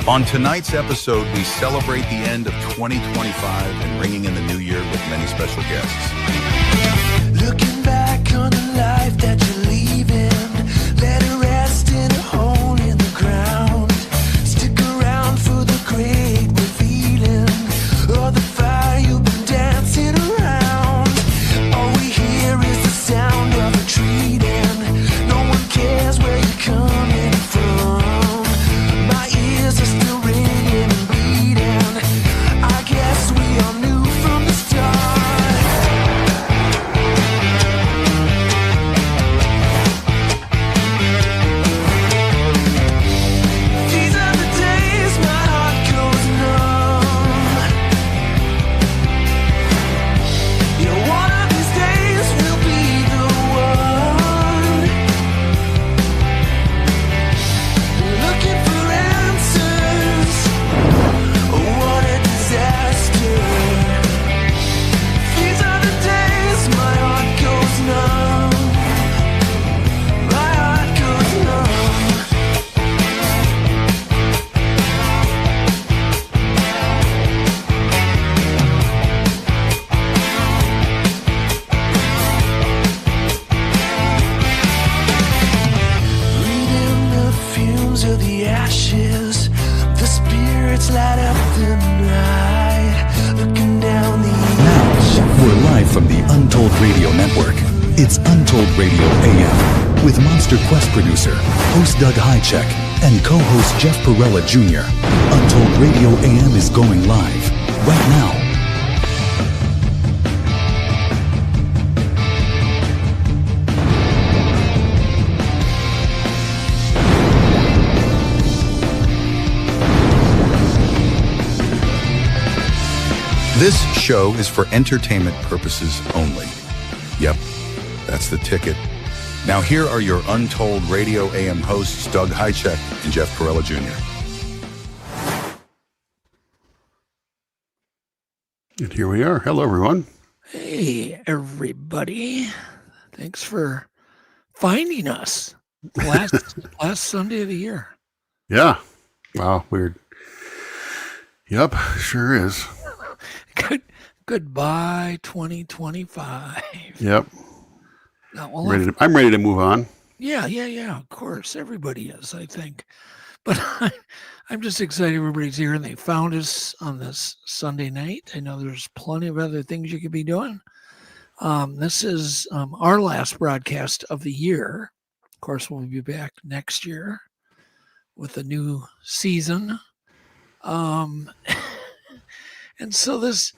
On tonight's episode, we celebrate the end of 2025 and ringing in the new year with many special guests. Looking back on the life that you're leaving, let it rest in a hole in the ground. Stick around for the great revealing, or the fire you've been dancing around. All we hear is the sound of retreating. No one cares where you're coming from. My ears are still ringing and bleeding. I guess we all knew from the start. These are the days my heart goes numb. Yeah, one of these days will be the one. Looking for answers. What a disaster. These are the days my heart goes numb. My heart goes numb. Breathing the fumes of the ashes, the spirits light up the night, looking down the ash. We're live from the Untold Radio Network. It's Untold Radio AM with MonsterQuest producer, host Doug Hajicek, and co-host Jeff Perrella Jr. Untold Radio AM is going live right now. This show is for entertainment purposes only. Yep, that's the ticket. Now here are your Untold Radio AM hosts, Doug Hajicek and Jeff Perrella Jr. And here we are. Hello, everyone. Hey, everybody. Thanks for finding us last Sunday of the year. Yeah. Wow, weird. Yep, sure is. Goodbye, 2025. Yep. Now, well, I'm ready to move on. Yeah. Of course, everybody is, I think. But I'm just excited everybody's here and they found us on this Sunday night. I know there's plenty of other things you could be doing. This is our last broadcast of the year. Of course, we'll be back next year with a new season. And so this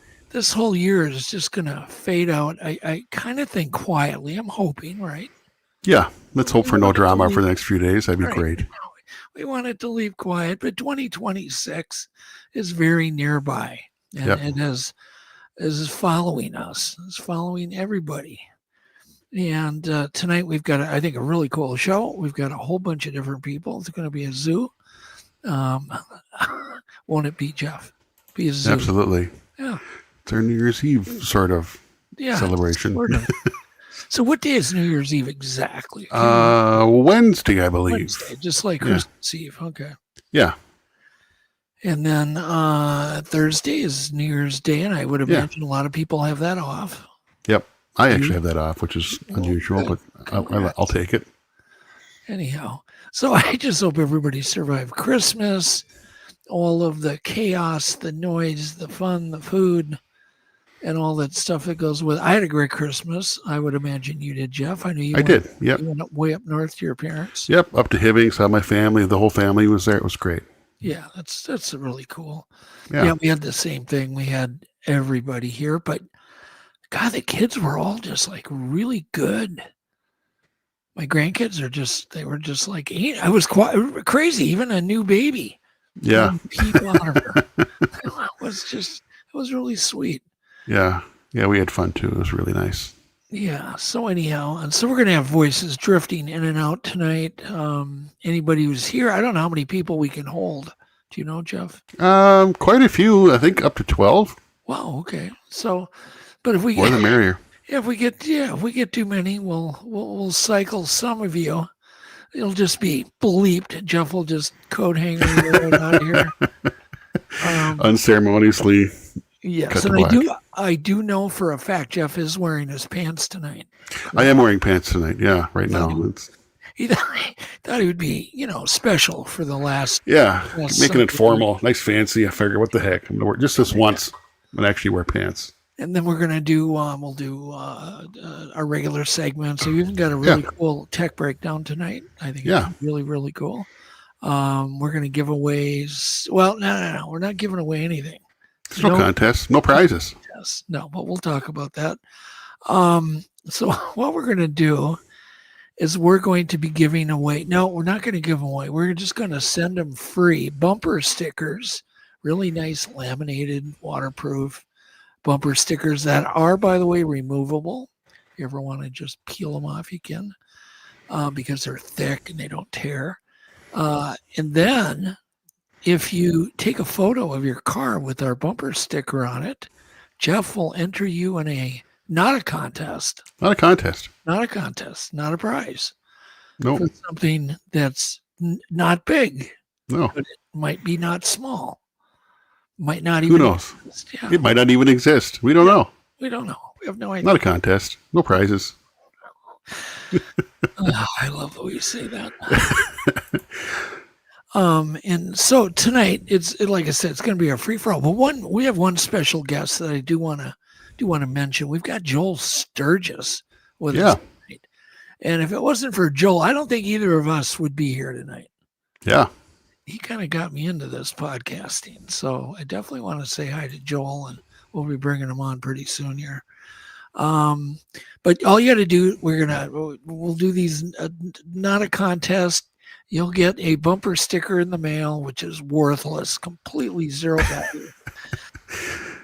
whole year is just going to fade out. I kind of think quietly. I'm hoping, right? Yeah, let's hope for no drama for the next few days. That'd be great. We want it to leave quiet, but 2026 is very nearby, and it is following us. It's following everybody. And tonight we've got, I think, a really cool show. We've got a whole bunch of different people. It's going to be a zoo. Won't it be, Jeff? Be a zoo. Absolutely. Yeah. It's our New Year's Eve sort of celebration. Sort of. So what day is New Year's Eve exactly? Wednesday, I believe. Wednesday, just like Christmas Eve. Okay. Yeah. And then Thursday is New Year's Day, and I would imagine a lot of people have that off. Yep. I actually have that off, which is unusual, but I'll take it. Anyhow, so I just hope everybody survived Christmas, all of the chaos, the noise, the fun, the food, and all that stuff that goes with it. I had a great Christmas. I would imagine you did, Jeff. I know you did. Yep. You went way up north to your parents. Yep. Up to Hibbing. Saw my family. The whole family was there. It was great. Yeah, that's really cool. Yeah. We had the same thing. We had everybody here, but God, the kids were all just like really good. My grandkids they were just like, I was quite crazy, even a new baby. Yeah. Peep out of her. It was really sweet. Yeah. Yeah, we had fun too. It was really nice. Yeah. So anyhow, and so we're going to have voices drifting in and out tonight. Anybody who's here, I don't know how many people we can hold. Do you know, Jeff? Quite a few. I think up to 12. Wow. Okay. So, but if we more the merrier. If we get too many, we'll cycle some of you It'll just be bleeped. Jeff will just coat hanger you right out of here. Unceremoniously. Yes, cut and the black. I do know for a fact Jeff is wearing his pants tonight. I am wearing pants tonight. Yeah, right now. He thought he would be, special for the last. Yeah, last making Sunday. it formal, nice, fancy. I figure, what the heck? I'm gonna wear just this once. I'm gonna actually wear pants. And then we're gonna do we'll do our regular segments. So we even got a really cool tech breakdown tonight. I think it's really, really cool. We're gonna give away. Well, no, we're not giving away anything. There's no contest, no prizes. No, but we'll talk about that. So what we're gonna do is we're going to be giving away. No, we're not going to give them away. We're just going to send them free bumper stickers, really nice laminated, waterproof bumper stickers that are, by the way, removable. If you ever want to just peel them off, you can, because they're thick and they don't tear. And then if you take a photo of your car with our bumper sticker on it, Jeff will enter you in not a contest. Not a contest. Not a contest. Not a prize. No. For something that's not big. No. But it might be not small. Might not even. Who knows? Exist. Yeah. It might not even exist. We don't know. We don't know. We have no idea. Not a contest. No prizes. I love the way you say that. And so tonight, it's like I said, it's going to be a free for all. But we have one special guest that I do want to mention. We've got Joel Sturgis with us tonight. And if it wasn't for Joel, I don't think either of us would be here tonight. Yeah. He kind of got me into this podcasting. So I definitely want to say hi to Joel, and we'll be bringing him on pretty soon here. But all you got to do, we'll do these, not a contest. You'll get a bumper sticker in the mail, which is worthless, completely zero value.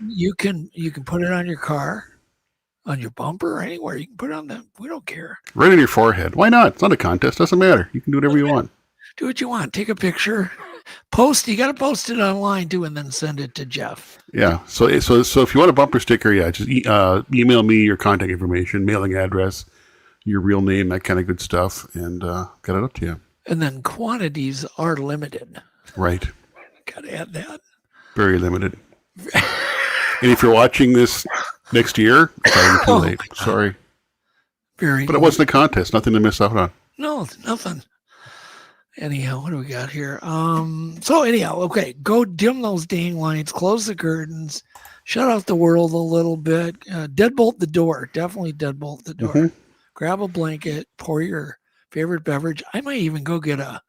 You can put it on your car, on your bumper, anywhere. You can put it on them. We don't care. Right on your forehead. Why not? It's not a contest. Doesn't matter. You can do whatever you want. Do what you want. Take a picture. Post. You got to post it online too, and then send it to Jeff. Yeah. So if you want a bumper sticker, just email me your contact information, mailing address, your real name, that kind of good stuff, and get it up to you. And then quantities are limited. Right. Got to add that. Very limited. And if you're watching this next year, it's already too late. Sorry. But it wasn't a contest. Nothing to miss out on. No, nothing. Anyhow, what do we got here? So anyhow, okay, go dim those dang lights, close the curtains, shut out the world a little bit, deadbolt the door. Definitely deadbolt the door. Mm-hmm. Grab a blanket, pour your favorite beverage. I might even go get a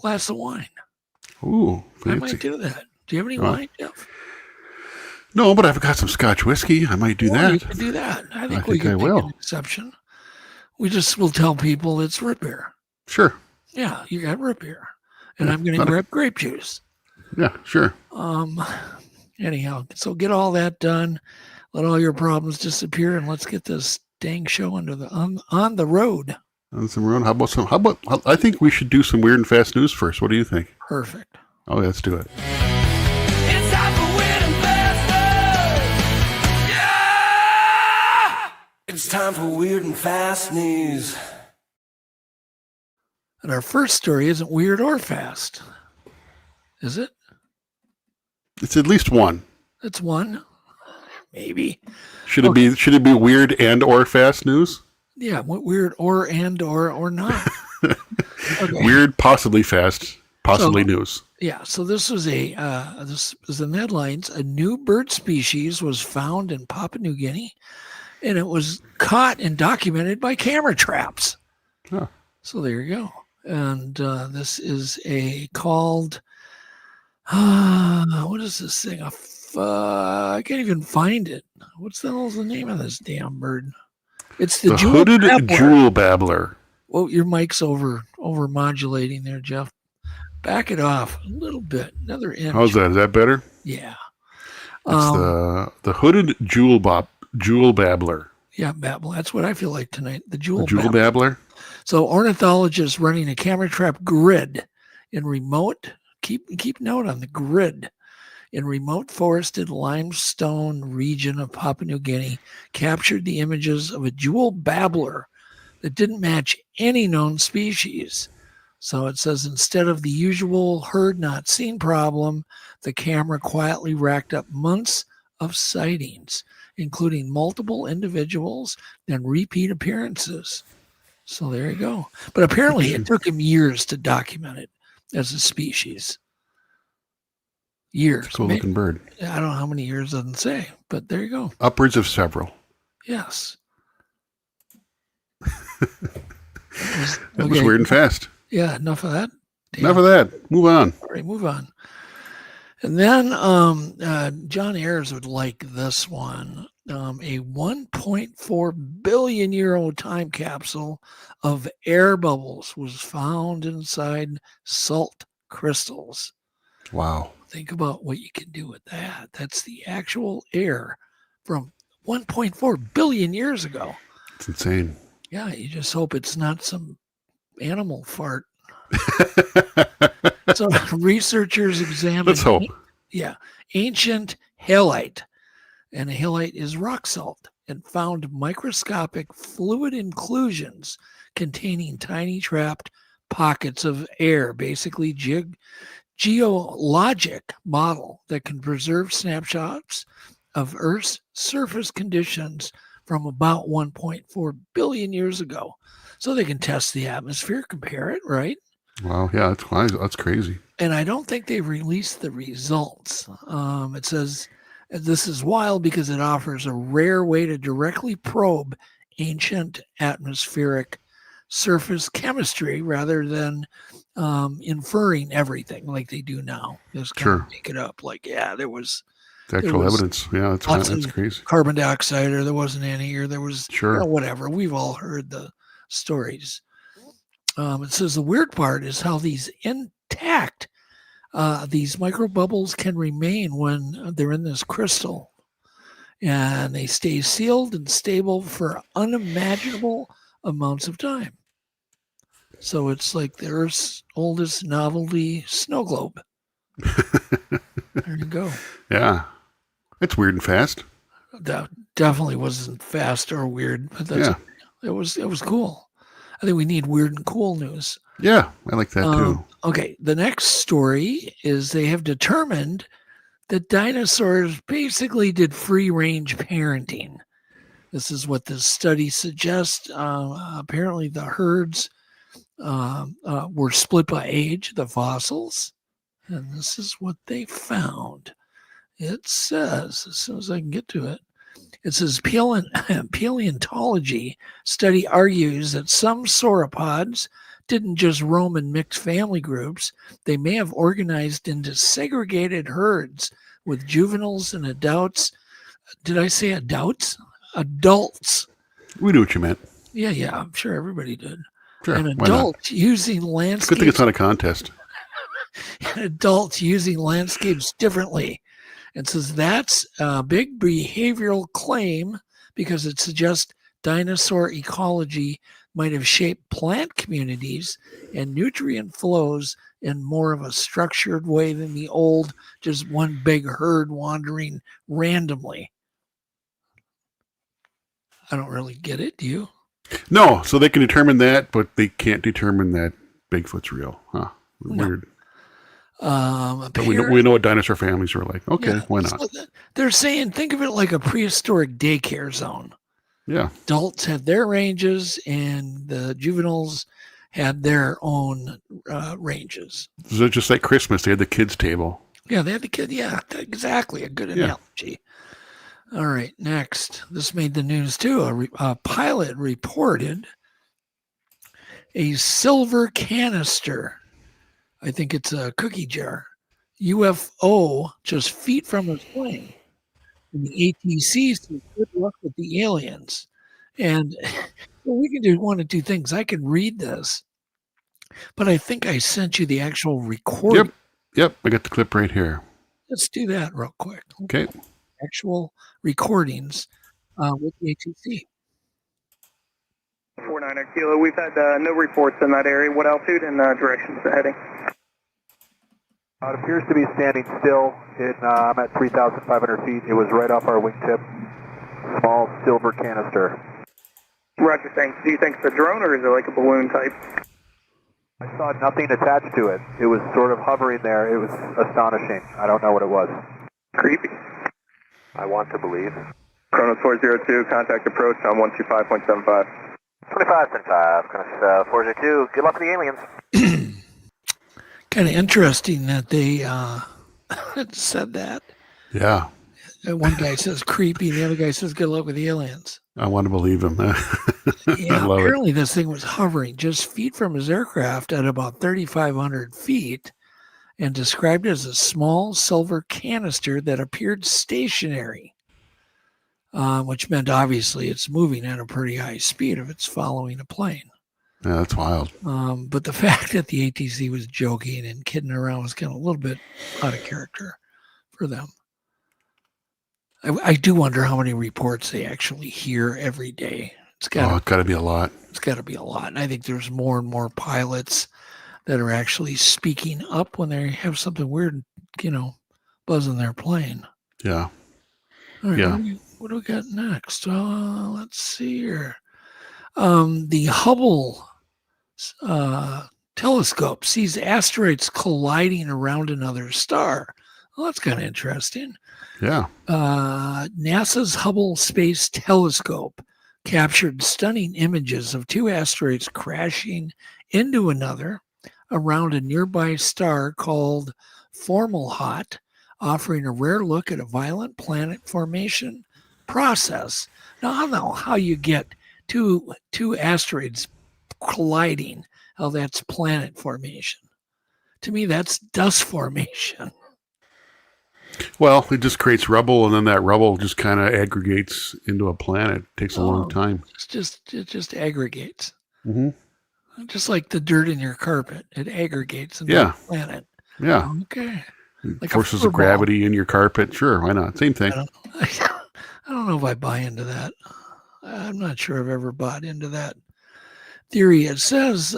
glass of wine. Ooh, fancy. I might do that. Do you have any wine, Jeff? No, but I've got some Scotch whiskey. I might do that. You can do that. I think we I can will. make an exception. We just will tell people it's root beer. Sure. Yeah, you got root beer. And I'm going to grab grape juice. Yeah, sure. Anyhow, so get all that done. Let all your problems disappear, and let's get this dang show on the road. On some road. How about I think we should do some weird and fast news first. What do you think? Perfect. Oh, let's do it. It's time for weird and fast news. Yeah! It's time for weird and fast news. And our first story isn't weird or fast, is it? It's at least one. It's one, maybe. Should it be weird and or fast news? Yeah, weird or not. Okay. Weird, possibly fast, possibly news. Yeah, so this was this was in the headlines. A new bird species was found in Papua New Guinea, and it was caught and documented by camera traps. Huh. So there you go. And this is called, what is this thing? I can't even find it. What's the hell's the name of this damn bird? It's the hooded jewel babbler. Oh, your mic's over modulating there, Jeff. Back it off a little bit, another inch. How's that? Is that better? Yeah. It's the hooded jewel babbler. Yeah, babble. That's what I feel like tonight. The jewel babbler. So ornithologists running a camera trap grid in remote, keep note on the grid, in remote forested limestone region of Papua New Guinea, captured the images of a jewel babbler that didn't match any known species. So it says instead of the usual heard not seen problem, the camera quietly racked up months of sightings, including multiple individuals and repeat appearances. So there you go. But apparently it took him years to document it as a species. Years. Cool looking bird. I don't know how many years, doesn't say, but there you go. Upwards of several. Yes. That was weird and fast. Yeah, enough of that. Damn. Enough of that. Move on. All right, move on. And then John Ayers would like this one. A 1.4 billion year old time capsule of air bubbles was found inside salt crystals. Wow. Think about what you can do with that. That's the actual air from 1.4 billion years ago. It's insane. Yeah, you just hope it's not some animal fart. So researchers examined. Let's hope. Yeah, ancient halite, and a halite is rock salt, and found microscopic fluid inclusions containing tiny trapped pockets of air, basically geologic model that can preserve snapshots of Earth's surface conditions from about 1.4 billion years ago. So they can test the atmosphere, compare it, right? Wow, yeah, that's crazy. And I don't think they've released the results. It says this is wild because it offers a rare way to directly probe ancient atmospheric surface chemistry rather than inferring everything like they do now. Just kind of make it up. Like, yeah, there was actual evidence. Yeah, that's crazy. Carbon dioxide, or there wasn't any, or there was whatever. We've all heard the stories. It says the weird part is how these intact, these micro bubbles can remain when they're in this crystal, and they stay sealed and stable for unimaginable amounts of time. So it's like the Earth's oldest novelty snow globe. There you go. Yeah, it's weird and fast. That definitely wasn't fast or weird, but it was cool. I think we need weird and cool news. Yeah, I like that too. Okay, the next story is they have determined that dinosaurs basically did free-range parenting. This is what this study suggests. Apparently the herds were split by age, the fossils, and this is what they found. It says, as soon as I can get to it, it says paleontology study argues that some sauropods didn't just roam in mixed family groups. They may have organized into segregated herds with juveniles and adults. Did I say adults? Adults. We knew what you meant. Yeah, I'm sure everybody did. Sure, and adults using landscapes. Good thing it's not a contest. Adults using landscapes differently. It says that's a big behavioral claim because it suggests dinosaur ecology might have shaped plant communities and nutrient flows in more of a structured way than the old, just one big herd wandering randomly. I don't really get it. Do you? No, so they can determine that, but they can't determine that Bigfoot's real. Huh? Weird. But we know what dinosaur families are like. Okay, why not? So they're saying, think of it like a prehistoric daycare zone. Yeah. Adults had their ranges, and the juveniles had their own ranges. So just like Christmas, they had the kids' table. Yeah, they had the kid. Yeah, exactly. A good analogy. All right, next. This made the news too. A pilot reported a silver canister. I think it's a cookie jar. UFO just feet from his plane. And the ATC says, good luck with the aliens. And we can do one of two things. I can read this, but I think I sent you the actual recording. Yep. I got the clip right here. Let's do that real quick. Okay. Actual recordings with the ATC. 49 Kilo, we've had no reports in that area. What altitude and direction is it heading? It appears to be standing still. I'm at 3,500 feet. It was right off our wingtip. Small silver canister. Roger, thanks. Do you think it's a drone or is it like a balloon type? I saw nothing attached to it. It was sort of hovering there. It was astonishing. I don't know what it was. Creepy. I want to believe. Chronos 402, contact approach on 125.75. 25.75, Chronos 402. Good luck with the aliens. Kind of interesting that they said that. Yeah. One guy says creepy, the other guy says good luck with the aliens. I want to believe him. Yeah, I love apparently this thing was hovering just feet from his aircraft at about 3,500 feet and described as a small silver canister that appeared stationary, which meant obviously it's moving at a pretty high speed if it's following a plane. Yeah, that's wild. But the fact that the ATC was joking and kidding around was kind of a little bit out of character for them. I do wonder how many reports they actually hear every day. It's got to be a lot. It's got to be a lot. And I think there's more and more pilots that are actually speaking up when they have something weird, buzzing their plane. Yeah. All right, Yeah. What do we got next? Let's see here. The Hubble telescope sees asteroids colliding around another star. Well, that's kind of interesting. Yeah. NASA's Hubble Space Telescope captured stunning images of two asteroids crashing into another around a nearby star called Fomalhaut, offering a rare look at a violent planet formation process. Now, I don't know how you get two asteroids colliding, how that's planet formation. To me, that's dust formation. Well, it just creates rubble, and then that rubble just kind of aggregates into a planet. It takes a long time. It just aggregates. Mm-hmm. Just like the dirt in your carpet. It aggregates into a planet. Yeah. Okay. Like forces of gravity in your carpet. Sure, why not? Same thing. I don't know if I buy into that. I'm not sure I've ever bought into that theory. It says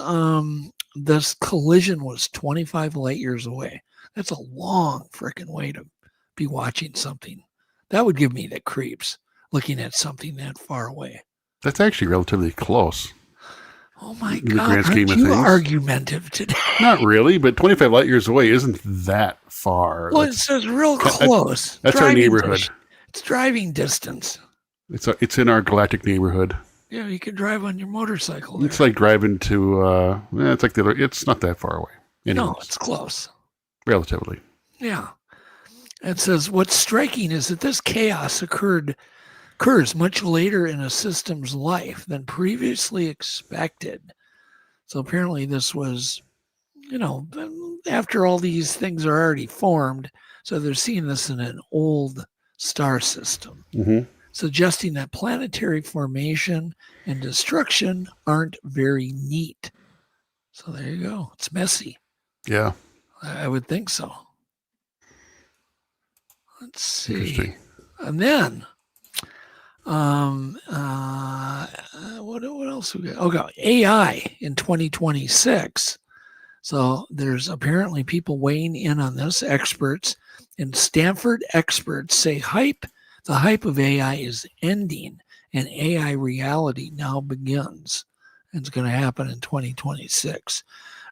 this collision was 25 light years away. That's a long freaking way to be watching something. That would give me the creeps, looking at something that far away. That's actually relatively close. Oh my in the God, grand scheme aren't of you things. Argumentative today? Not really, but 25 light years away isn't that far. Well, it says real close. That's our neighborhood. It's driving distance. It's in our galactic neighborhood. Yeah, you can drive on your motorcycle there. It's like driving to, it's not that far away. No, Anyways, it's close. relatively. Yeah. It says what's striking is that this chaos occurs much later in a system's life than previously expected. So apparently this was, after all these things are already formed, so they're seeing this in an old star system, suggesting that planetary formation and destruction aren't very neat. So there you go. It's messy. Yeah. I would think so. Let's see. Interesting. And then, what else we got? Okay, AI in 2026. So there's apparently people weighing in on this, experts, and Stanford experts say the hype of AI is ending and AI reality now begins. And it's going to happen in 2026.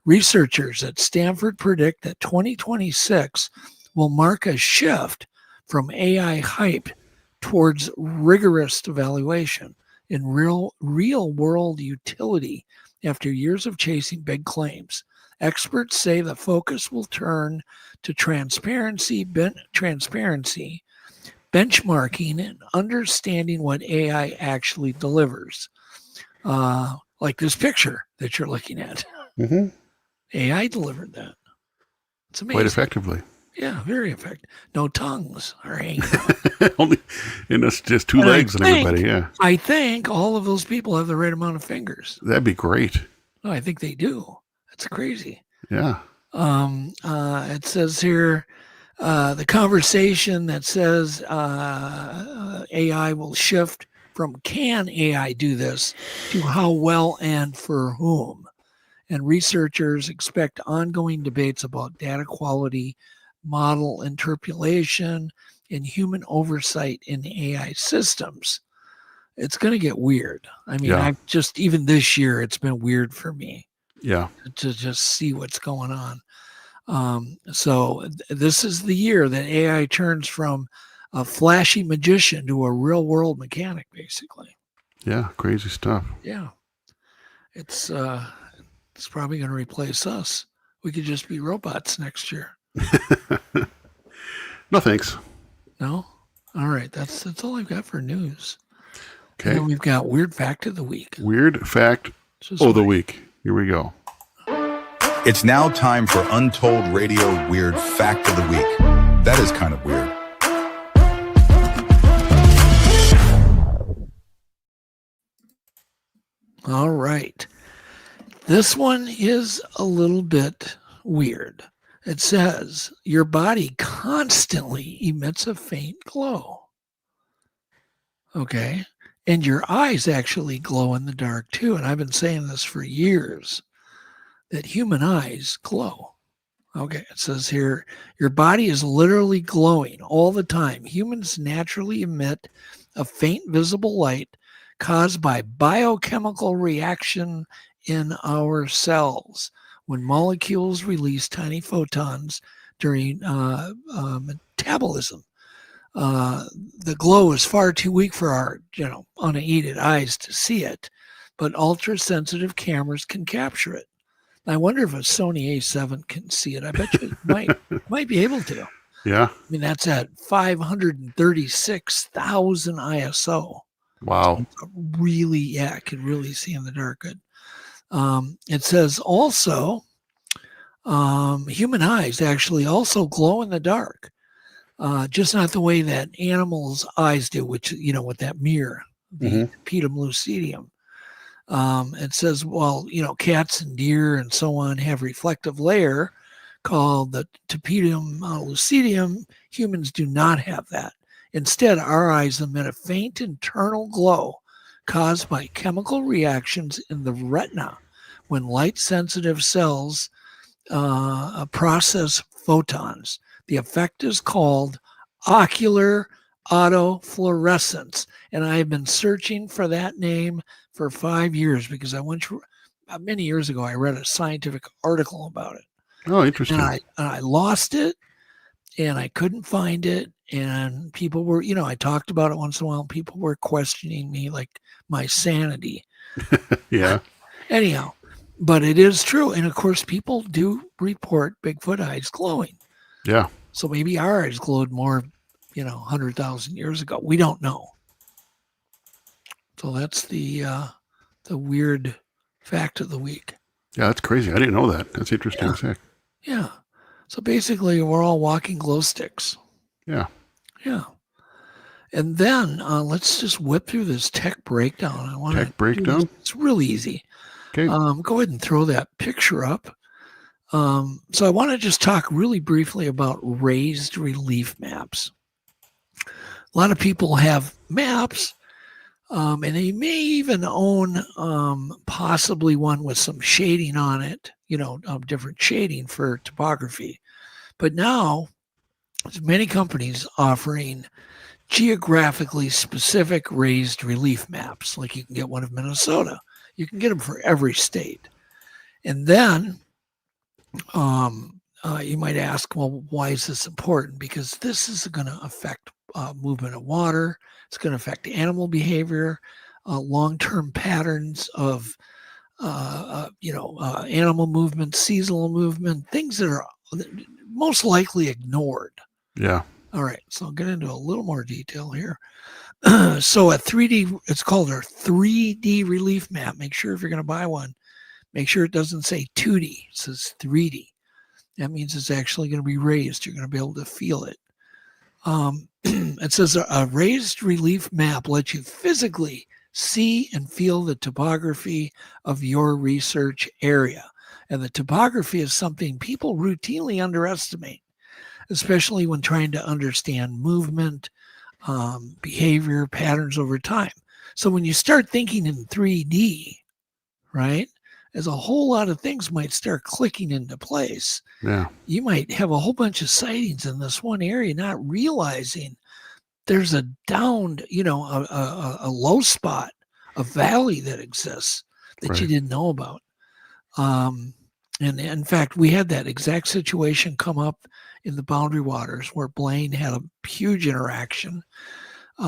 Researchers at Stanford predict that 2026 will mark a shift from AI hype towards rigorous evaluation in real world utility after years of chasing big claims. Experts say the focus will turn to transparency, benchmarking, and understanding what AI actually delivers. Like this picture that you're looking at. Mm-hmm. AI delivered that. It's amazing. Quite effectively. Yeah, very effective. No tongues are hanging out. And it's just two legs and everybody, yeah. I think all of those people have the right amount of fingers. That'd be great. No, I think they do. That's crazy. Yeah. It says here, the conversation that says AI will shift from can AI do this to how well and for whom. And researchers expect ongoing debates about data quality, model interpolation, and human oversight in AI systems. It's going to get weird. I mean, Yeah. even this year, it's been weird for me. Yeah. to just see what's going on. So this is the year that AI turns from a flashy magician to a real world mechanic, basically. Yeah. Crazy stuff. Yeah. It's probably going to replace us. We could just be robots next year. No, thanks. No? All right. That's all I've got for news. Okay. And then we've got Weird Fact of the Week. Weird fact of the week. Here we go. It's now time for Untold Radio Weird Fact of the Week. That is kind of weird. All right. This one is a little bit weird. It says your body constantly emits a faint glow. Okay. And your eyes actually glow in the dark too. And I've been saying this for years, that human eyes glow. Okay. It says here, your body is literally glowing all the time. Humans naturally emit a faint visible light caused by biochemical reaction in our cells when molecules release tiny photons during metabolism. The glow is far too weak for our, unaided eyes to see it, but ultra-sensitive cameras can capture it. I wonder if a Sony A7 can see it. I bet you it might be able to. Yeah. I mean, that's at 536,000 ISO. Wow. Really, it can really see in the dark good. It says also, human eyes actually also glow in the dark, just not the way that animals' eyes do, which, with that mirror, the pedum lucidum. It says, well, cats and deer and so on have reflective layer called the tapetum lucidum. Humans do not have that. Instead, our eyes emit a faint internal glow caused by chemical reactions in the retina when light-sensitive cells process photons. The effect is called ocular autofluorescence, and I have been searching for that name for 5 years because many years ago I read a scientific article about it. Oh, interesting. And I lost it, and I couldn't find it. And people were, I talked about it once in a while, and people were questioning me, like my sanity. Yeah. Anyhow, but it is true. And of course, people do report Bigfoot eyes glowing. Yeah. So maybe our eyes glowed more, 100,000 years ago. We don't know. So that's the weird fact of the week. Yeah, that's crazy. I didn't know that. That's interesting. Yeah. Yeah. So basically, we're all walking glow sticks. Yeah. Yeah. And then let's just whip through this tech breakdown. Tech breakdown? It's real easy. Okay. Go ahead and throw that picture up. So I want to just talk really briefly about raised relief maps. A lot of people have maps, and they may even own possibly one with some shading on it, different shading for topography. But now, there's many companies offering geographically specific raised relief maps. Like you can get one of Minnesota. You can get them for every state. And then you might ask, well, why is this important? Because this is going to affect movement of water. It's going to affect animal behavior, long-term patterns of, animal movement, seasonal movement, things that are most likely ignored. Yeah. All right. So I'll get into a little more detail here. So a 3D, it's called a 3D relief map. Make sure if you're going to buy one, make sure it doesn't say 2D. It says 3D. That means it's actually going to be raised. You're going to be able to feel it. It says a raised relief map lets you physically see and feel the topography of your research area. And the topography is something people routinely underestimate, especially when trying to understand movement, behavior, patterns over time. So when you start thinking in 3D, right, as a whole lot of things might start clicking into place. Yeah. You might have a whole bunch of sightings in this one area, not realizing there's a downed, a low spot, a valley that exists that you didn't know about. And in fact, we had that exact situation come up in the Boundary Waters where Blaine had a huge interaction.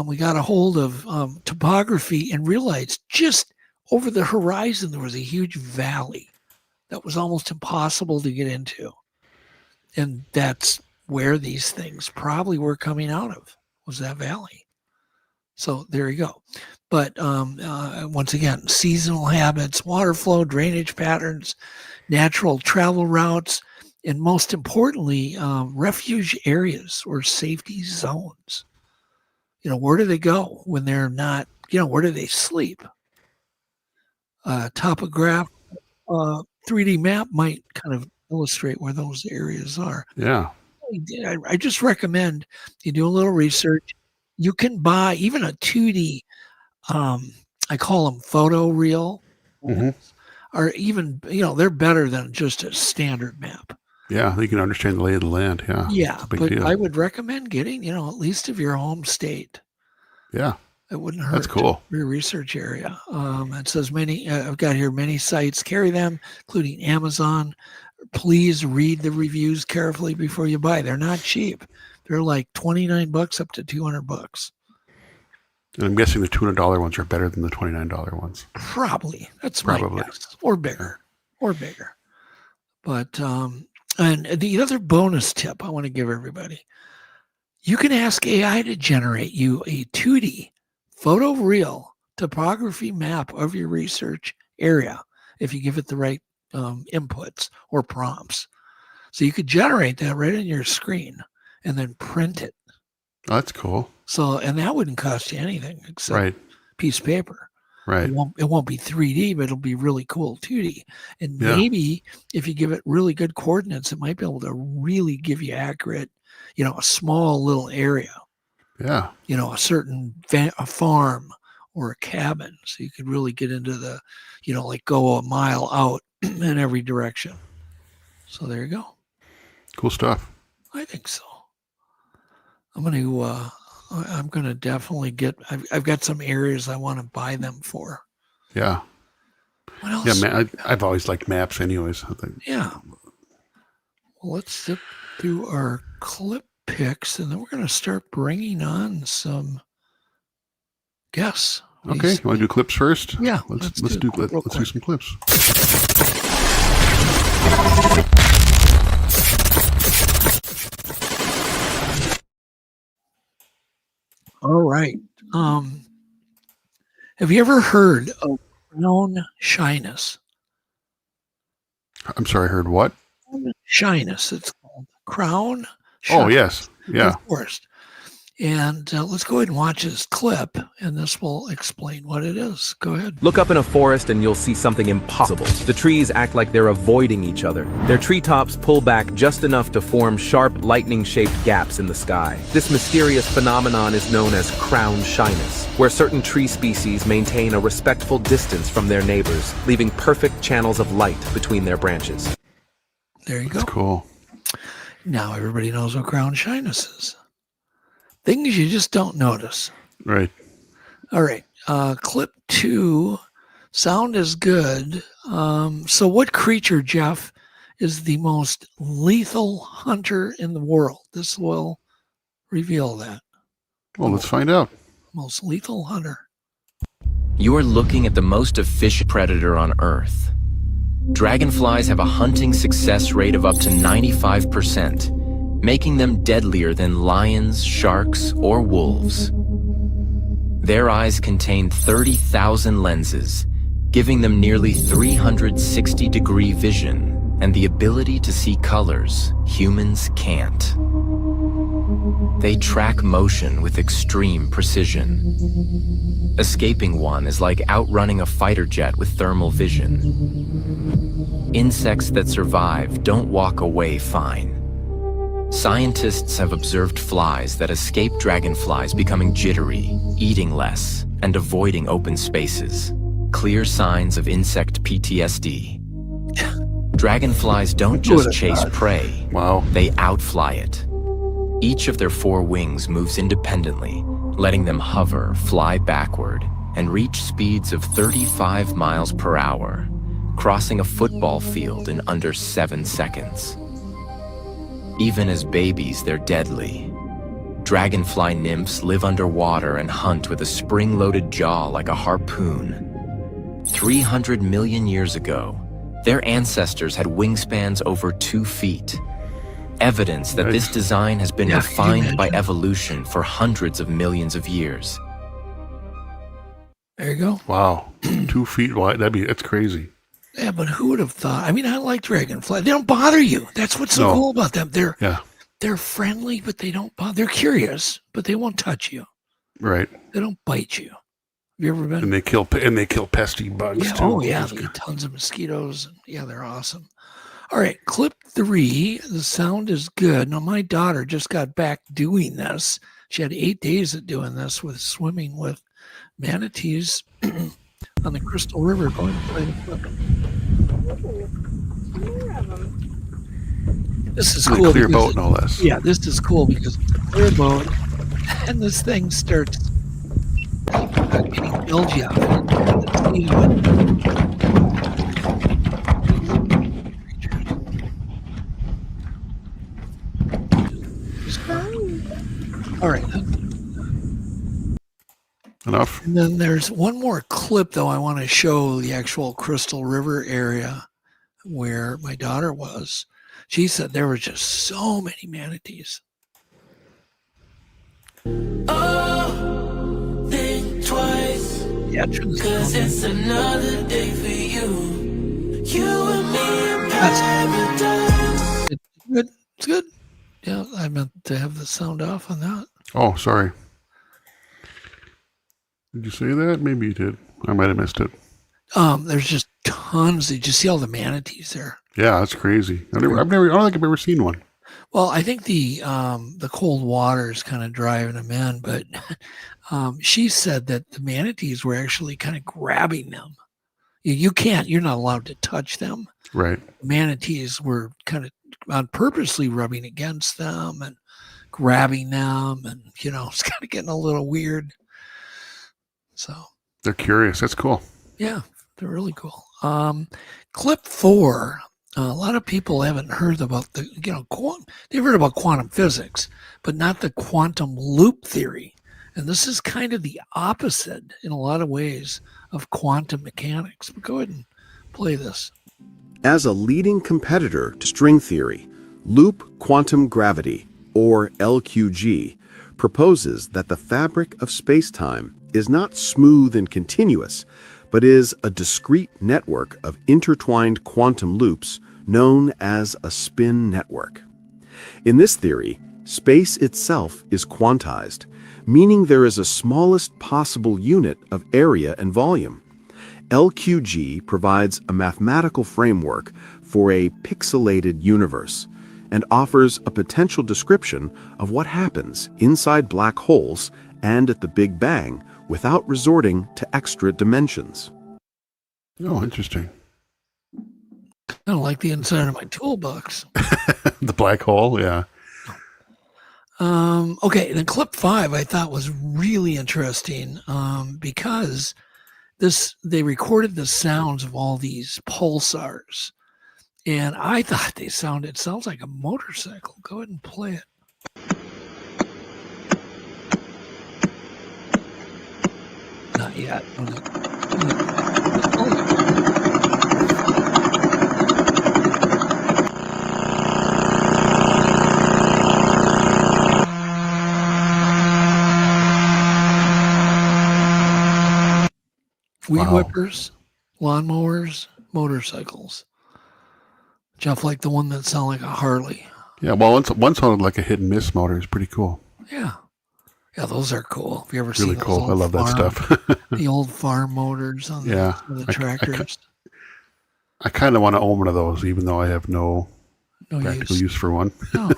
We got a hold of topography and realized just over the horizon there was a huge valley that was almost impossible to get into. And that's where these things probably were coming out of, was that valley. So there you go. But once again, seasonal habits, water flow, drainage patterns, natural travel routes, and most importantly, refuge areas or safety zones. Where do they go when they're not, where do they sleep? Topograph 3D map might kind of illustrate where those areas are. Yeah. I just recommend you do a little research. You can buy even a 2D, I call them photo reel, or even, they're better than just a standard map. Yeah, you can understand the lay of the land. Yeah. Yeah, big but deal. I would recommend getting, at least of your home state. Yeah. It wouldn't hurt. That's cool. Your research area. It says I've got here many sites carry them, including Amazon. Please read the reviews carefully before you buy. They're not cheap. They're like $29 up to $200. And I'm guessing the $200 ones are better than the $29 ones. Probably. That's my guess. Or bigger. But, and the other bonus tip I want to give everybody, you can ask AI to generate you a 2D photo real topography map of your research area if you give it the right inputs or prompts. So you could generate that right on your screen and then print it. Oh, that's cool. So, and that wouldn't cost you anything except piece of paper. Right. It won't be 3D, but it'll be really cool 2D. And maybe if you give it really good coordinates, it might be able to really give you accurate, a small little area. Yeah. A certain a farm or a cabin. So you could really get into the, like go a mile out in every direction. So there you go. Cool stuff. I think so. I'm going to definitely I've got some areas I want to buy them for. Yeah. What else? Yeah, I've always liked maps anyways, I think. Yeah. Well, let's zip through our clip picks, and then we're going to start bringing on some guests. Okay, you want to do clips first? Yeah. Let's do some clips. All right. Have you ever heard of crown shyness? I'm sorry, I heard what? Shyness. It's called crown shyness. Oh, yes. Yeah. Of course. And let's go ahead and watch this clip, and this will explain what it is. Go ahead. Look up in a forest and you'll see something impossible. The trees act like they're avoiding each other. Their treetops pull back just enough to form sharp, lightning-shaped gaps in the sky. This mysterious phenomenon is known as crown shyness, where certain tree species maintain a respectful distance from their neighbors, leaving perfect channels of light between their branches. There you go. That's cool. Now everybody knows what crown shyness is. Things you just don't notice. Right. All right. Clip 2. Sound is good. So what creature, Jeff, is the most lethal hunter in the world? This will reveal that. Well, let's find out. Most lethal hunter. You are looking at the most efficient predator on Earth. Dragonflies have a hunting success rate of up to 95%. Making them deadlier than lions, sharks, or wolves. Their eyes contain 30,000 lenses, giving them nearly 360-degree vision and the ability to see colors humans can't. They track motion with extreme precision. Escaping one is like outrunning a fighter jet with thermal vision. Insects that survive don't walk away fine. Scientists have observed flies that escape dragonflies becoming jittery, eating less, and avoiding open spaces. Clear signs of insect PTSD. Dragonflies don't just chase prey. Wow. They outfly it. Each of their 4 wings moves independently, letting them hover, fly backward, and reach speeds of 35 miles per hour. crossing a football field in under 7 seconds. Even as babies, they're deadly. Dragonfly nymphs live underwater and hunt with a spring-loaded jaw like a harpoon. 300 million years ago, their ancestors had wingspans over 2 feet. Evidence that this design has been refined by evolution for hundreds of millions of years. There you go. Wow. 2 feet wide. That's crazy. Yeah, but who would have thought? I mean, I like dragonfly. They don't bother you. That's what's so cool about them. They're friendly, but they don't bother. They're curious, but they won't touch you. Right. They don't bite you. Have you ever been? And they kill pesky bugs too. Oh yeah, they eat tons of mosquitoes. Yeah, they're awesome. All right, clip 3. The sound is good. Now my daughter just got back doing this. She had 8 days of doing this with swimming with manatees on the Crystal River. Going to play the clip. This is cool. Clear boat, no less. Yeah, this is cool because it's a clear boat, and this thing starts getting bilgy out of it. All right. Enough. And then there's one more clip, though. I want to show the actual Crystal River area where my daughter was. She said there were just so many manatees. Oh, think twice. Yeah, cause it's another day for you. You and me in paradise. It's good. It's good. Yeah, I meant to have the sound off on that. Oh, sorry. Did you say that? Maybe you did. I might have missed it. There's just tons. Did you see all the manatees there? Yeah, that's crazy. I don't think I've ever seen one. Well, I think the cold water is kind of driving them in, but she said that the manatees were actually kind of grabbing them. You're not allowed to touch them. Right. Manatees were kind of purposely rubbing against them and grabbing them, and it's kind of getting a little weird. So they're curious. That's cool. Yeah, they're really cool. Clip 4. A lot of people haven't heard about they've heard about quantum physics, but not the quantum loop theory. And this is kind of the opposite in a lot of ways of quantum mechanics. But go ahead and play this. As a leading competitor to string theory, loop quantum gravity, or LQG, proposes that the fabric of space-time is not smooth and continuous, but is a discrete network of intertwined quantum loops known as a spin network. In this theory, space itself is quantized, meaning there is a smallest possible unit of area and volume. LQG provides a mathematical framework for a pixelated universe and offers a potential description of what happens inside black holes and at the Big Bang without resorting to extra dimensions. Oh, interesting. Kind of like the inside of my toolbox. The black hole, yeah. Okay, then clip 5 I thought was really interesting because they recorded the sounds of all these pulsars, and I thought it sounds like a motorcycle. Go ahead and play it. Not yet. Weed whippers, lawnmowers, motorcycles. Jeff, like the one that sounded like a Harley. Yeah, well, one sounded like a hit and miss motor. It's pretty cool. Yeah. Yeah, those are cool. Have you ever seen really those? Cool. I love that stuff. The old farm motors on the tractors. I kind of want to own one of those, even though I have no practical use for one. No.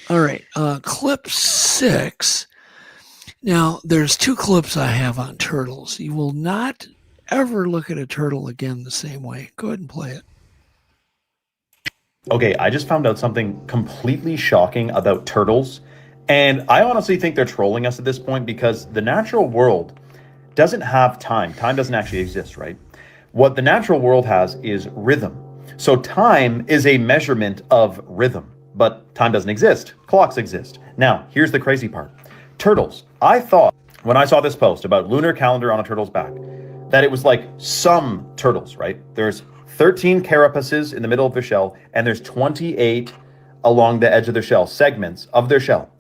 All right. Clip 6. Now, there's 2 clips I have on turtles. You will not ever look at a turtle again the same way. Go ahead and play it. Okay, I just found out something completely shocking about turtles. And I honestly think they're trolling us at this point because the natural world doesn't have time. Time doesn't actually exist, right? What the natural world has is rhythm. So time is a measurement of rhythm, but time doesn't exist. Clocks exist. Now, here's the crazy part. Turtles. I thought when I saw this post about lunar calendar on a turtle's back, that it was like some turtles, right? There's 13 carapaces in the middle of their shell, and there's 28 along the edge of their shell, segments of their shell.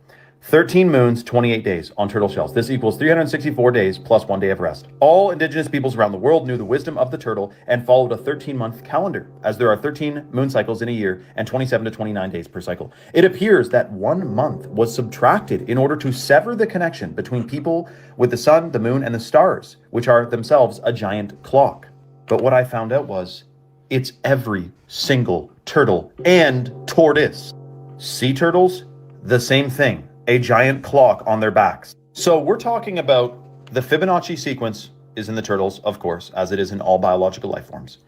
13 moons, 28 days on turtle shells. This equals 364 days plus 1 day of rest. All indigenous peoples around the world knew the wisdom of the turtle and followed a 13-month calendar, as there are 13 moon cycles in a year and 27 to 29 days per cycle. It appears that 1 month was subtracted in order to sever the connection between people with the sun, the moon, and the stars, which are themselves a giant clock. But what I found out was, it's every single turtle and tortoise. Sea turtles, the same thing. A giant clock on their backs. So we're talking about the Fibonacci sequence is in the turtles, of course, as it is in all biological life forms.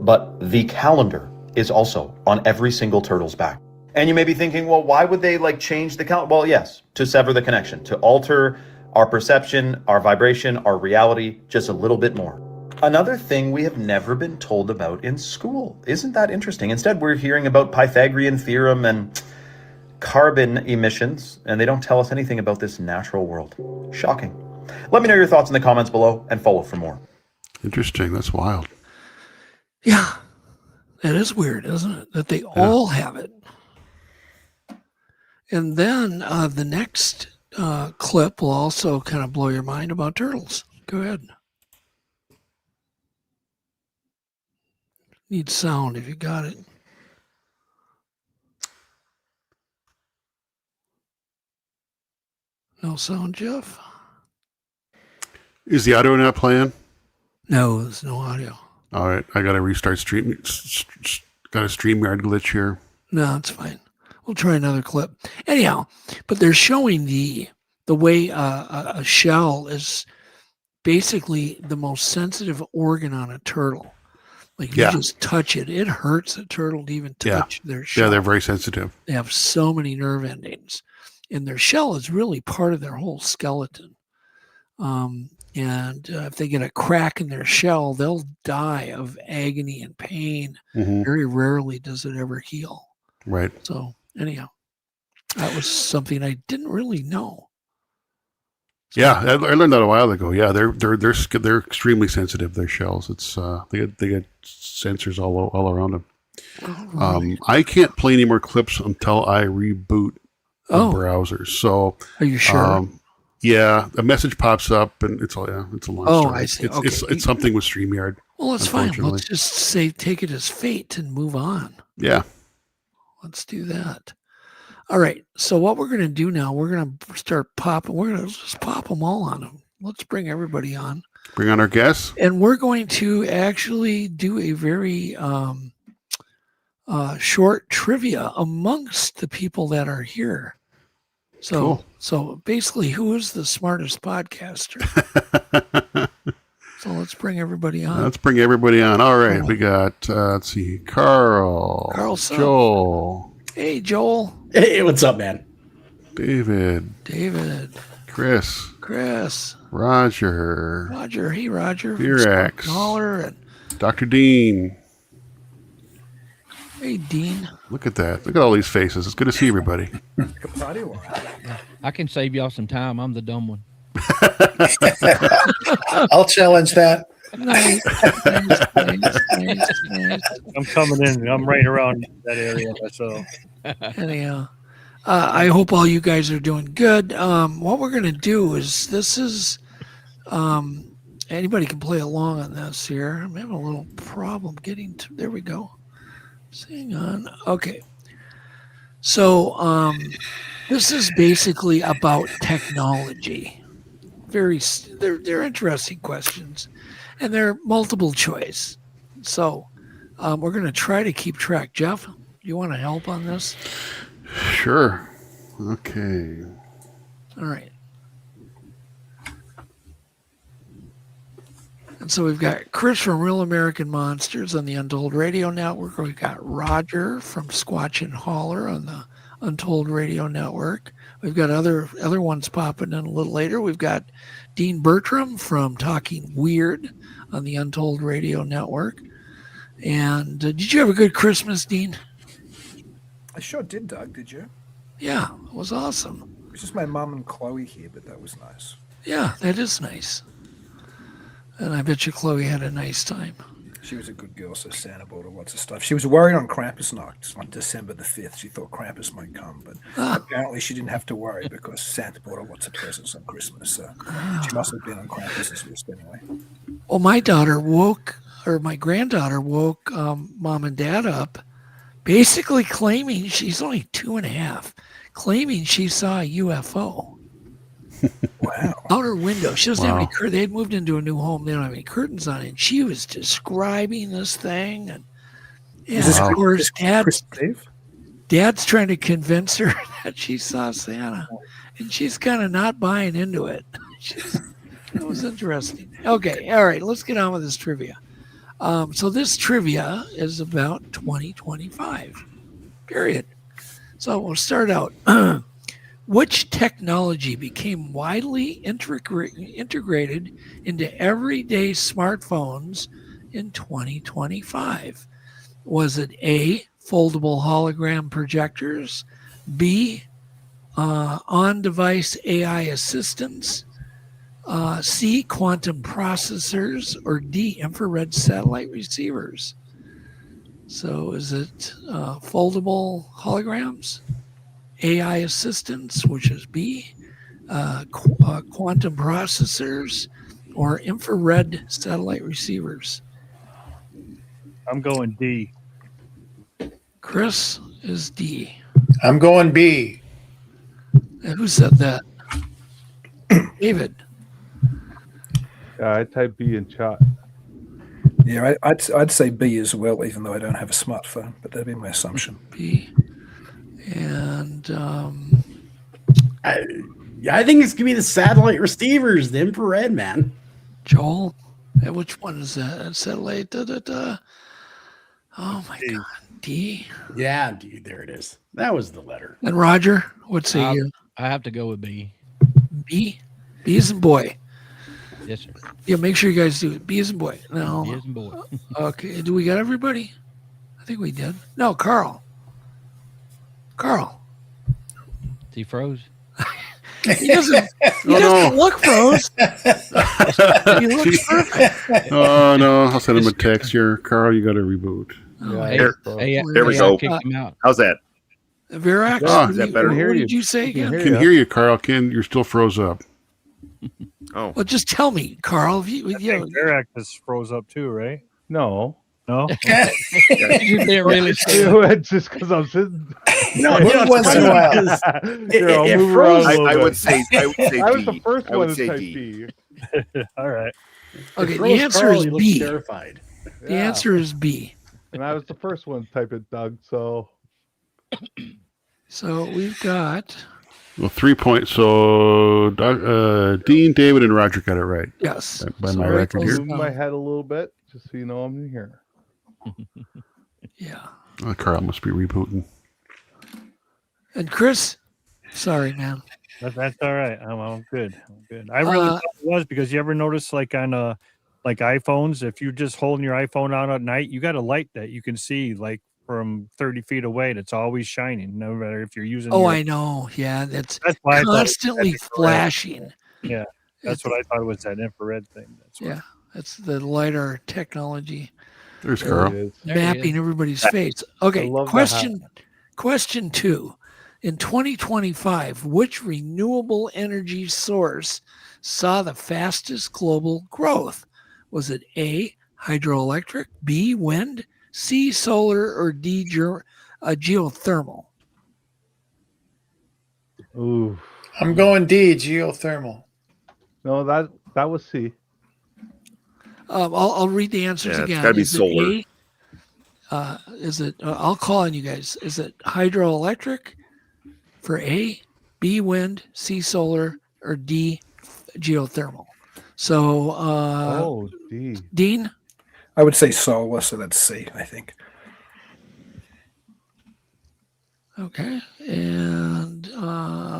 But the calendar is also on every single turtle's back. And you may be thinking, well, why would they change the calendar? Well, yes, to sever the connection, to alter our perception, our vibration, our reality, just a little bit more. Another thing we have never been told about in school. Isn't that interesting? Instead, we're hearing about Pythagorean theorem and carbon emissions, and they don't tell us anything about this natural world. Shocking. Let me know your thoughts in the comments below and follow for more. Interesting. That's wild. Yeah, that is weird, isn't it? That they all have it. And then the next clip will also kind of blow your mind about turtles. Go ahead. Need sound if you got it. No sound, Jeff? Is the audio not playing? No, there's no audio. All right, I got to restart stream. Got a StreamYard glitch here. No, it's fine. We'll try another clip. Anyhow, but they're showing the way a shell is basically the most sensitive organ on a turtle. Like you just touch it, it hurts a turtle to even touch their shell. Yeah, they're very sensitive. They have so many nerve endings. And their shell is really part of their whole skeleton. And if they get a crack in their shell, they'll die of agony and pain. Mm-hmm. Very rarely does it ever heal. Right. So anyhow, that was something I didn't really know. So, yeah, I learned that a while ago. Yeah, they're extremely sensitive. Their shells. It's they get sensors all around them. Right. I can't play any more clips until I reboot the browser. So are you sure? Yeah, a message pops up and it's a long story. I see. It's something with StreamYard. Well, that's fine. Let's just take it as fate and move on. Yeah. Let's do that. All right. So what we're going to do now, we're going to start popping. We're going to just pop them all on them. Let's bring everybody on. Bring on our guests. And we're going to actually do a very short trivia amongst the people that are here. So, cool. So basically, who is the smartest podcaster? So let's bring everybody on. All right, we got let's see, Carl, Joel. Hey, Joel. Hey, what's up, man? David, Chris, Roger. Hey, Roger. Virax, Caller and Dr. Dean. Hey, Dean. Look at that. Look at all these faces. It's good to see everybody. I can save y'all some time. I'm the dumb one. I'll challenge that. Nice. I'm coming in. I'm right around that area. So, anyhow, I hope all you guys are doing good. What we're going to do is anybody can play along on this here. I'm having a little problem getting to. There we go. Hang on. Okay. So this is basically about technology. They're interesting questions, and they're multiple choice. So we're going to try to keep track. Jeff, you want to help on this? Sure. Okay. All right. And so we've got Chris from Real American Monsters on the Untold Radio Network. We've got Roger from Squatch and Holler on the Untold Radio Network. We've got other ones popping in a little later. We've got Dean Bertram from Talking Weird on the Untold Radio Network. And did you have a good Christmas, Dean? I sure did, Doug. Did you? Yeah, it was awesome. It was just my mom and Chloe here, but that was nice. Yeah, that is nice. And I bet you Chloe had a nice time. She was a good girl, so Santa bought her lots of stuff. She was worried on Krampus night, on December the 5th. She thought Krampus might come, but apparently she didn't have to worry because Santa bought her lots of presents on Christmas. So she must have been on Krampus's list anyway. Well, my granddaughter woke mom and dad up, basically claiming, she's only 2.5, claiming she saw a UFO. Wow. Out her window. She doesn't have any curtains. They had moved into a new home. They don't have any curtains on it. And she was describing this thing. And of course, Dad's trying to convince her that she saw Santa. And she's kind of not buying into it. It was interesting. Okay. All right. Let's get on with this trivia. So this trivia is about 2025. Period. So we'll start out. Which technology became widely integrated into everyday smartphones in 2025? Was it A, foldable hologram projectors, B, on-device AI assistants, C, quantum processors, or D, infrared satellite receivers? So is it foldable holograms, AI assistants, which is B, quantum processors, or infrared satellite receivers? I'm going D. Chris is D. I'm going B. And who said that? David. I type B in chat. Yeah, I'd say B as well, even though I don't have a smartphone, but that'd be my assumption. B. And I think it's gonna be the satellite receivers, the infrared, man. Joel, which one is that? Satellite. Oh my God, D. Yeah, D. There it is. That was the letter. And Roger, what say you? I have to go with B. B. B as in boy. Yes, sir. Yeah, make sure you guys do it. B as in boy. No. B as in boy. Okay. Do we got everybody? I think we did. No, Carl. He froze. He doesn't look froze. He looks perfect. Oh no! I'll send him a text here, Carl. You got to reboot. There we go. How's that? Verax, is that better? What did you say again? Can hear you, Carl. You're still froze up. Oh. Well, just tell me, Carl. Verax is froze up too, right? No. You did really just because I'm sitting. No, once in a while. I would say D. I was the first one to type D. All right. Okay, the answer is B. Terrified. The answer is B. And I was the first one to type it, Doug. So we've got. Well, 3 points. So Dean, David, and Roger got it right. Yes. By my record here. Move my head a little bit, just so you know I'm in here. Yeah. Carl must be rebooting. And Chris, sorry, man. That's all right. I'm good. I really thought it was because you ever notice like on like iPhones, if you're just holding your iPhone out at night, you got a light that you can see like from 30 feet away that's always shining, no matter if you're using. I know. Yeah, that's why constantly flashing. Yeah, that's what I thought was that infrared thing. That's the LiDAR technology. There's Carl. Mapping everybody's face. Okay, question 2. In 2025, which renewable energy source saw the fastest global growth? Was it A, hydroelectric, B, wind, C, solar, or D, geothermal? Ooh. I'm going D, geothermal. No, that was C. I'll read the answers again. It's got to be solar. Is it? I'll call on you guys. Is it hydroelectric for A, B, wind, C, solar, or D, geothermal? So, D. Dean? I would say solar, so that's C, I think. Okay. And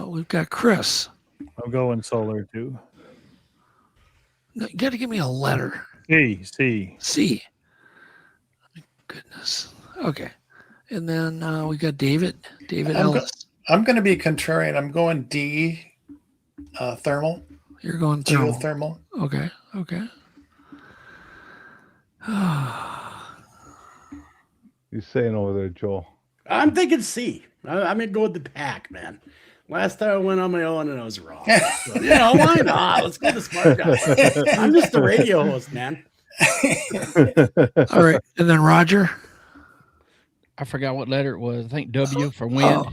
we've got Chris. I'm going solar too. No, you got to give me a letter. C. Goodness. Okay. And then we got David Ellis. I'm going to be contrarian. I'm going D, thermal. You're going thermal. Geothermal. Okay. You saying over there, Joel? I'm thinking C. I'm going to go with the pack, man. Last time I went on my own and I was wrong. So, why not? Let's go to the smart guy. I'm just the radio host, man. All right. And then Roger. I forgot what letter it was. I think W for wind.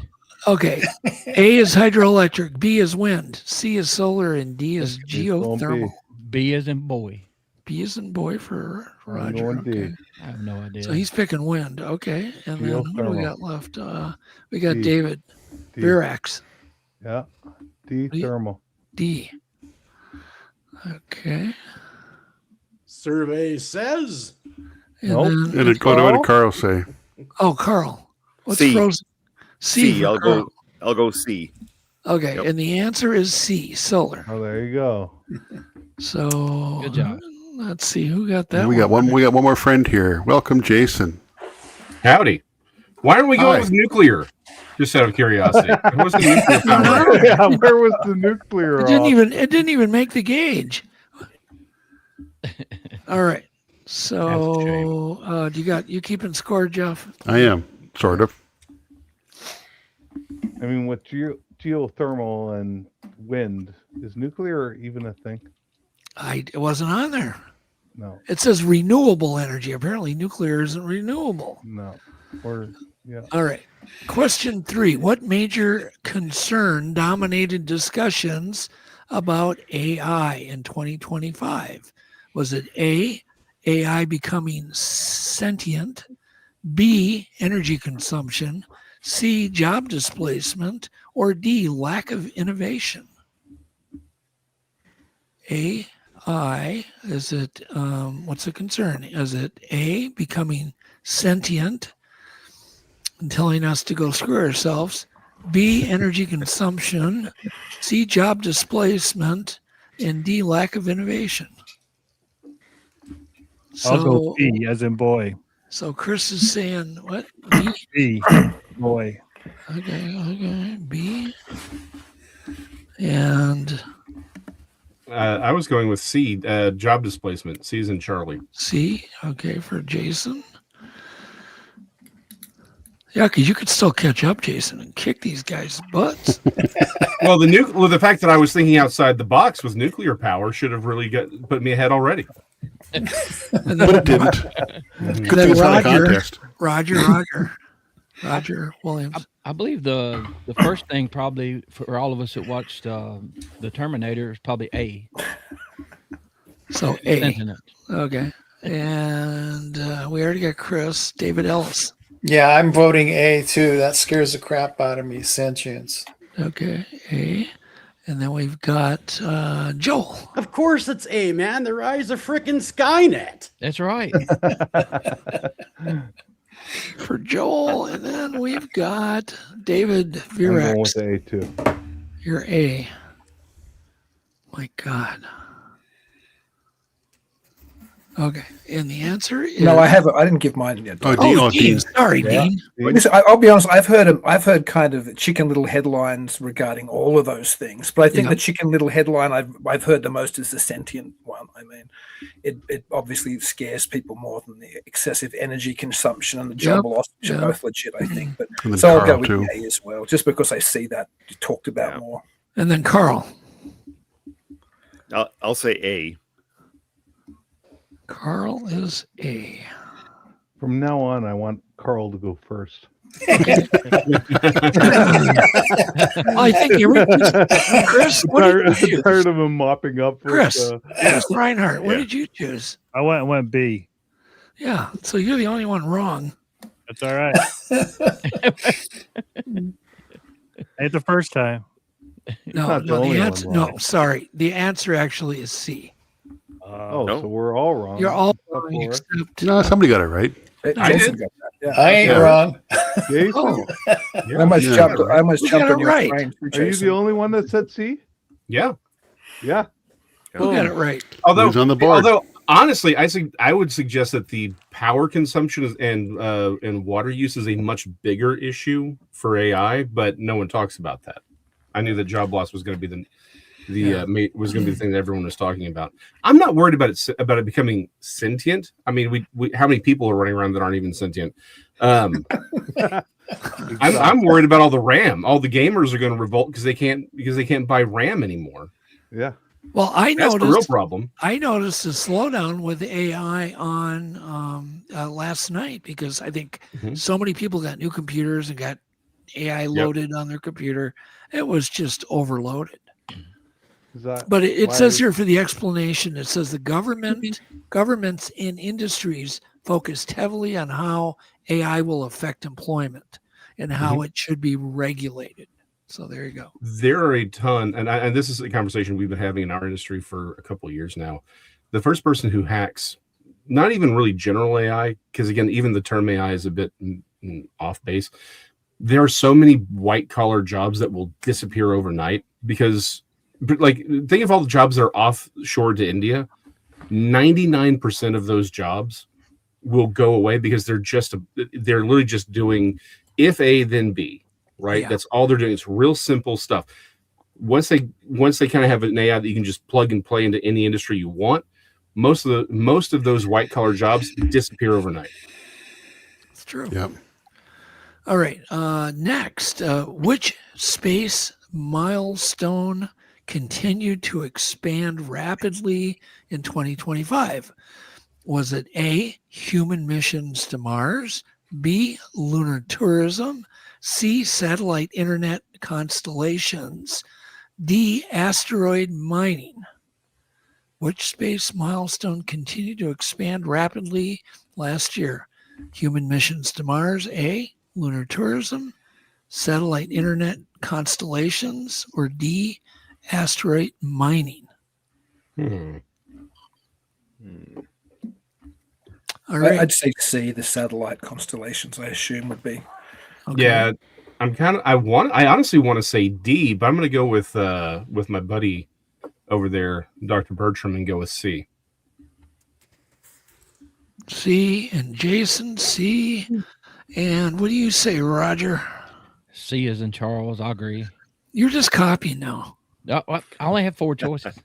Okay. A is hydroelectric, B is wind, C is solar, and D is geothermal. B is in boy. B is in boy for Roger. Okay. I have no idea. So he's picking wind. Okay. And then what do we got left? We got D. David Virax. Yeah. D thermal. D. Okay. Survey says. What did Carl say? Oh, Carl. What's C. frozen? C. I'll go C. Okay, Yep. and the answer is C, solar. Oh, there you go. So good job. Let's see who got that. We got one more friend here. Welcome, Jason. Howdy. Why aren't we going with nuclear? Just out of curiosity. What's the nuclear power? Yeah, where was the nuclear? It didn't even make the gauge. All right. So you keeping score, Jeff? I am, sort of. I mean, with geothermal and wind, is nuclear even a thing? It wasn't on there. No. It says renewable energy. Apparently, nuclear isn't renewable. No. Yeah. All right. Question 3. What major concern dominated discussions about AI in 2025? Was it A, AI becoming sentient, B, energy consumption, C, job displacement, or D, lack of innovation? AI, is it, what's the concern? Is it A, becoming sentient and telling us to go screw ourselves, B, energy consumption, C, job displacement, and D, lack of innovation? I'll go B as in boy. So Chris is saying what? B, boy. Okay, B. And I was going with C, job displacement. C is in Charlie. C, okay, for Jason. Yeah, because you could still catch up, Jason, and kick these guys' butts. Well, the fact that I was thinking outside the box with nuclear power should have really put me ahead already. But it didn't. And then Roger Williams. I believe the first thing probably for all of us that watched the Terminator is probably A. So A. Okay. And we already got Chris. David Ellis. Yeah, I'm voting A too. That scares the crap out of me. Sentience. Okay, A. And then we've got Joel. Of course it's A, man. The rise of frickin' Skynet. That's right. For Joel. And then we've got David I'm going Virax. with A too. You're A. My God. Okay, and the answer is No, I didn't give mine yet. Dean. Sorry, Dean. Listen, I'll be honest. I've heard kind of Chicken Little headlines regarding all of those things, but I think the Chicken Little headline I've heard the most is the sentient one. I mean, it obviously scares people more than the excessive energy consumption and the job loss, which are both legit, I think. But so I'll go with A as well, just because I see that talked about more. And then Carl. I'll say A. Carl is A. From now on, I want Carl to go first. I think Chris, what did you choose? Tired of him mopping up. Chris Reinhardt, what did you choose? I went B. Yeah, so you're the only one wrong. That's all right. Ain't the first time. Sorry. The answer actually is C. So we're all wrong. You're all wrong except no, somebody got it right. I did. I ain't wrong. Jason? Oh. I almost jumped on your right. train. Are you the only one that said C? Yeah. Yeah. Who got it right? Although, Who's on the board? Honestly, I would suggest that the power consumption and water use is a much bigger issue for AI, but no one talks about that. I knew that job loss was going to be was going to be the thing that everyone was talking about. I'm not worried about it becoming sentient. I mean, we how many people are running around that aren't even sentient? I'm worried about all the RAM. All the gamers are going to revolt because they can't buy RAM anymore. Yeah. Well, That's the real problem. I noticed a slowdown with AI on last night because I think so many people got new computers and got AI loaded on their computer. It was just overloaded. But it says here for the explanation, it says the governments and industries focused heavily on how AI will affect employment and how it should be regulated. So there you go. There are a ton, and this is a conversation we've been having in our industry for a couple of years now. The first person who hacks, not even really general AI, because again, even the term AI is a bit off base. There are so many white collar jobs that will disappear overnight because, like, think of all the jobs that are offshore to India. 99% of those jobs will go away because they're literally just doing if A then B. Right, that's all they're doing. It's real simple stuff. Once they kind of have an AI that you can just plug and play into any industry you want, most of those white collar jobs disappear overnight. It's true. Yeah. All right. Next, which space milestone continued to expand rapidly in 2025? Was it A, human missions to Mars, B, lunar tourism, C, satellite internet constellations, D, asteroid mining? Which space milestone continued to expand rapidly last year? Human missions to Mars, A, lunar tourism, satellite internet constellations, or D, asteroid mining? All right. I'd say C, the satellite constellations, I assume would be. Okay. Yeah, I honestly want to say D, but I'm going to go with my buddy over there, Dr. Bertram, and go with C. C and Jason, C. And what do you say, Roger? C is in Charles. I agree. You're just copying now. I only have 4 choices.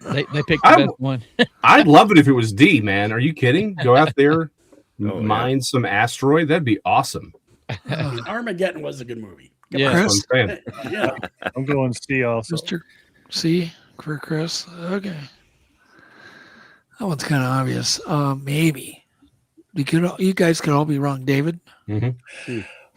They picked the best one. I'd love it if it was D, man. Are you kidding? Go out there, mine some asteroid. That'd be awesome. Armageddon was a good movie. Yeah, Yeah. I'm going C also. Mr. C for Chris. Okay. That one's kind of obvious. Maybe. You guys could all be wrong. David?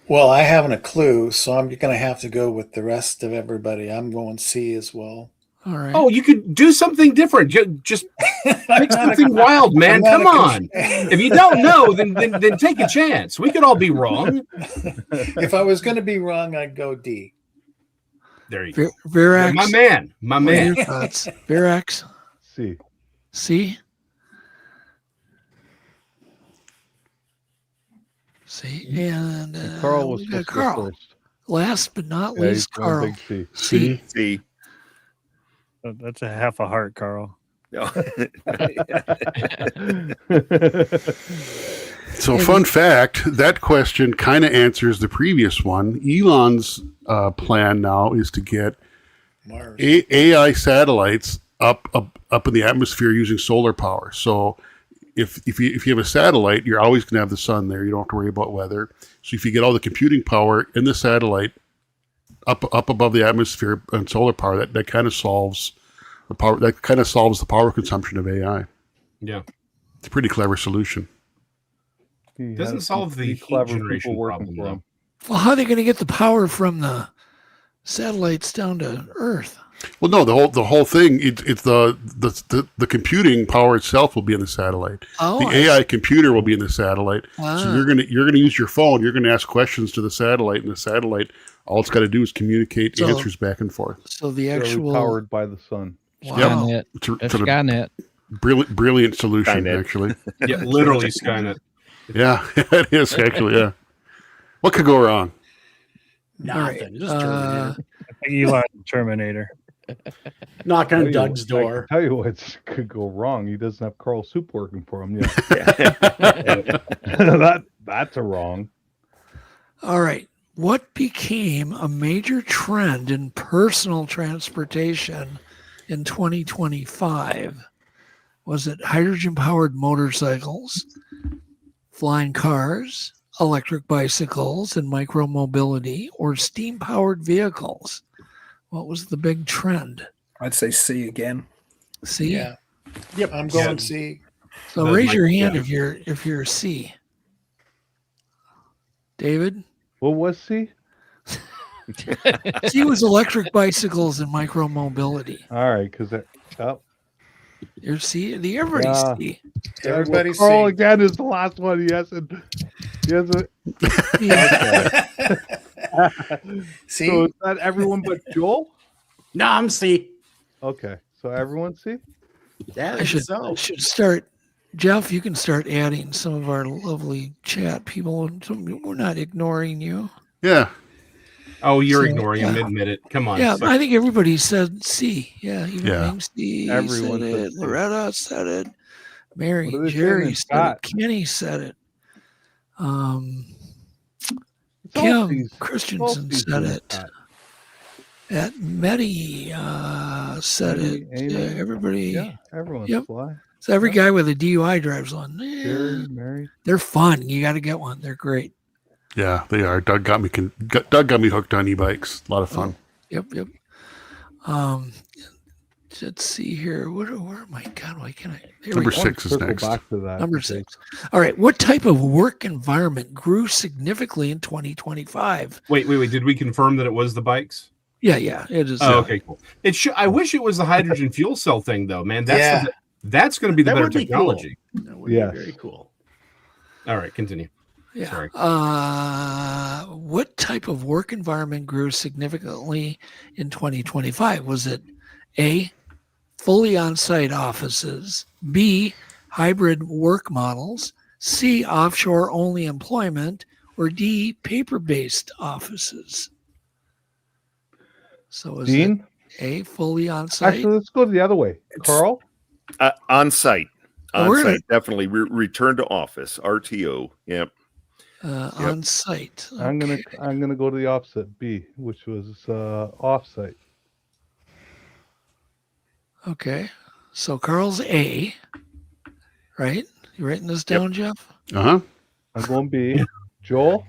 Well, I haven't a clue, so I'm going to have to go with the rest of everybody. I'm going C as well. All right. Oh, you could do something different. Just pick something wild, man. Come on. If you don't know, then take a chance. We could all be wrong. If I was going to be wrong, I'd go D. There you go. Verax. My man. What are your thoughts? Verax? C. C? C. And Carl was we got supposed to go Carl. first. Last but not Yeah, least, he's going Carl. big C. C. That's a half a heart, Carl. So, fun fact, that question kind of answers the previous one. Elon's plan now is to get AI satellites up in the atmosphere using solar power. So if you have a satellite, you're always going to have the sun there. You don't have to worry about weather. So if you get all the computing power in the satellite up above the atmosphere and solar power, that kind of solves the power. That kind of solves the power consumption of AI. Yeah, it's a pretty clever solution. Doesn't solve the heat generation problem, though. Well, how are they going to get the power from the satellites down to Earth? Well, no, the whole thing. It's the computing power itself will be in the satellite. Oh, the AI computer will be in the satellite. Wow. So you're gonna use your phone. You're gonna ask questions to the satellite, and the satellite, all it's got to do is communicate answers back and forth. So the Purely actual powered by the sun. Wow. Yep. Skynet. Brilliant solution, Skynet. actually. Yeah, literally Skynet. Yeah, it is actually. Yeah. What could go wrong? Nothing. Just Terminator. Eli the Terminator. Knock on Doug's door. I tell you what could go wrong. He doesn't have Carl Soup working for him yet. That's a wrong. All right. What became a major trend in personal transportation in 2025? Was it hydrogen-powered motorcycles, flying cars, electric bicycles, and micromobility, or steam-powered vehicles? What was the big trend? I'd say C again. C? Yeah. Yep. I'm going C. So raise your hand if you're a C. David? What was C? C was electric bicycles and micromobility. All right, because You're C. Everybody's C. Everybody's Carl C. again is the last one. He hasn't. C. So is that everyone but Joel? No, I'm C. Okay, so everyone C. Yeah, I should start. Jeff, you can start adding some of our lovely chat people. We're not ignoring you. Yeah. Oh, you're So, ignoring him. Admit it. Come on. Yeah, Suck- I think everybody said C. Yeah, even Yeah. named C Everyone said said it. C. Loretta said it. Mary, What are they saying Jerry in said chat? it. Kenny said it. It's all Kim C's. Christensen C's said in it. chat. At Medi said it. Amy, Yeah, everybody. Yeah, everyone's Yep. fly. So every guy with a DUI drives one. Jerry, Yeah, Mary. they're fun. You got to get one. They're great. Yeah, they are. Doug got me hooked on e-bikes. A lot of fun. Yep. Let's see here. Where am I? God, why can't I? Here Number we go. 6 is Circle next. back to that. Number 6. All right. What type of work environment grew significantly in 2025? Wait. Did we confirm that it was the bikes? Yeah, it is. Oh, okay, cool. I wish it was the hydrogen fuel cell thing, though, man. That's going to be the That better would be technology. Cool. That would be Yes. very cool. All right, continue. Yeah. Sorry. What type of work environment grew significantly in 2025? Was it A, fully on-site offices, B, hybrid work models, C, offshore-only employment, or D, paper-based offices? So is Dean? it A, fully on-site? Actually, let's go the other way. Carl? On site. Oh, On we're site. Definitely. Return to office. RTO. Yep. On-site. I'm gonna go to the opposite, B, which was off-site. Okay. So Carl's A, right? You writing this down, Jeff? Uh-huh. I'm going B. Joel?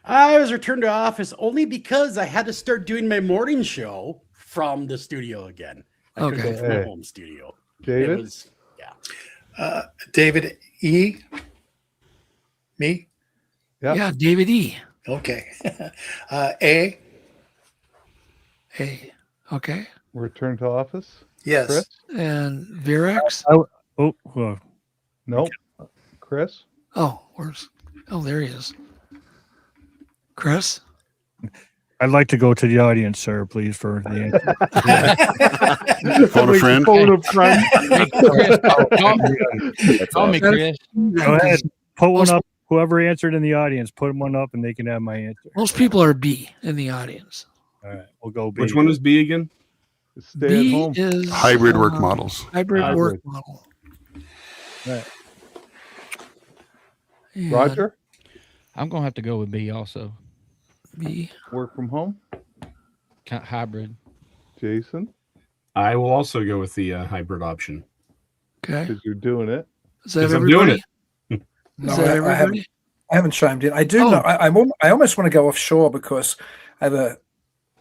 I was returned to office only because I had to start doing my morning show from the studio again. I couldn't Okay. go from my home studio. David? It was, David E. Me? Yep. Yeah, David E. Okay. A. A. Okay. Return to office? Yes. Chris? And Virax? Nope. Chris? Oh, there he is. Chris? I'd like to go to the audience, sir, please, for the answer. Phone a friend. Phone a friend. Call me, Chris. Go ahead. Put one up. Whoever answered in the audience, put one up and they can have my answer. Most people are B in the audience. All right, we'll go B. Which one is B again? Stay B at home. is Hybrid work models. Hybrid work model. Right. And Roger? I'm going to have to go with B also. B. Work from home? Hybrid. Jason? I will also go with the hybrid option. Okay. Because you're doing it. Is that I'm doing everybody? it. Is that everybody? I haven't chimed in. I do know. I almost want to go offshore because I have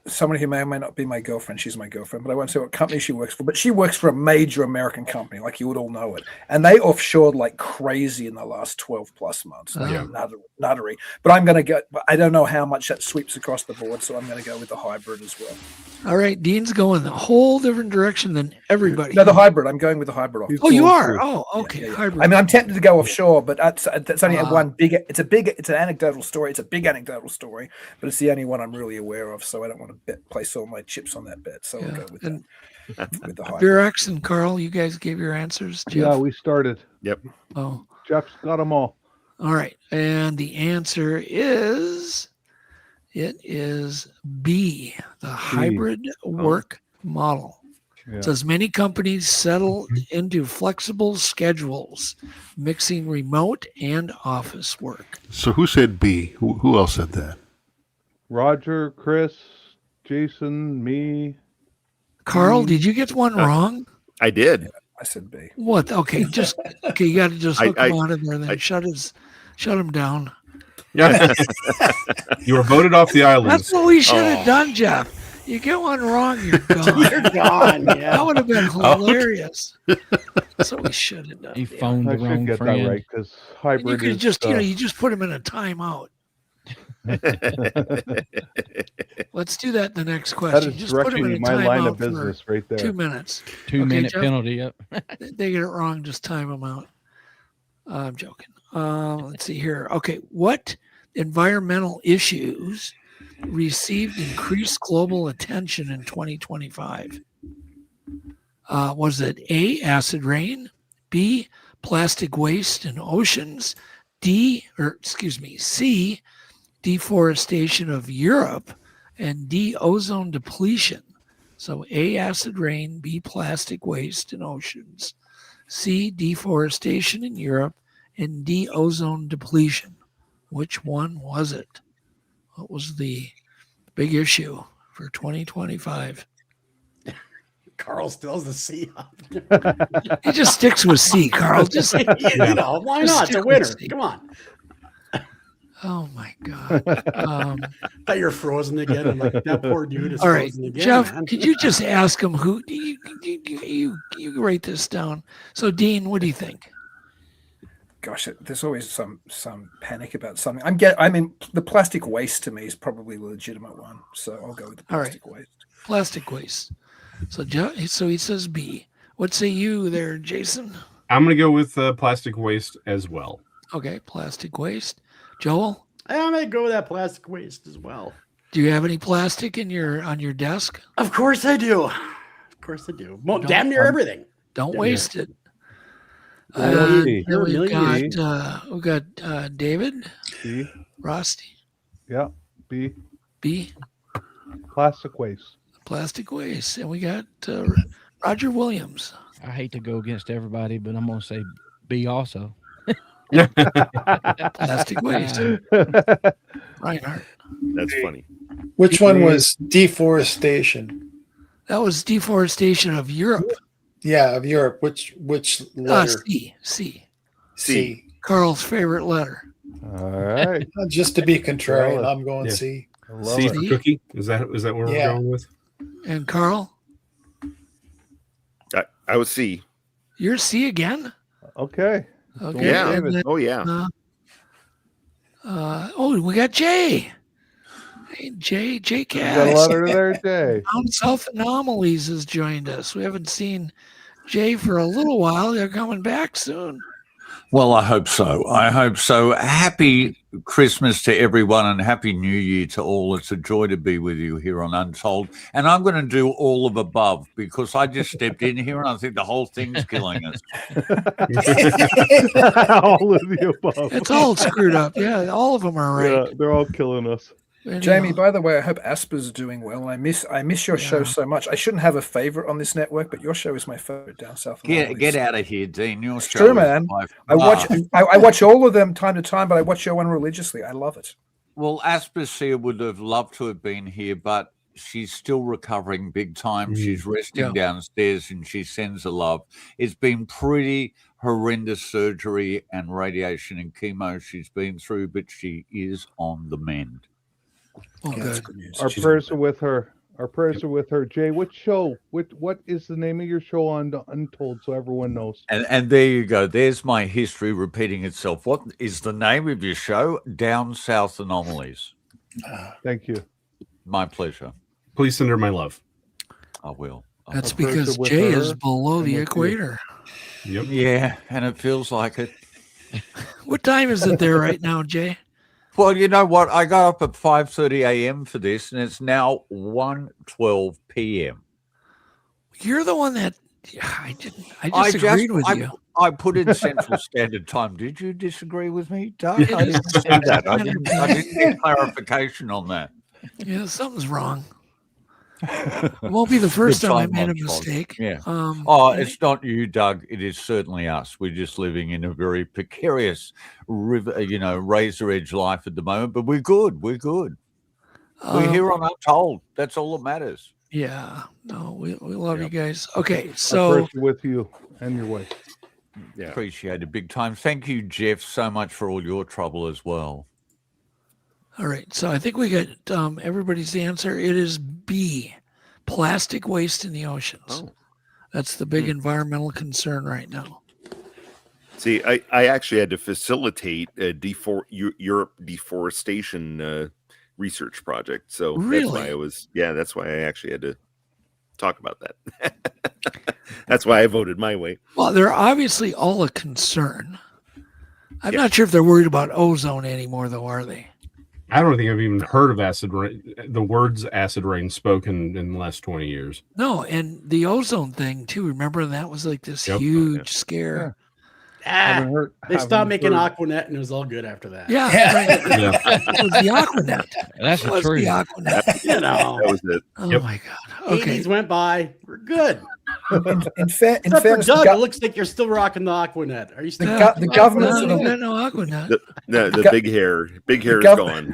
someone who may or may not be my girlfriend. She's my girlfriend, but I won't say what company she works for. But she works for a major American company, like you would all know it. And they offshored like crazy in the last 12 plus months. Like nuttery. But I'm going to go. I don't know how much that sweeps across the board, so I'm going to go with the hybrid as well. All right. Dean's going a whole different direction than everybody. No, the hybrid. I'm going with the hybrid. Oh, you are? Oh, okay. Yeah. Hybrid. I mean, I'm tempted to go offshore, but that's only one big. It's an anecdotal story. It's a big anecdotal story, but it's the only one I'm really aware of. So I don't want to place all my chips on that bet. So I'll go with that. With the hybrid. Virax and Carl, you guys gave your answers. Jeff? Yeah, we started. Yep. Oh. Jeff's got them all. All right. And the answer is it is B, the hybrid work model. Yeah. It says many companies settle into flexible schedules, mixing remote and office work. So who said B? Who else said that? Roger, Chris, Jason, me. Carl, did you get one wrong? I did. I said B. What? Okay, you got to just hook I- him out of there, then shut him down. Yeah. You were voted off the island. That's what we should have done, Jeff. You get one wrong, you're gone. You're gone. Yeah. That would have been hilarious. That's what we should have done. He phoned I the wrong should get friend. that right because And hybrid you could is, just, you just put him in a timeout. Let's do that in the next question. That is Just put him in directly a my line of timeout for business right there. 2 minutes. 2-minute Jeff? penalty. Yep. They get it wrong, just time them out. I'm joking. Let's see here. Okay, what environmental issues received increased global attention in 2025? Was it A, acid rain, B, plastic waste in oceans, C, deforestation of Europe, and D, ozone depletion? So A, acid rain, B, plastic waste in oceans, C, deforestation in Europe, and D, ozone depletion. Which one was it? What was the big issue for 2025? Carl still has the C up. He just sticks with C, Carl. Just why just not? It's stick a with winner. C. Come on. Oh my God. Thought you're frozen again. I'm like, that poor dude is All right, frozen again. Jeff, man. could you just ask him who? You write this down. So, Dean, what do you think? Gosh, there's always some panic about something. I mean, the plastic waste to me is probably the legitimate one. So I'll go with the All right. plastic waste. Plastic waste. So, so he says B. What say you there, Jason? I'm going to go with plastic waste as well. Okay, plastic waste. Joel, I'm gonna go with that plastic waste as well. do you have any plastic on your desk? Of course I do. Of course I do. Damn near everything. Don't waste it. Million. Then You're a we've million. got David, B. Rusty, Yeah. B. B, Plastic waste. plastic waste, and we got Roger Williams. I hate to go against everybody, but I'm going to say B also. Plastic waste. Reinhardt. That's funny. Which one was deforestation? That was deforestation of Europe. Yeah, of Europe. Which letter? C. Carl's favorite letter. All right. Just to be contrarian, Well, I'm going yeah. C. C for cookie? Is that where we're going with? And Carl, I was C. you're C again? Okay. Okay. Yeah. and then, Oh, yeah. we got Jay. Hey, Jay Got a Cass. letter there, Jay. Down South Anomalies has joined us. We haven't seen Jay for a little while. They're coming back soon. Well, I hope so. I hope so. Happy Christmas to everyone and Happy New Year to all. It's a joy to be with you here on Untold. And I'm going to do all of above because I just stepped in here and I think the whole thing's killing us. All of the above. It's all screwed up. Yeah, all of them are right. Yeah, they're all killing us. Jamie, by the way, I hope Asper's doing well. I miss your show so much. I shouldn't have a favorite on this network, but your show is my favorite down south. Get out of here, Dean. Your It's show true, is man. by I watch far- I watch all of them time to time, but I watch your one religiously. I love it. Well, Aspasia would have loved to have been here, but she's still recovering big time. She's resting downstairs and she sends her love. It's been pretty horrendous surgery and radiation and chemo she's been through, but she is on the mend. Oh, good. Our prayers are with her. Our prayers are with her. Jay, what is the name of your show on Untold so everyone knows? And there you go. There's my history repeating itself. What is the name of your show? Down South Anomalies. Thank you. My pleasure. Please send her my love. I will. That's because Jay is below the equator. Yep. Yeah, and it feels like it. What time is it there right now, Jay? Well, you know what? I got up at 5:30 a.m. for this, and it's now 1:12 p.m. You're the one that I didn't. I disagreed with you. I put in Central Standard Time. Did you disagree with me, Doug? I didn't see that. I didn't get clarification on that. Yeah, something's wrong. It won't be the first time I made a mistake. Yeah. It's not you, Doug. It is certainly us. We're just living in a very precarious, razor edge life at the moment. But we're good. We're good. We're here on Untold. That's all that matters. Yeah. No, we love you guys. Okay, Our so prayers are with you and your wife. Yeah. Appreciate it big time. Thank you, Jeff, so much for all your trouble as well. all right. So I think we got everybody's answer. It is B, plastic waste in the oceans. Oh. That's the big environmental concern right now. See, I actually had to facilitate a Europe deforestation research project. So Really? that's why I actually had to talk about that. That's why I voted my way. Well, they're obviously all a concern. I'm not sure if they're worried about ozone anymore, though, are they? I don't think I've even heard of acid rain, the words acid rain spoken in the last 20 years. No, and the ozone thing, too. Remember, that was like this huge scare. They stopped making Aquanet and it was all good after that. Yeah. Right. It was the Aquanet. That's It was true. the Aquanet. You know. That was it. Oh, my God. Okay. 80s went by. We're good. In fairness, Doug, it looks like you're still rocking the Aquanet. Are you still? the governments of No, the no Aquanet. The big hair is gone.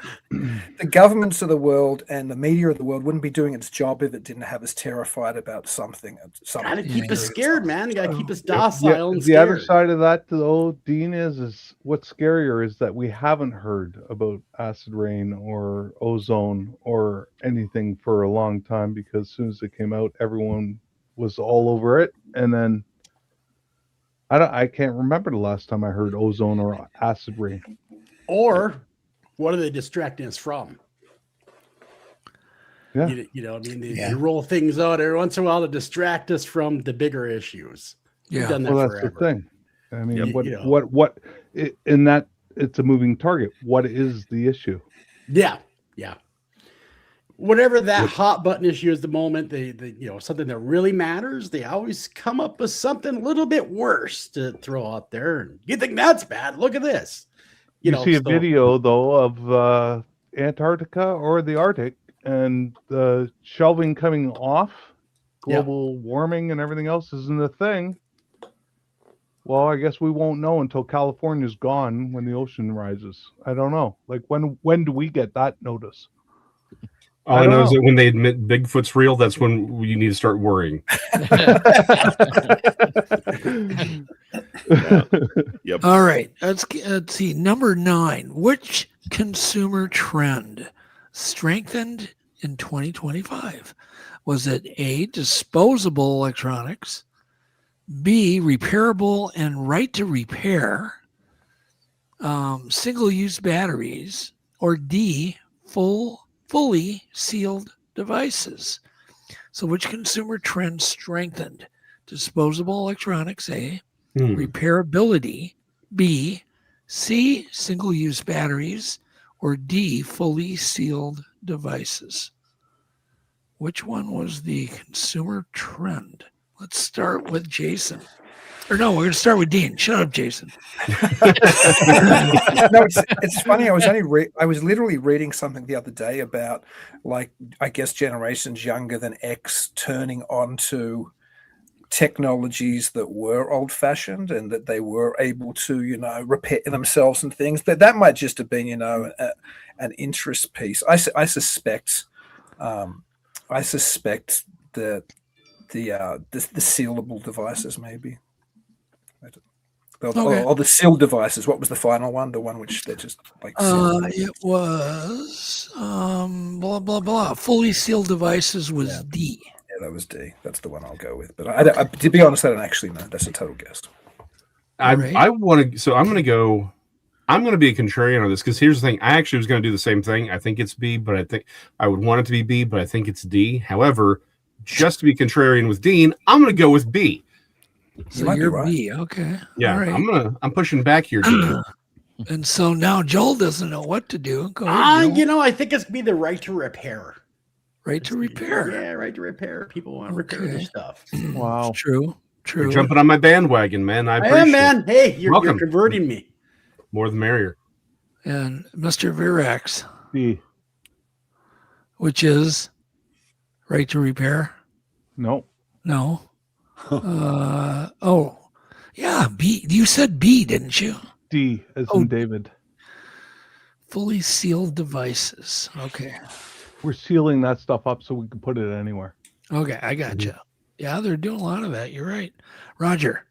the governments of the world and the media of the world wouldn't be doing its job if it didn't have us terrified about something. Gotta keep us scared, man. You gotta keep us docile and The scared. other side of that, though, Dean, is what's scarier is that we haven't heard about acid rain or ozone or anything for a long time, because as soon as it came out, everyone was all over it, and then I can't remember the last time I heard ozone or acid rain. Or what are they distracting us from? Yeah. They roll things out every once in a while to distract us from the bigger issues. We've done that Well, forever. that's the thing. I mean, Yep. what in that it's a moving target. What is the issue? Yeah. Whatever that hot button issue is at the moment, they something that really matters, they always come up with something a little bit worse to throw out there. And you think that's bad? Look at this. You see a video though of Antarctica or the Arctic and the shelving coming off. Global warming and everything else isn't a thing. Well, I guess we won't know until California's gone when the ocean rises. I don't know. Like when do we get that notice? All I know is that when they admit Bigfoot's real, that's when you need to start worrying. Yep. All right. Let's see. Number 9. Which consumer trend strengthened in 2025? Was it A, disposable electronics, B, repairable and right to repair, single-use batteries, or D, fully sealed devices? So which consumer trend strengthened? Disposable electronics, A, repairability, B, C, single-use batteries, or D, fully sealed devices? Which one was the consumer trend? Let's start with Jason. Or no, we're going to start with Dean. Shut up, Jason. No, it's funny. I was literally reading something the other day about, like, I guess generations younger than X turning onto technologies that were old-fashioned and that they were able to, repair themselves and things. But that might just have been, an interest piece. I suspect that the sealable devices, maybe. Or the sealed devices. What was the final one? The one which they just like. It was blah blah blah. Fully sealed devices was D. Yeah, that was D. That's the one I'll go with. But I to be honest, I don't actually know. That's a total guess. I want to. So I'm going to go. I'm going to be a contrarian on this because here's the thing. I actually was going to do the same thing. I think it's B, but I think I would want it to be B, but I think it's D. However, just to be contrarian with Dean, I'm going to go with B. So you're B, okay. Yeah, all right. I'm pushing back here, Dean. And so now Joel doesn't know what to do. Go ahead, Joel. I think it's be the right to repair. Right to repair. Yeah, right to repair. People want to repair their stuff. Wow. True. You're jumping on my bandwagon, man. I appreciate am, man. Hey, you're Welcome. converting me. More the merrier. And Mr. Virax, D. which is right to repair. No. No. Oh, yeah. B. You said B, didn't you? D as in David. Fully sealed devices. Okay. We're sealing that stuff up so we can put it anywhere. Okay, I got you. Yeah, they're doing a lot of that. You're right. Roger.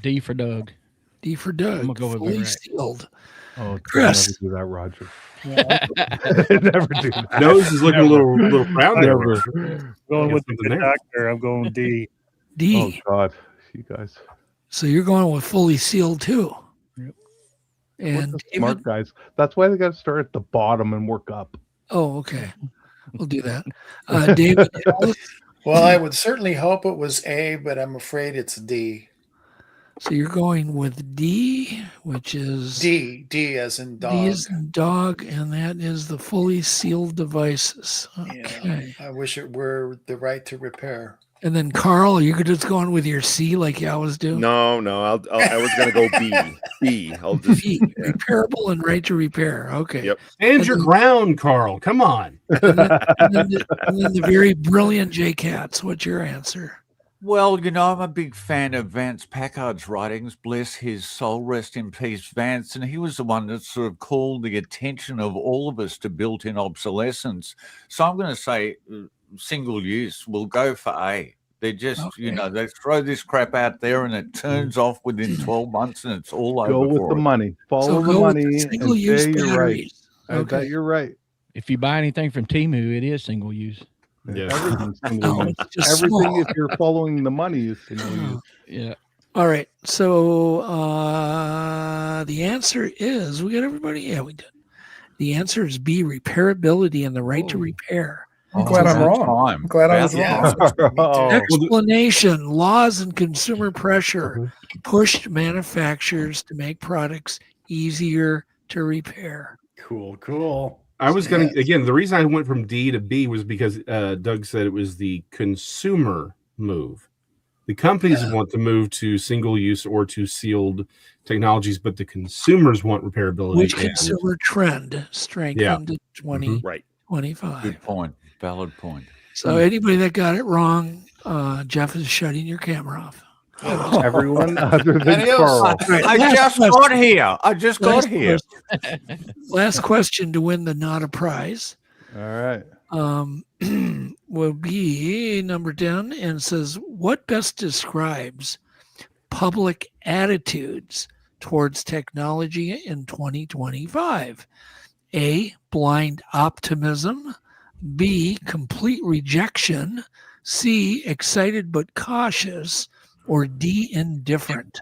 D for Doug. D for Doug. I'm gonna go with Fully Virax. sealed. Oh, Chris. never do that, Roger. Never do that. Nose is looking a little proud there. Going with the something good there. doctor. I'm going D. D. Oh God, you guys. So you're going with fully sealed too. Yep. And We're the smart guys. That's why they got to start at the bottom and work up. Oh, okay. We'll do that. David. Well, I would certainly hope it was A, but I'm afraid it's D. So you're going with D, which is D as in dog. D as in dog, and that is the fully sealed devices. Okay. Yeah, I wish it were the right to repair. And then Carl, you're just going with your C like you always do? No, I was going to go B. B. I'll just B, repairable and right to repair. Okay. Yep. Stand your ground, Carl. Come on. And then the very brilliant J Katz. What's your answer? Well, I'm a big fan of Vance Packard's writings. Bless his soul, rest in peace, Vance. And he was the one that sort of called the attention of all of us to built-in obsolescence. So I'm going to say single use. We'll go for A. They're just, they throw this crap out there and it turns off within 12 months and it's all over. Go with the money. Follow the money. And say you're right. I bet you're right. If you buy anything from Temu, it is single use. Yeah. Everything's single use. Everything, if you're following the money, is single use. Yeah. All right. So the answer is, we got everybody? Yeah, we did. The answer is B, repairability and the right to repair. I'm glad I'm wrong. I'm glad I was wrong. Explanation: laws and consumer pressure pushed manufacturers to make products easier to repair. Cool. I was going to, again, the reason I went from D to B was because Doug said it was the consumer move. The companies want to move to single use or to sealed technologies, but the consumers want repairability. Which consumer trend strengthened in 2025? Good point. Valid point. So anybody that got it wrong, Jeff is shutting your camera off. Everyone other than Carl. I just got here. Last question to win the not a prize. All right. Will be number 10 and says, what best describes public attitudes towards technology in 2025? A, blind optimism. B, complete rejection. C, excited but cautious. Or D, indifferent.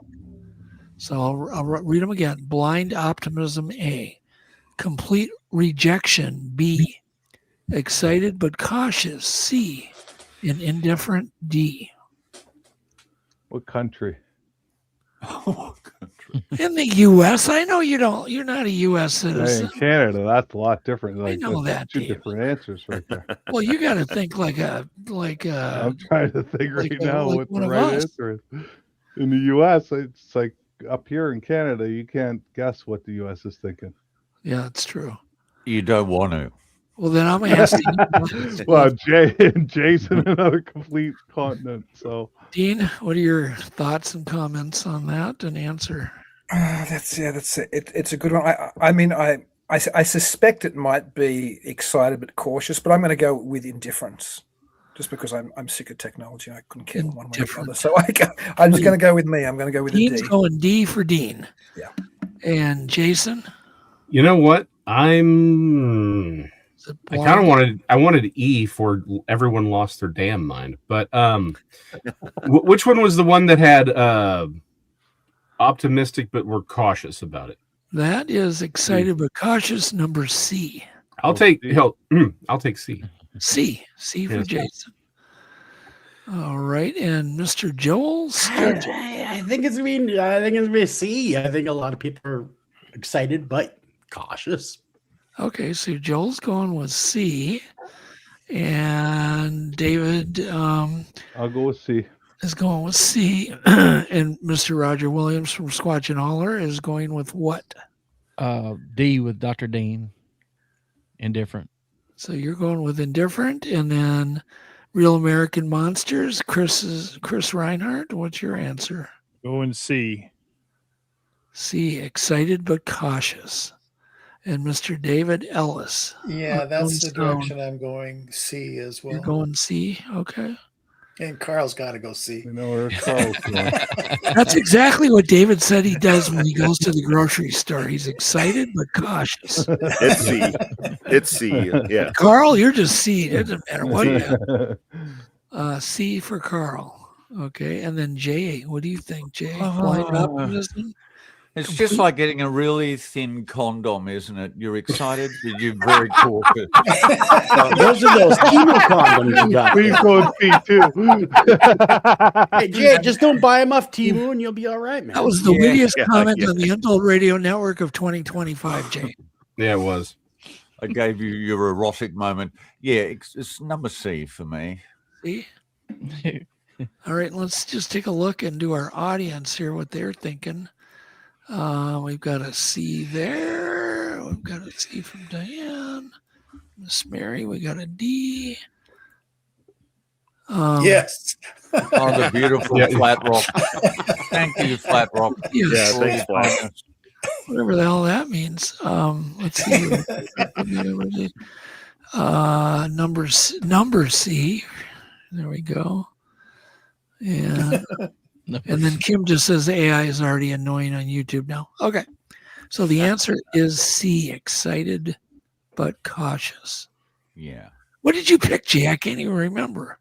So I'll read them again. Blind optimism, A. Complete rejection, B. Excited but cautious, C. And indifferent, D. What country? In the U.S., I know you're not a U.S. citizen. Hey, in Canada, that's a lot different. I know that, two David. different answers right there. Well, you got to think like a. I'm trying to think right now like what the one of right us. answer is. In the U.S., it's like up here in Canada, you can't guess what the U.S. is thinking. Yeah, it's true. You don't want to. Well, then I'm asking. Well, Jay's in another complete continent. So, Dean, what are your thoughts and comments on that and answer? That's it. It's a good one. I mean, I suspect it might be excited but cautious, but I'm going to go with indifference, just because I'm sick of technology. I couldn't care one way or the other. So I'm just going to go with me. I'm going to go with Dean's a D. going D for Dean. Yeah. And Jason? You know what? I kind of wanted E for everyone lost their damn mind, but which one was the one that had optimistic but were cautious about it? That is excited but cautious, number C. I'll take C. C for Jason. All right, and Mr. Joel Sturgeon. I think it's gonna be a C. I think a lot of people are excited but cautious. Okay, so Joel's going with C, And David I'll go with C. is going with C. And Mr. Roger Williams from Squatch and Holler is going with what? D with Dr. Dean. Indifferent. So you're going with indifferent, and then Real American Monsters. Chris Reinhardt. What's your answer? Going C. C, excited but cautious. And Mr. David Ellis. Yeah, that's the Stone. direction I'm going. C as well. You're going C, okay. And Carl's got to go C. You know where Carl's going. That's exactly what David said he does when he goes to the grocery store. He's excited but cautious. It's C. It's C. Yeah. Carl, you're just C. It doesn't matter what you have. C for Carl. Okay. And then Jay, what do you think, Jay? Blind optimism? It's just like getting a really thin condom, isn't it? You're excited, but you're very cautious. Those are those chemo condoms you got. Please go with C too. Hey, Jay, just don't buy them off Temu and you'll be all right, man. That was the wittiest comment on the Untold Radio Network of 2025, Jay. Yeah, it was. I gave you your erotic moment. Yeah, it's number C for me. See? All right, let's just take a look and do our audience here, what they're thinking. We've got a C there. We've got a C from Diane. Miss Mary, we got a D. Yes. Oh, the beautiful Flat Rock. Thank you, Flat Rock. Yes. Yeah, thanks, Flat. Whatever the hell that means. Let's see. Number C. There we go. And then Kim just says AI is already annoying on YouTube now. Okay. So the answer is C, excited but cautious. Yeah. What did you pick, Jay? I can't even remember.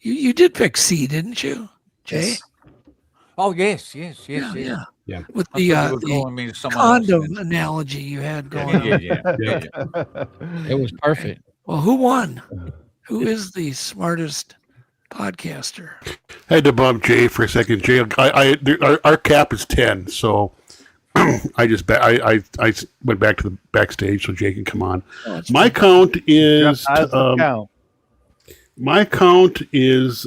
You did pick C, didn't you, Jay? Yes. Oh, yes. Yeah. With I thought you were calling me the someone condom else. analogy you had going on. Yeah. It was perfect. Well, who won? Who is the smartest podcaster? I had to bump Jay for a second. Jay, our cap is 10, so I went back to the backstage so Jay can come on. My count is my count is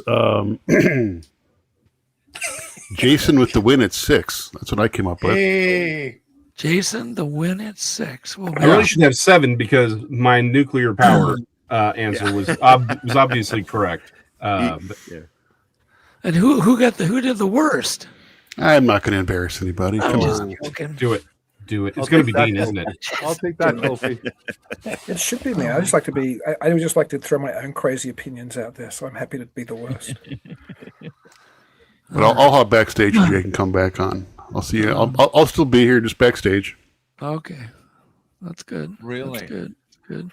Jason with the win at 6. That's what I came up with. Hey. Jason, the win at 6. Well, I really should have 7 because my nuclear power answer was obviously correct. And who did the worst? I'm not going to embarrass anybody. Come on. Do it. It's going to be Dean, isn't it? I'll take that trophy. It should be me. I just like to be. I would just like to throw my own crazy opinions out there. So I'm happy to be the worst. But I'll hop backstage and Jay can come back on. I'll see you. I'll still be here just backstage. Okay, that's good. Really? That's good.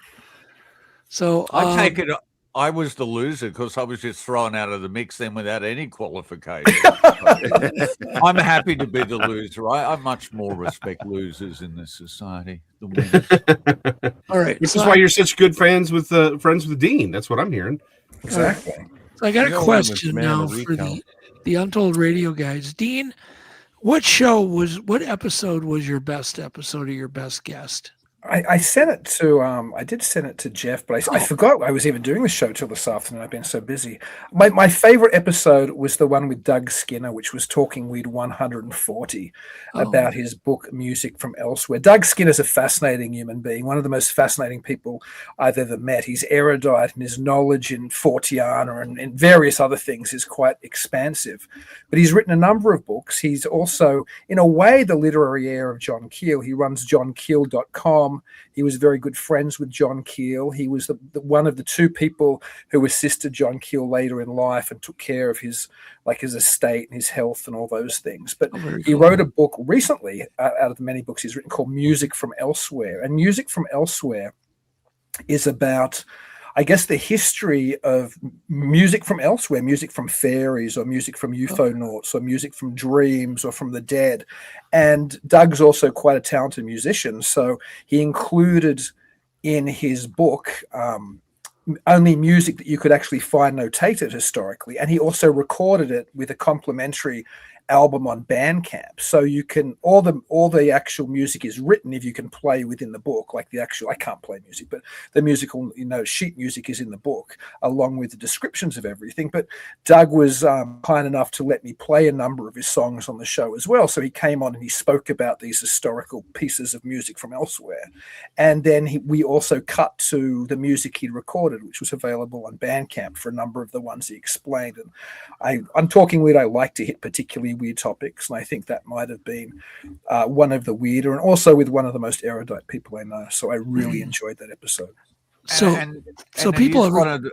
So I take it I was the loser because I was just thrown out of the mix then without any qualification. I'm happy to be the loser. I much more respect losers in this society than winners. All right. Which is why you're such good friends with Dean. That's what I'm hearing. Exactly. So I got a question now for the Untold Radio guys. Dean, what episode was your best episode or your best guest? I sent it to I did send it to Jeff, but I forgot I was even doing the show till this afternoon. I've been so busy. My favorite episode was the one with Doug Skinner, which was Talking Weed 140 about his book Music from Elsewhere. Doug Skinner's a fascinating human being, one of the most fascinating people I've ever met. He's erudite and his knowledge in Forteana and various other things is quite expansive. But he's written a number of books. He's also, in a way, the literary heir of John Keel. He runs johnkeel.com. He was very good friends with John Keel. He was one of the two people who assisted John Keel later in life and took care of his estate and his health and all those things. But he wrote a book recently out of the many books he's written called Music from Elsewhere. And Music from Elsewhere is about, I guess, the history of music from elsewhere, music from fairies or music from UFOnauts or music from dreams or from the dead. And Doug's also quite a talented musician. So he included in his book only music that you could actually find notated historically. And he also recorded it with a complimentary album on Bandcamp, so you can all the actual music is written if you can play within the book, like the actual, I can't play music, but the musical, sheet music is in the book along with the descriptions of everything. But Doug was kind enough to let me play a number of his songs on the show as well. So he came on and he spoke about these historical pieces of music from elsewhere, and then we also cut to the music he recorded, which was available on Bandcamp for a number of the ones he explained. And I'm talking weird. I like to hit particularly weird topics, and I think that might have been one of the weirder, and also with one of the most erudite people I know. So I really enjoyed that episode. So people are one of the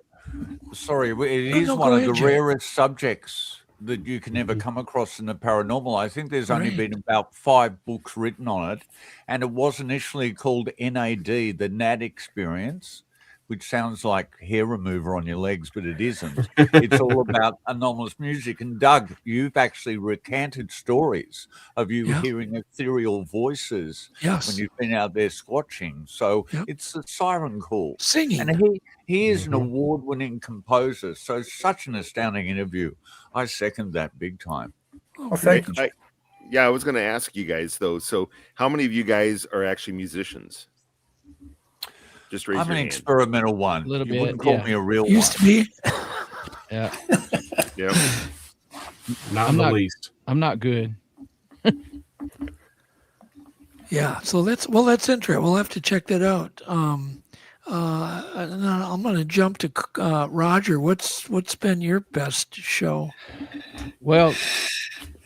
rarest subjects that you can ever come across in the paranormal. I think there's only been about 5 books written on it, and it was initially called NAD, the NAD experience, which sounds like hair remover on your legs, but it isn't. It's all about anomalous music. And Doug, you've actually recanted stories of you hearing ethereal voices when you've been out there squatching. So it's a siren call. Singing. And he is an award-winning composer. So such an astounding interview. I second that big time. Oh, thank you. I was going to ask you guys, though. So how many of you guys are actually musicians? Just raise I'm your an hand. experimental one. A little You bit, wouldn't call me a real Used one. to be. Yeah. Yep. Not in the least. I'm not good. Yeah. So that's interesting. We'll have to check that out. And then I'm going to jump to Roger. What's been your best show? Well,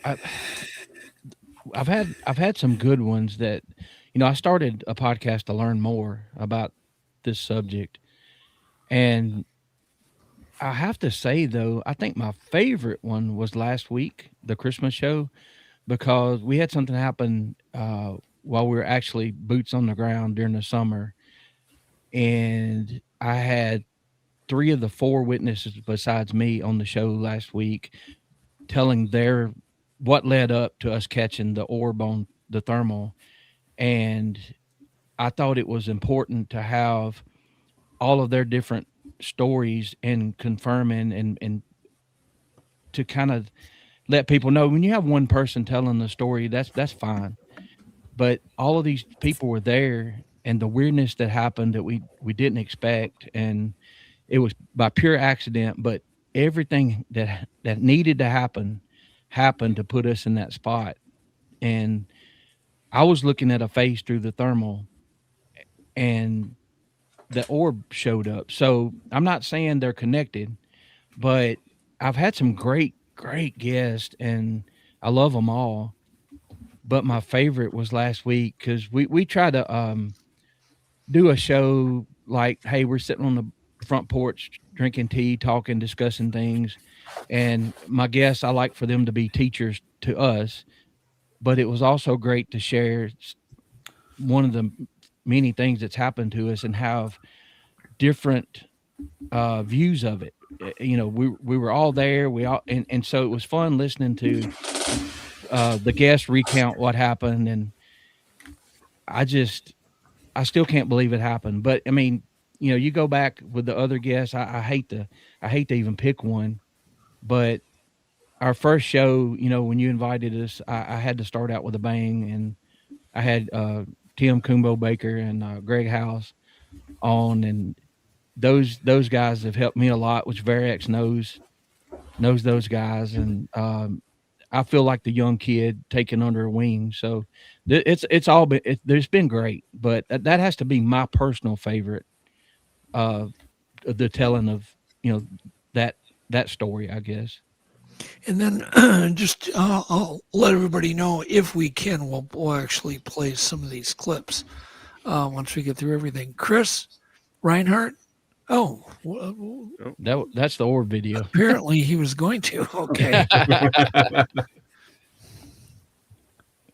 I've had some good ones that, I started a podcast to learn more about this subject. And I have to say, though, I think my favorite one was last week, the Christmas show, because we had something happen while we were actually boots on the ground during the summer. And I had 3 of the 4 witnesses besides me on the show last week telling what led up to us catching the orb on the thermal. And I thought it was important to have all of their different stories and confirming and to kind of let people know when you have one person telling the story, that's fine. But all of these people were there, and the weirdness that happened that we didn't expect, and it was by pure accident, but everything that needed to happen happened to put us in that spot. And I was looking at a face through the thermal, and the orb showed up. So I'm not saying they're connected, but I've had some great guests, and I love them all. But my favorite was last week, because we tried to do a show like, hey, we're sitting on the front porch drinking tea, talking, discussing things. And my guests, I like for them to be teachers to us. But it was also great to share one of the many things that's happened to us and have different views of it. We were all there. And so it was fun listening to the guests recount what happened. And I still can't believe it happened. But I mean, you go back with the other guests. I hate to even pick one, but our first show, when you invited us, I had to start out with a bang, and I had Tim Kumbo Baker and Greg House on, and those guys have helped me a lot, which Varex knows those guys, and I feel like the young kid taken under a wing. So it's been great, but that has to be my personal favorite of the telling of that story, I guess. And then just I'll let everybody know, if we can, we'll actually play some of these clips once we get through everything. Chris Reinhardt. Oh, that's the orb video. Apparently he was going to. Okay.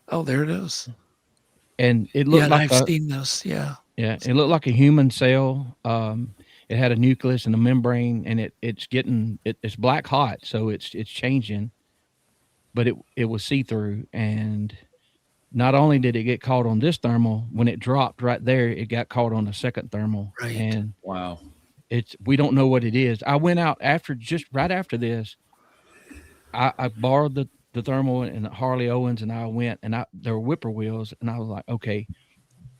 Oh, there it is. And it looked like I've seen this. Yeah. Yeah, it looked like a human cell. It had a nucleus and a membrane, and it's black hot, so it's changing. But it was see-through, and not only did it get caught on this thermal, when it dropped right there, it got caught on a second thermal. Right. And wow, we don't know what it is. I went out right after this. I borrowed the the thermal and Harley Owens and I went, and there were whippoorwills, and I was like, okay,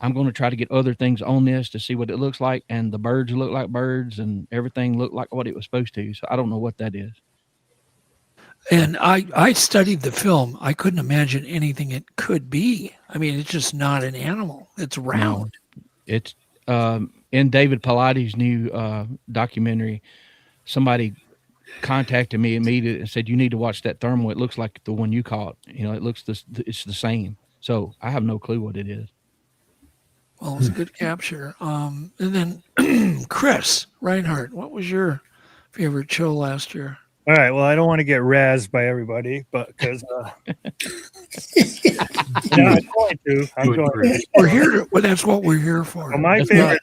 I'm going to try to get other things on this to see what it looks like, and the birds look like birds, and everything looked like what it was supposed to. So I don't know what that is. And I studied the film. I couldn't imagine anything it could be. I mean, it's just not an animal. It's round. No, it's in David Pilates' new documentary. Somebody contacted me immediately and said, "You need to watch that thermal. It looks like the one you caught. You know, it looks it's the same." So I have no clue what it is. Well, it's a good capture. And then Chris Reinhardt, what was your favorite show last year? All right. Well, I don't want to get razzed by everybody, but because I'm going to. We're here. Well, that's what we're here for. Well, my favorite.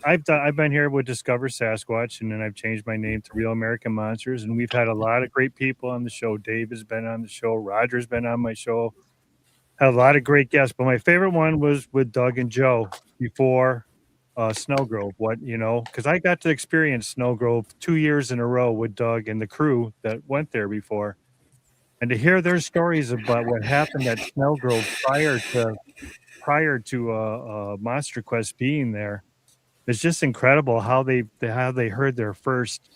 I've been here with Discover Sasquatch, and then I've changed my name to Real American Monsters, and we've had a lot of great people on the show. Dave has been on the show. Roger's been on my show. Had a lot of great guests, but my favorite one was with Doug and Joe before Snowgrove. Because I got to experience Snowgrove 2 years in a row with Doug and the crew that went there before, and to hear their stories about what happened at Snowgrove prior to MonsterQuest being there, it's just incredible how they heard their first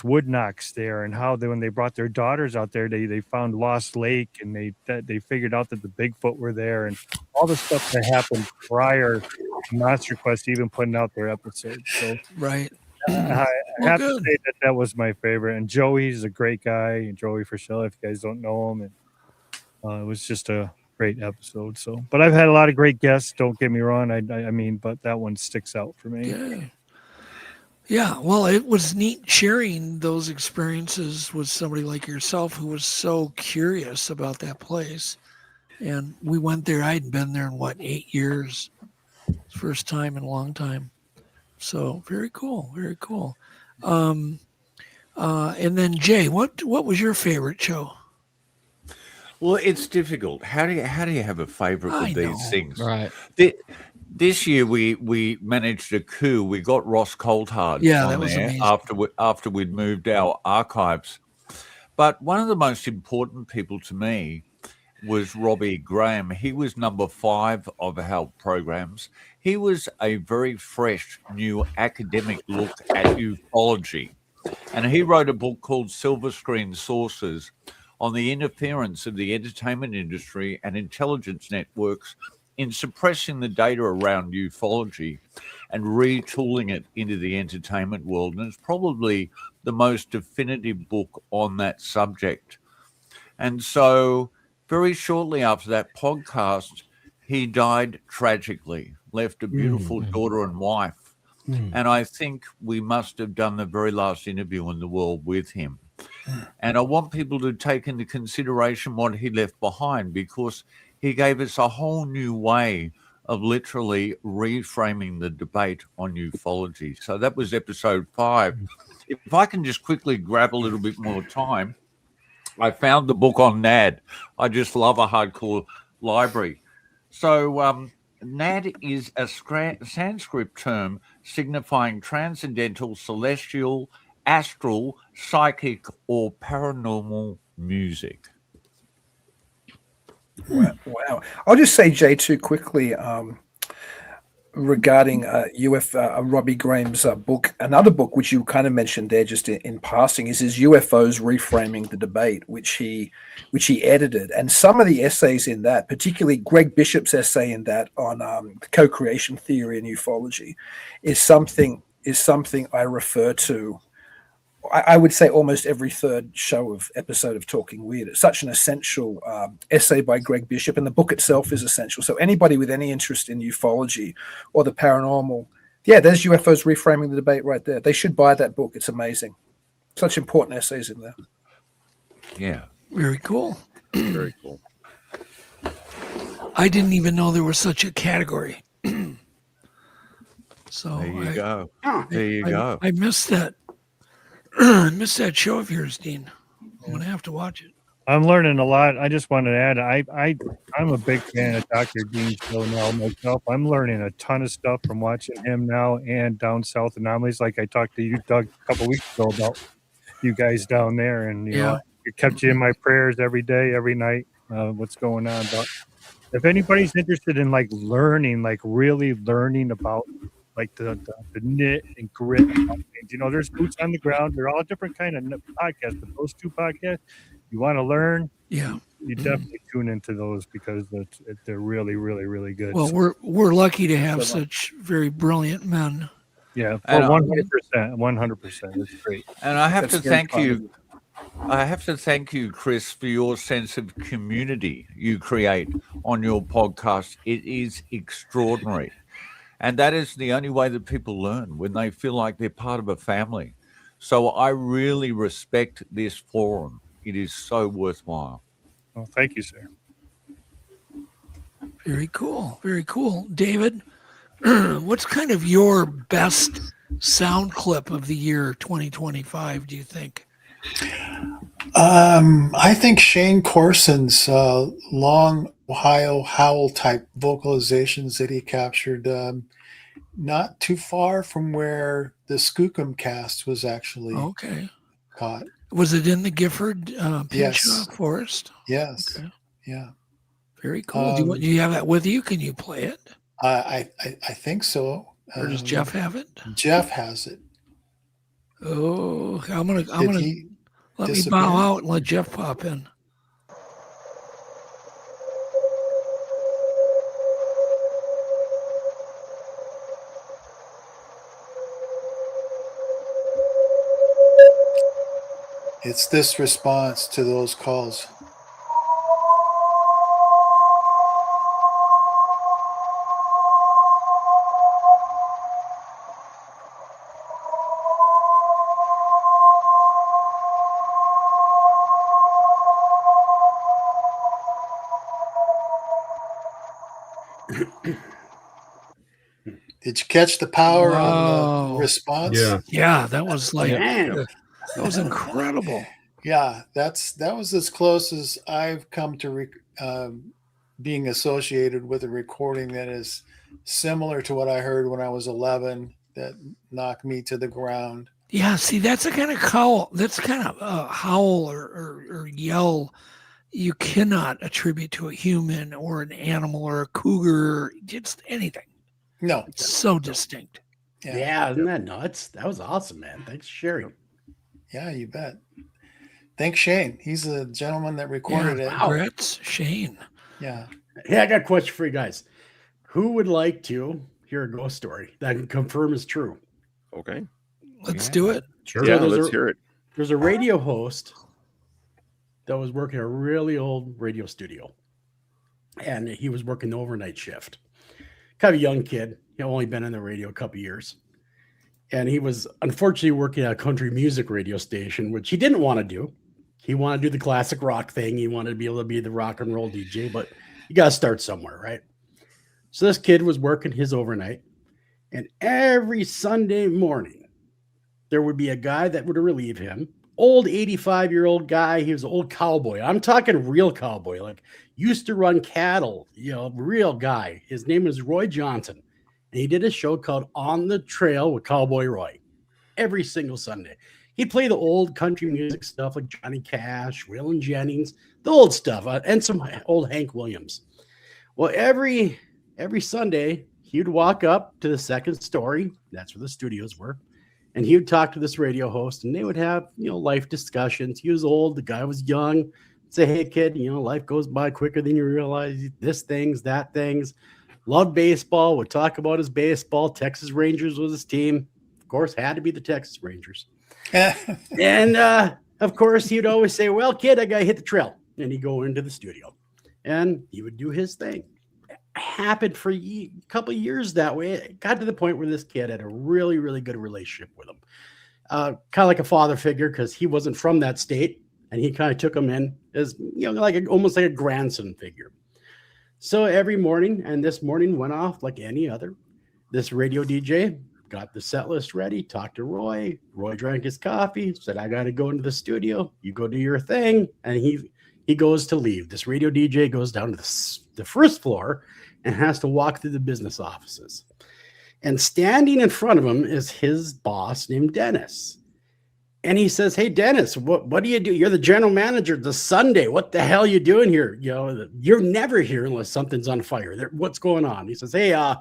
wood knocks there, and how when they brought their daughters out there, they found Lost Lake, and they figured out that the Bigfoot were there, and all the stuff that happened prior to MonsterQuest even putting out their episodes. So right, I have to say that was my favorite. And Joey's a great guy, and Joey Frischella, if you guys don't know him, and it was just a great episode. So, but I've had a lot of great guests. Don't get me wrong. I mean, but that one sticks out for me. Yeah, well, it was neat sharing those experiences with somebody like yourself who was so curious about that place. And we went there. I hadn't been there in 8 years. First time in a long time. So very cool, very cool. And then Jay, what was your favorite show? Well, it's difficult. How do you have a favorite with these things? Right. This year we managed a coup. We got Ross Coulthard that was amazing. after we'd moved our archives. But one of the most important people to me was Robbie Graham. He was number 5 of our programs. He was a very fresh, new academic look at ufology. And he wrote a book called Silver Screen Sources on the interference of the entertainment industry and intelligence networks in suppressing the data around ufology and retooling it into the entertainment world. And it's probably the most definitive book on that subject. And so very shortly after that podcast, he died tragically, left a beautiful daughter and wife. And I think we must have done the very last interview in the world with him. And I want people to take into consideration what he left behind, because he gave us a whole new way of literally reframing the debate on ufology. So that was episode 5. If I can just quickly grab a little bit more time, I found the book on NAD. I just love a hardcore library. So NAD is a Sanskrit term signifying transcendental, celestial, astral, psychic, or paranormal music. Wow. I'll just say, Jay, too quickly, regarding Robbie Graham's book. Another book which you kind of mentioned there just in passing is his UFOs Reframing the Debate, which he edited. And some of the essays in that, particularly Greg Bishop's essay in that on co-creation theory and ufology, is something I refer to, I would say, almost every third episode of Talking Weird. It's such an essential essay by Greg Bishop, and the book itself is essential. So anybody with any interest in ufology or the paranormal, there's UFOs Reframing the Debate right there. They should buy that book. It's amazing. Such important essays in there. Yeah. Very cool. Very cool. I didn't even know there was such a category. So there you go. There you go. I missed that. I missed that show of yours, Dean. I'm gonna have to watch it. I'm learning a lot. I just wanted to add, I'm a big fan of Dr. Dean's show now myself. I'm learning a ton of stuff from watching him now and Down South Anomalies. Like I talked to you, Doug, a couple weeks ago about you guys down there, and you know, It kept you in my prayers every day, every night. What's going on? But if anybody's interested in like learning, like really learning about like the knit and grit about things, you know, there's boots on the ground. They're all different kind of podcasts, but those two podcasts, you want to learn, you definitely tune into those because they're really, really, really good. Well, we're lucky to have such very brilliant men. Yeah, for 100%, 100%. It's great. And I have to thank you. I have to thank you, Chris, for your sense of community you create on your podcast. It is extraordinary. And that is the only way that people learn, when they feel like they're part of a family. So I really respect this forum. It is so worthwhile. Well, thank you, sir. Very cool. Very cool. David, what's kind of your best sound clip of the year 2025, do you think? I think Shane Corson's long Ohio howl type vocalizations that he captured not too far from where the Skookum cast was actually caught. Was it in the Gifford Yes. Forest? Yes. Okay. Yeah. Very cool. Do you have that with you? Can you play it? I think so. Or does Jeff have it? Jeff has it. Oh, I'm gonna let me bow out and let Jeff pop in. It's this response to those calls. Did you catch the power on the response? Yeah, that was like that was incredible. Yeah, that was as close as I've come to being associated with a recording that is similar to what I heard when I was 11 that knocked me to the ground. Yeah, see, that's a kind of howl. That's kind of a howl or yell you cannot attribute to a human or an animal or a cougar or just anything. No, it's so distinct. Yeah, isn't that nuts? That was awesome, man. Thanks for sharing. Yeah, you bet. Thanks, Shane. He's the gentleman that recorded it. Congrats, Shane. Yeah. Hey, I got a question for you guys. Who would like to hear a ghost story that can confirm is true? Okay. Let's do it. Sure. Yeah, let's hear it. There's a radio host that was working a really old radio studio. And he was working the overnight shift. Kind of a young kid. He only been in the radio a couple years. And he was unfortunately working at a country music radio station, which he didn't want to do. He wanted to do the classic rock thing. He wanted to be able to be the rock and roll DJ, but you got to start somewhere, right? So this kid was working his overnight. And every Sunday morning, there would be a guy that would relieve him. Old 85-year-old guy. He was an old cowboy. I'm talking real cowboy, like used to run cattle, real guy. His name is Roy Johnson. And he did a show called On the Trail with Cowboy Roy every single Sunday. He'd play the old country music stuff like Johnny Cash, Waylon Jennings, the old stuff, and some old Hank Williams. Well, every Sunday, he would walk up to the second story. That's where the studios were. And he would talk to this radio host, and they would have, life discussions. He was old. The guy was young. Say, hey, kid, life goes by quicker than you realize. This things, that things. Loved baseball. Would talk about his baseball. Texas Rangers was his team. Of course, had to be the Texas Rangers. And, of course, he would always say, well, kid, I got to hit the trail. And he'd go into the studio. And he would do his thing. It happened for a couple of years that way. It got to the point where this kid had a really, really good relationship with him. Kind of like a father figure, because he wasn't from that state. And he kind of took him in as, almost like a grandson figure. So every morning, and this morning went off like any other, this radio DJ got the set list ready, talked to Roy. Roy drank his coffee, said, I got to go into the studio. You go do your thing. And he goes to leave. This radio DJ goes down to the first floor and has to walk through the business offices. And standing in front of him is his boss named Dennis. And he says, "Hey, Dennis, what do you do? You're the general manager the Sunday. What the hell are you doing here? You know, you're never here unless something's on fire. What's going on?" He says, "Hey, I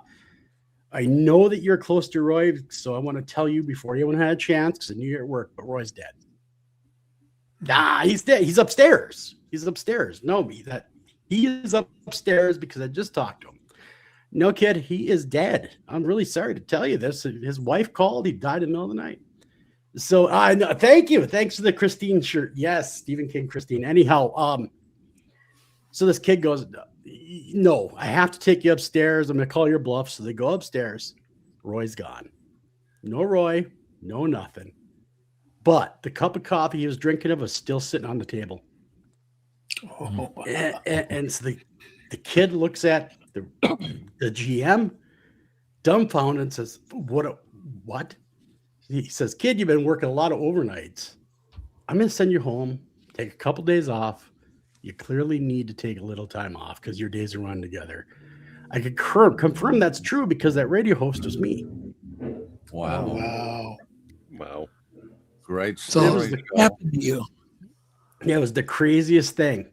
know that you're close to Roy, so I want to tell you before you even had a chance, because I knew you're at work, but Roy's dead." He's dead. He's upstairs. He's upstairs. No, he is upstairs because I just talked to him. No, kid, he is dead. I'm really sorry to tell you this. His wife called. He died in the middle of the night. So thank you. Thanks for the Christine shirt. Yes, Stephen King, Christine. Anyhow, so this kid goes, "No, I have to take you upstairs. I'm going to call your bluff." So they go upstairs. Roy's gone. No Roy, no nothing. But the cup of coffee he was drinking was still sitting on the table. Oh. And so the kid looks at the GM, dumbfounded, and says, What? He says, "Kid, you've been working a lot of overnights. I'm going to send you home, take a couple days off. You clearly need to take a little time off because your days are running together." I could confirm that's true because that radio host was me. Wow. Great So story. what happened to you? Yeah, it was the craziest thing.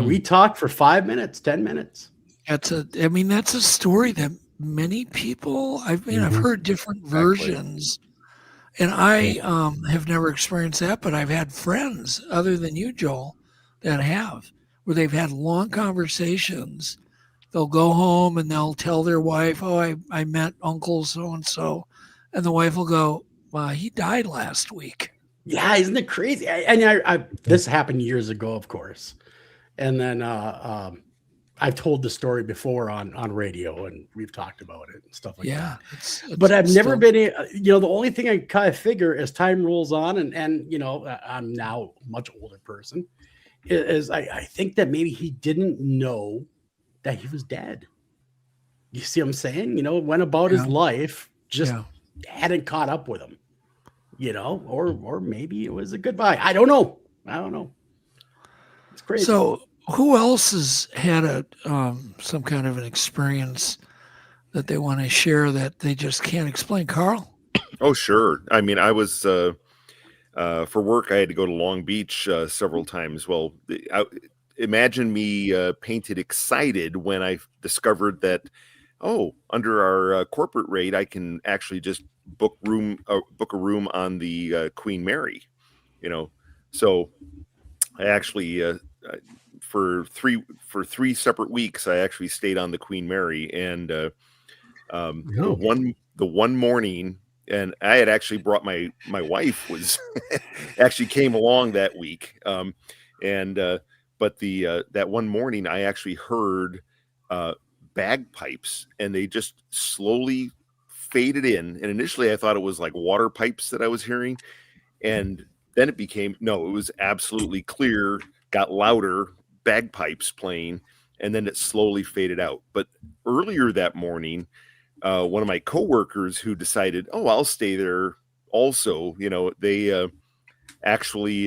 We talked for 5 minutes, 10 minutes. That's a story that many people, I've heard different versions, and I have never experienced that, but I've had friends other than you, Joel, that have, where they've had long conversations. They'll go home and they'll tell their wife, "Oh, I met Uncle so-and-so," and the wife will go, "Well, he died last week." Yeah, isn't it crazy? And this happened years ago, of course. And then I've told the story before on radio, and we've talked about it and stuff like that. But I've never been, the only thing I kind of figure as time rolls on, and I'm now a much older person, is I think that maybe he didn't know that he was dead. You see what I'm saying? Went about his life, just hadn't caught up with him. Or maybe it was a goodbye. I don't know. It's crazy. So who else has had some kind of an experience that they want to share that they just can't explain? Carl? Oh, sure. I mean, I was for work. I had to go to Long Beach several times. Well, imagine me painted excited when I discovered that, under our corporate rate, I can actually just book a room on the Queen Mary. So I actually for three separate weeks I actually stayed on the Queen Mary, and the one morning, and I had actually brought my wife was actually came along that week, but that one morning I actually heard bagpipes, and they just slowly faded in. And initially I thought it was like water pipes that I was hearing, and then it became it was absolutely clear, got louder, bagpipes playing, and then it slowly faded out. But earlier that morning, one of my coworkers who decided, I'll stay there also, they actually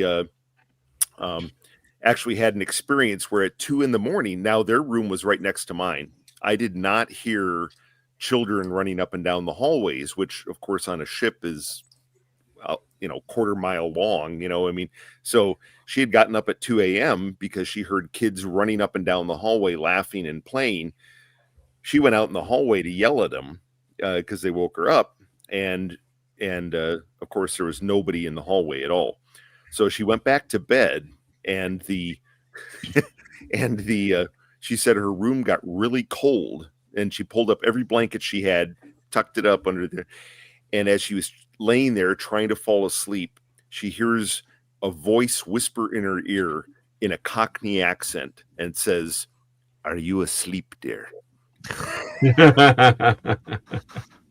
had an experience where at 2 a.m, now their room was right next to mine. I did not hear children running up and down the hallways, which of course on a ship is, quarter mile long, so she had gotten up at 2 a.m. because she heard kids running up and down the hallway, laughing and playing. She went out in the hallway to yell at them because they woke her up. And of course there was nobody in the hallway at all. So she went back to bed, and she said her room got really cold, and she pulled up every blanket she had, tucked it up under there. And as she was laying there trying to fall asleep, she hears a voice whisper in her ear in a Cockney accent and says, "Are you asleep, dear?"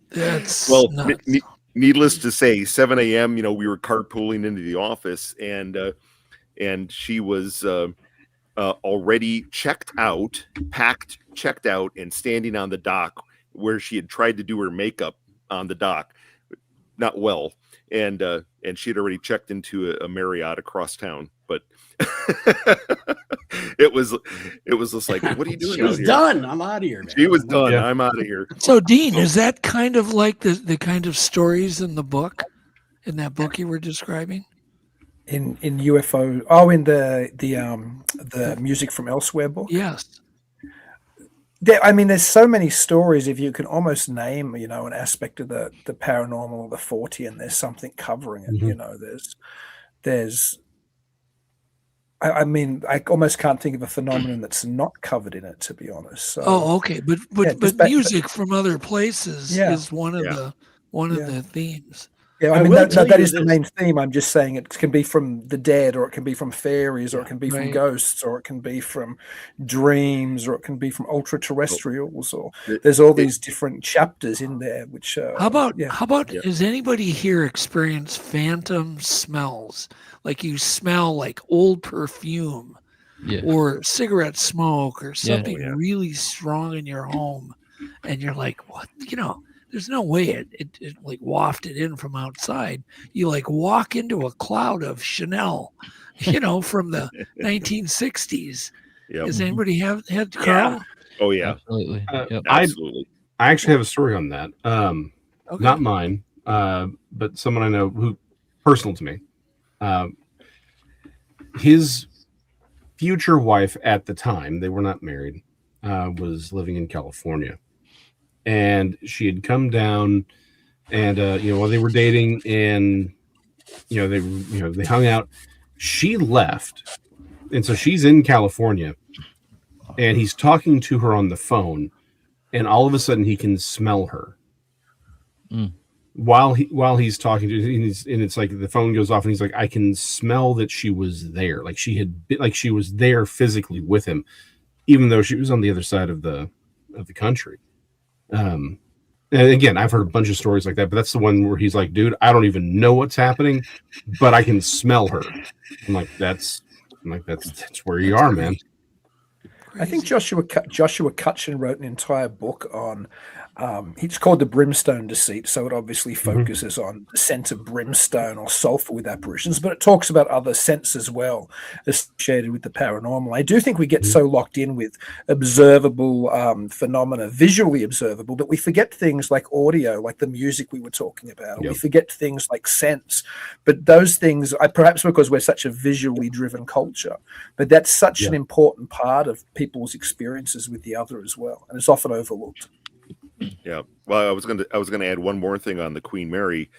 That's well, needless to say, 7 a.m., we were carpooling into the office, and she was already checked out, and standing on the dock where she had tried to do her makeup on the dock, not well, and she had already checked into a Marriott across town. But it was just like, what are you doing? She was done. I'm out of here, man. She was done. Yeah. I'm out of here. So Dean, is that kind of like the kind of stories in the book? in that book you were describing? In UFO, in the Music from Elsewhere book. Yes. There's so many stories. If you can almost name, an aspect of the paranormal or the 40, and there's something covering it. I almost can't think of a phenomenon that's not covered in it, to be honest. So, okay, but music from other places is one of the themes. Yeah, that is the main theme. I'm just saying it can be from the dead, or it can be from fairies, or it can be from ghosts, or it can be from dreams, or it can be from ultra-terrestrials, or there's all these different chapters in there. Which how about does anybody here experience phantom smells? Like you smell like old perfume, or cigarette smoke, or something really strong in your home, and you're like, what? There's no way it like wafted in from outside. You like walk into a cloud of Chanel, from the 1960s. Yep. Does anybody had Carl? Oh yeah, absolutely. Absolutely. I actually have a story on that. Not mine, but someone I know who personal to me. His future wife at the time, they were not married, was living in California. And she had come down, and while they were dating, and they hung out. She left, and so she's in California, and he's talking to her on the phone, and all of a sudden he can smell her while he's talking to her, and it's like the phone goes off, and he's like, I can smell that she was there, like she was there physically with him, even though she was on the other side of the country. And again, I've heard a bunch of stories like that, but that's the one where he's like, dude, I don't even know what's happening, but I can smell her. I'm like, that's where you are, man. I think Joshua Cutchin wrote an entire book on, it's called The Brimstone Deceit, so it obviously focuses on the scent of brimstone or sulfur with apparitions, but it talks about other scents as well associated with the paranormal. I do think we get so locked in with observable phenomena, visually observable, that we forget things like audio, like the music we were talking about. We forget things like scents, but those things, perhaps because we're such a visually driven culture, but that's such an important part of people's experiences with the other as well, and it's often overlooked. Yeah. Well, I was going to add one more thing on the Queen Mary.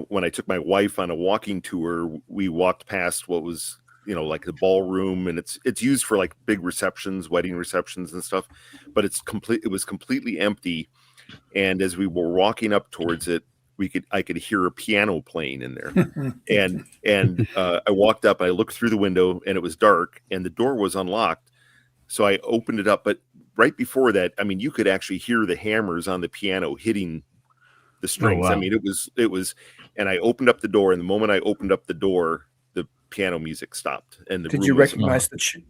When I took my wife on a walking tour, we walked past what was, like the ballroom, and it's used for like big receptions, wedding receptions and stuff, but it was completely empty. And as we were walking up towards it, I could hear a piano playing in there. and I walked up, I looked through the window, and it was dark, and the door was unlocked. So I opened it up, but right before that, you could actually hear the hammers on the piano hitting the strings. Oh, wow. It was, and I opened up the door, and the moment I opened up the door, the piano music stopped. And Did you recognize the tune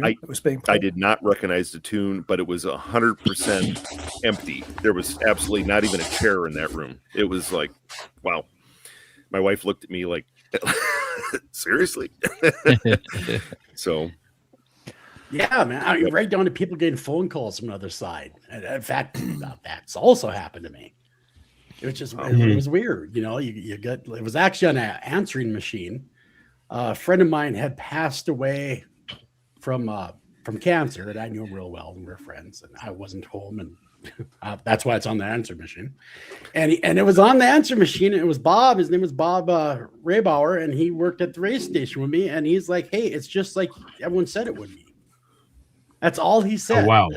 that was being played? I did not recognize the tune, but it was 100% empty. There was absolutely not even a chair in that room. It was like, wow. My wife looked at me like, seriously? So. Yeah, man. Right down to people getting phone calls from the other side. In fact, that's also happened to me. It was just it was weird. You got, it was actually on an answering machine. A friend of mine had passed away from cancer that I knew real well, and we were friends, and I wasn't home, and that's why it's on the answer machine. And it was on the answer machine, and it was Bob. His name was Bob Raybauer, and he worked at the race station with me. And he's like, "Hey, it's just like everyone said it would be." That's all he said. Oh, wow.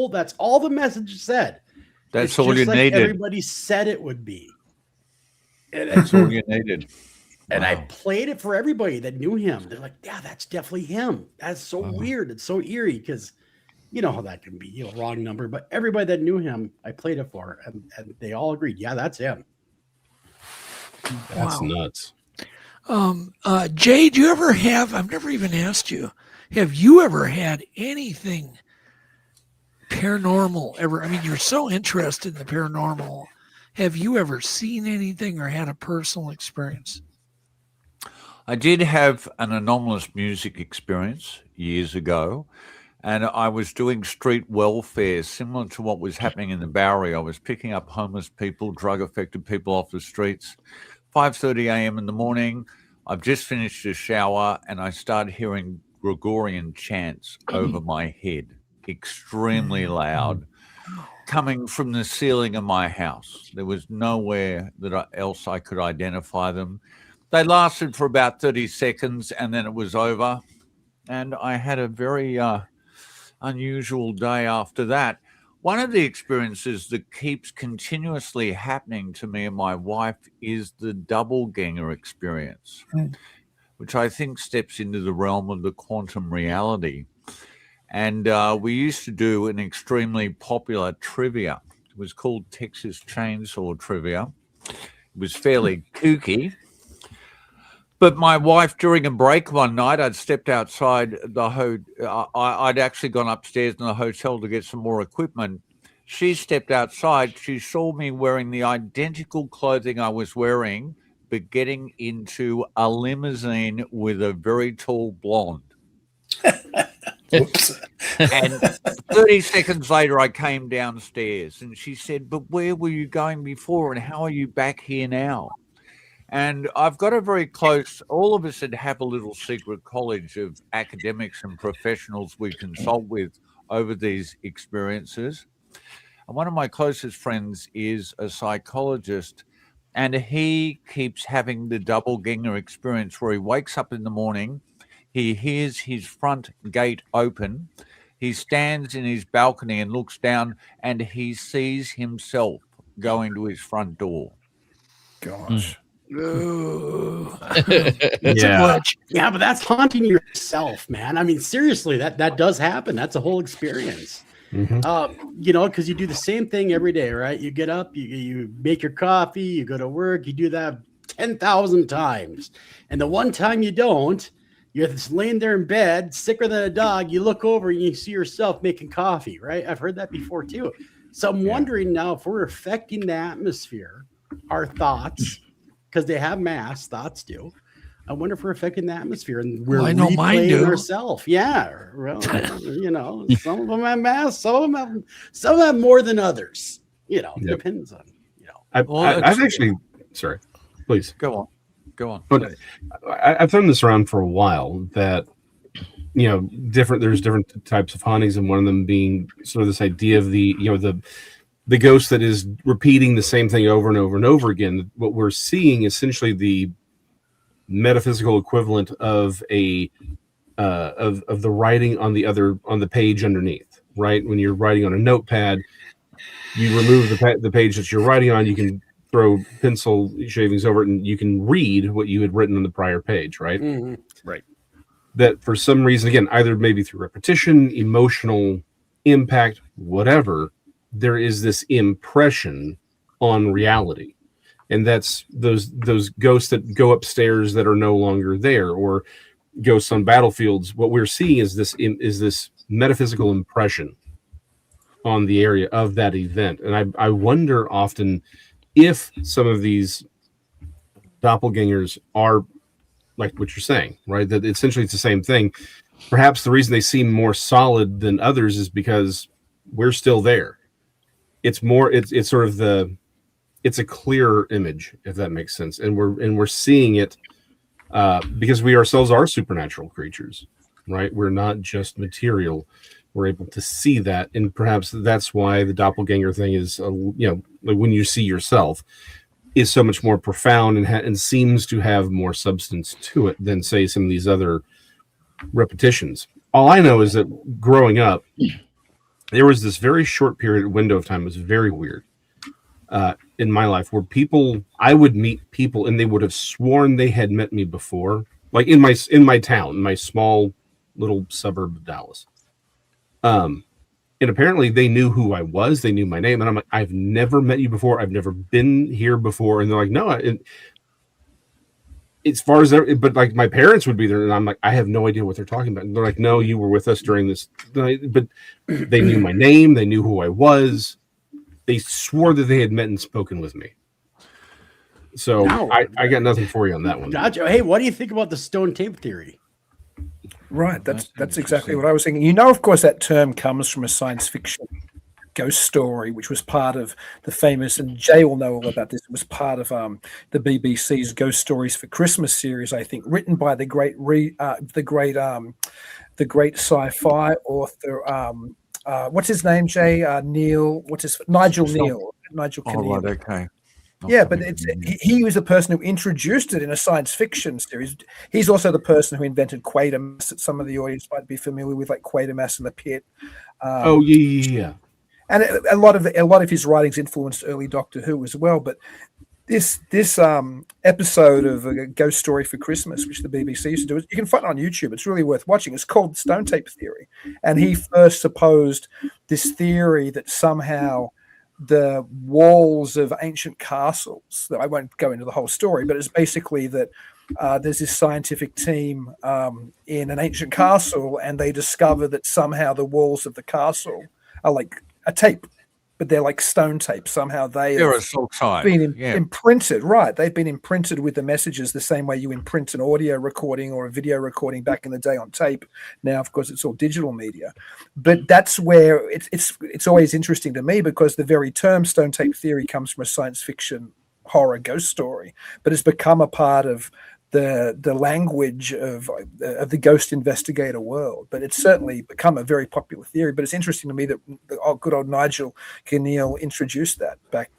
That's all the message said. That's all you needed. Everybody said it would be. That's all you needed. And I played it for everybody that knew him. They're like, yeah, that's definitely him. That's so weird. It's so eerie because you know how that can be, wrong number. But everybody that knew him, I played it for, and they all agreed, yeah, that's him. That's nuts. Jay, do you ever have, I've never even asked you, have you ever had anything paranormal ever? I mean, you're so interested in the paranormal. Have you ever seen anything or had a personal experience? I did have an anomalous music experience years ago, and I was doing street welfare, similar to what was happening in the Bowery. I was picking up homeless people, drug-affected people off the streets. 5:30 a.m. in the morning, I've just finished a shower, and I started hearing Gregorian chants over my head, extremely loud, coming from the ceiling of my house. There was nowhere else I could identify them. They lasted for about 30 seconds, and then it was over. And I had a very unusual day after that. One of the experiences that keeps continuously happening to me and my wife is the doppelganger experience, which I think steps into the realm of the quantum reality. And we used to do an extremely popular trivia. It was called Texas Chainsaw Trivia. It was fairly kooky. But my wife, during a break one night, I'd stepped outside the I'd actually gone upstairs in the hotel to get some more equipment. She stepped outside. She saw me wearing the identical clothing I was wearing, but getting into a limousine with a very tall blonde. Oops. And 30 seconds later, I came downstairs and she said, "But where were you going before and how are you back here now?" And I've got a very close, all of us that have a little secret college of academics and professionals we consult with over these experiences. And one of my closest friends is a psychologist, and he keeps having the doppelganger experience where he wakes up in the morning, he hears his front gate open, he stands in his balcony and looks down, and he sees himself going to his front door. Gosh. Yeah, but that's haunting yourself, man. I mean, seriously, that does happen. That's a whole experience. Because you do the same thing every day, right? You get up, you make your coffee, you go to work, you do that 10,000 times. And the one time you don't, you're just laying there in bed, sicker than a dog. You look over and you see yourself making coffee, right? I've heard that before too. So I'm wondering now if we're affecting the atmosphere, our thoughts, because they have mass, thoughts do. I wonder if we're affecting the atmosphere and we're replaying ourselves. Yeah, well, some of them have mass, some of them have more than others. Depends on. I've actually, sorry, please go on. But I've thrown this around for a while that there's different types of hauntings, and one of them being sort of this idea of the ghost that is repeating the same thing over and over and over again. What we're seeing essentially the metaphysical equivalent of the writing on the page underneath, right? When you're writing on a notepad, you remove the page that you're writing on, you can throw pencil shavings over it and you can read what you had written on the prior page, right? Mm-hmm. Right. That for some reason, again, either maybe through repetition, emotional impact, whatever, there is this impression on reality. And that's those ghosts that go upstairs that are no longer there, or ghosts on battlefields. What we're seeing is this metaphysical impression on the area of that event. And I wonder often if some of these doppelgangers are like what you're saying, right? That essentially it's the same thing. Perhaps the reason they seem more solid than others is because we're still there. It's sort of it's a clearer image, if that makes sense. And we're seeing it because we ourselves are supernatural creatures, right? We're not just material. We're able to see that. And perhaps that's why the doppelganger thing is, like when you see yourself, is so much more profound and seems to have more substance to it than, say, some of these other repetitions. All I know is that growing up, there was this very short window of time. It was very weird in my life where I would meet people and they would have sworn they had met me before, like in my town, in my small little suburb of Dallas. And apparently they knew who I was. They knew my name. And I'm like, I've never met you before. I've never been here before. And they're like, no, as far as that, but like my parents would be there. And I'm like, I have no idea what they're talking about. And they're like, no, you were with us during this. But they knew my name. They knew who I was. They swore that they had met and spoken with me. So I got nothing for you on that one. Gotcha. Hey, what do you think about the stone tape theory? Right. That's exactly what I was thinking. You know, of course, that term comes from a science fiction ghost story, which was part of the famous, and Jay will know all about this. It was part of the BBC's Ghost Stories for Christmas series, I think, written by the great sci-fi author. What's his name, Jay? Nigel Neal. Nigel Oh, Kneale. right, okay. Yeah, but he was the person who introduced it in a science fiction series. He's also the person who invented Quatermass that some of the audience might be familiar with, like Quatermass and the Pit. Yeah. And a lot of his writings influenced early Doctor Who as well. But this episode of A Ghost Story for Christmas, which the BBC used to do, you can find it on YouTube. It's really worth watching. It's called Stone Tape Theory, and he first supposed this theory that somehow the walls of ancient castles, I won't go into the whole story, but it's basically that there's this scientific team in an ancient castle, and they discover that somehow the walls of the castle are like a tape, but they're like stone tape. Somehow they've been imprinted, right? They've been imprinted with the messages the same way you imprint an audio recording or a video recording back in the day on tape. Now, of course, it's all digital media. But that's where it's always interesting to me, because the very term stone tape theory comes from a science fiction horror ghost story, but it's become a part of the language of the ghost investigator world. But it's certainly become a very popular theory. But it's interesting to me that good old Nigel Kneale introduced that back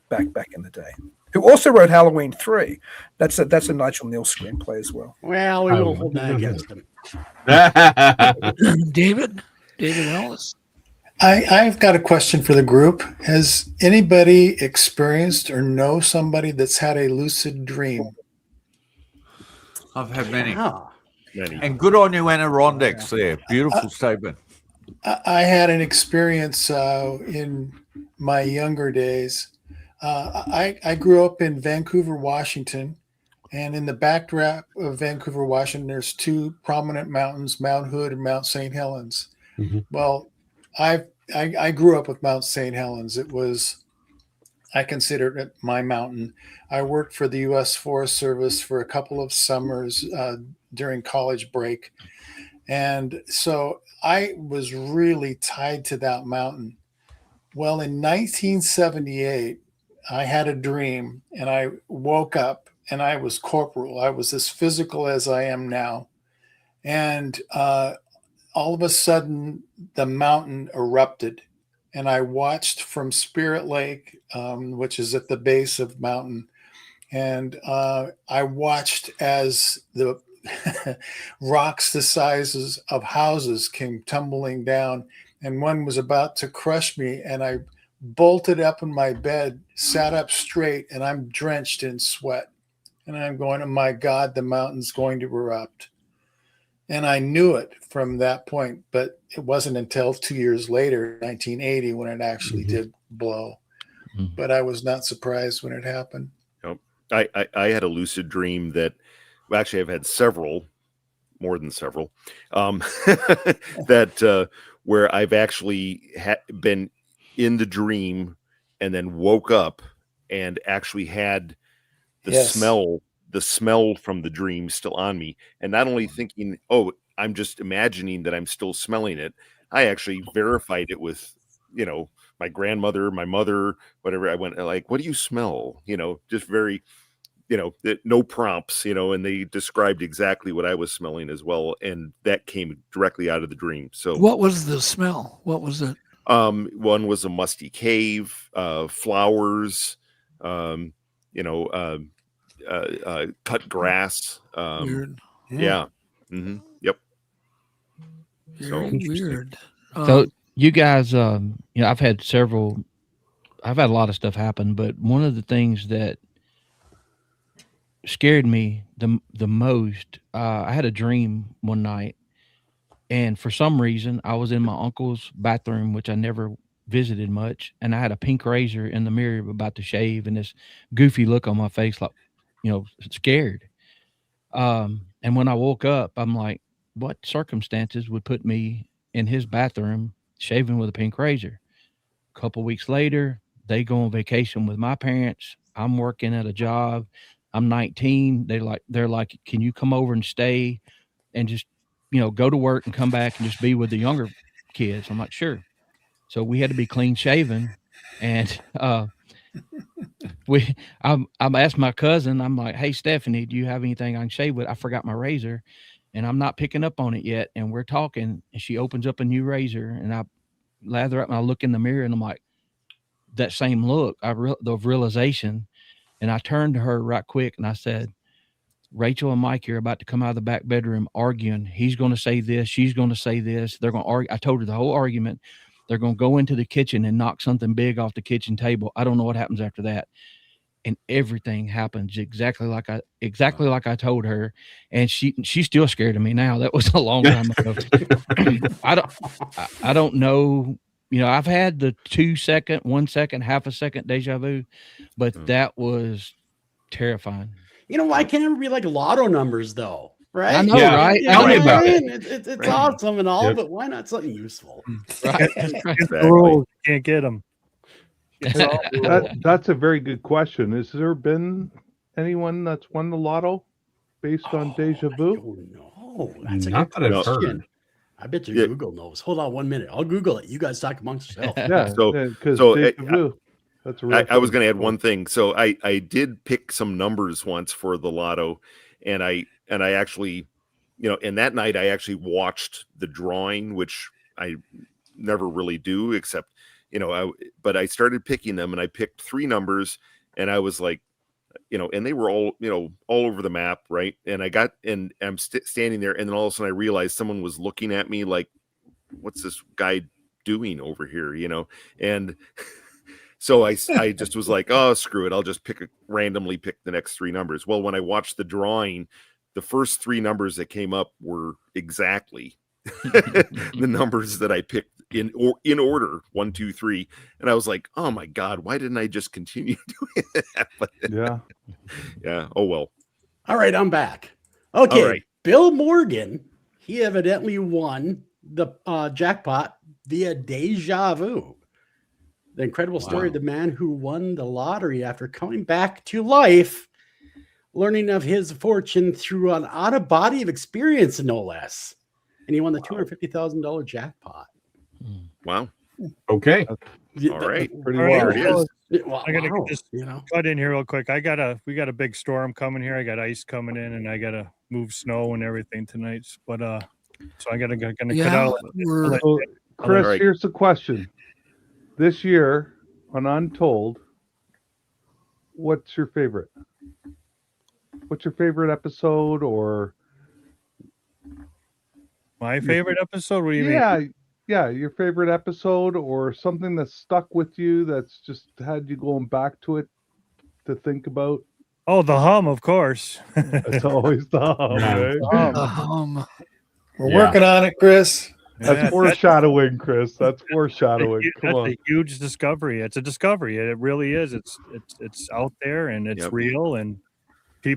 in the day. Who also wrote Halloween 3. That's a Nigel Kneale screenplay as well. Well, we won't hold that against him. David Ellis. I've got a question for the group. Has anybody experienced or know somebody that's had a lucid dream? I've had many. Many. And good on you, Adirondacks there. Beautiful statement. I had an experience in my younger days. I grew up in Vancouver, Washington, and in the backdrop of Vancouver, Washington, there's two prominent mountains, Mount Hood and Mount St. Helens. Mm-hmm. Well, I grew up with Mount St. Helens. I consider it my mountain. I worked for the U.S. Forest Service for a couple of summers during college break. And so I was really tied to that mountain. Well, in 1978, I had a dream, and I woke up, and I was corporal. I was as physical as I am now. And all of a sudden, the mountain erupted. And I watched from Spirit Lake, which is at the base of mountain. And I watched as the rocks the sizes of houses came tumbling down. And one was about to crush me. And I bolted up in my bed, sat up straight, and I'm drenched in sweat. And I'm going, oh my God, the mountain's going to erupt. And I knew it from that point, but it wasn't until 2 years later, 1980, when it actually did blow. Mm-hmm. But I was not surprised when it happened. Nope. I had a lucid dream that, well, actually, I've had several, more than several, that where I've actually been in the dream and then woke up and actually had the smell from the dream still on me, and not only thinking, oh, I'm just imagining that I'm still smelling it. I actually verified it with, my grandmother, my mother, whatever. I went like, what do you smell? Just very, no prompts, and they described exactly what I was smelling as well. And that came directly out of the dream. So what was the smell? What was it? One was a musty cave, flowers, cut grass. Weird. Yeah. Mm-hmm. Yep. Very weird. So you guys, I've had a lot of stuff happen, but one of the things that scared me the most, I had a dream one night, and for some reason I was in my uncle's bathroom, which I never visited much, and I had a pink razor in the mirror about to shave, and this goofy look on my face, like, scared. And when I woke up, I'm like, what circumstances would put me in his bathroom shaving with a pink razor? A couple weeks later, they go on vacation with my parents. I'm working at a job. I'm 19. They're like, can you come over and stay and just, go to work and come back and just be with the younger kids. I'm like, sure. So we had to be clean shaven, and I asked my cousin, I'm like, hey, Stephanie, do you have anything I can shave with? I forgot my razor and I'm not picking up on it yet. And we're talking and she opens up a new razor and I lather up and I look in the mirror and I'm like, that same look, the realization. And I turned to her right quick and I said, Rachel and Mike are about to come out of the back bedroom arguing. He's going to say this. She's going to say this. They're going to argue. I told her the whole argument. They're going to go into the kitchen and knock something big off the kitchen table. I don't know what happens after that. And everything happens exactly like I told her. And she's still scared of me now. That was a long time ago. I don't know. I've had the 2 second, 1 second, half a second deja vu, but that was terrifying. Why can't it be like lotto numbers though? Right? I know, right? Tell me about it. It's awesome and all, but why not something useful? Right. Exactly. Can't get them. That's a very good question. Has there been anyone that's won the lotto based on deja vu? No, that's Not that I've heard. I bet you Google knows. Hold on 1 minute. I'll Google it. You guys talk amongst yourselves. That's a real I was going to add one thing. So I did pick some numbers once for the lotto, and I actually, and that night I actually watched the drawing, which I never really do, except, but I started picking them and I picked 3 numbers and I was like, and they were all, all over the map. Right. And I'm standing there and then all of a sudden I realized someone was looking at me like, what's this guy doing over here? And so I just was like, oh, screw it. I'll just randomly pick the next 3 numbers. Well, when I watched the drawing, the first 3 numbers that came up were exactly the numbers that I picked in order 1, 2, 3. And I was like, oh my God, why didn't I just continue doing that? But, yeah. Oh, well. All right. I'm back. Okay. All right. Bill Morgan, he evidently won the jackpot via deja vu. The incredible story of the man who won the lottery after coming back to life, learning of his fortune through an out-of-body experience, no less. And he won the $250,000 jackpot. Wow. Okay. All right. Pretty well. Well, I gotta get this cut in here real quick. We got a big storm coming here. I got ice coming in, and I gotta move snow and everything tonight. But so I gotta cut out. Chris, here's the question: this year on Untold, what's your favorite? What's your favorite episode, or my favorite episode? What do you mean? Yeah, your favorite episode or something that's stuck with you that's just had you going back to it to think about. Oh, the hum, of course. It's always the hum, right? The hum. We're working on it, Chris. That's foreshadowing, Chris. That's foreshadowing. Come on. That's a huge discovery. It's a discovery. It really is. It's out there and it's real, and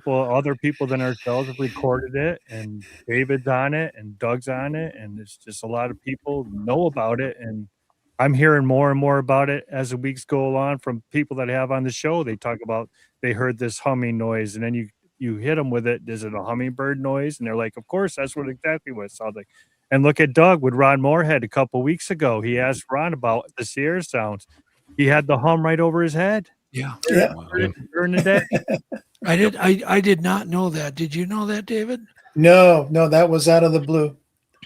other people than ourselves have recorded it, and David's on it and Doug's on it, and it's just a lot of people know about it, and I'm hearing more and more about it as the weeks go on from people that have on the show. They talk about they heard this humming noise, and then you hit them with it. Is it a hummingbird noise? And they're like, of course, that's what exactly what it sounds like. And look at Doug with Ron Moorhead a couple weeks ago. He asked Ron about the Sierra sounds. He had the hum right over his head. Yeah. During the day. I did not know that. Did you know that, David? No, that was out of the blue.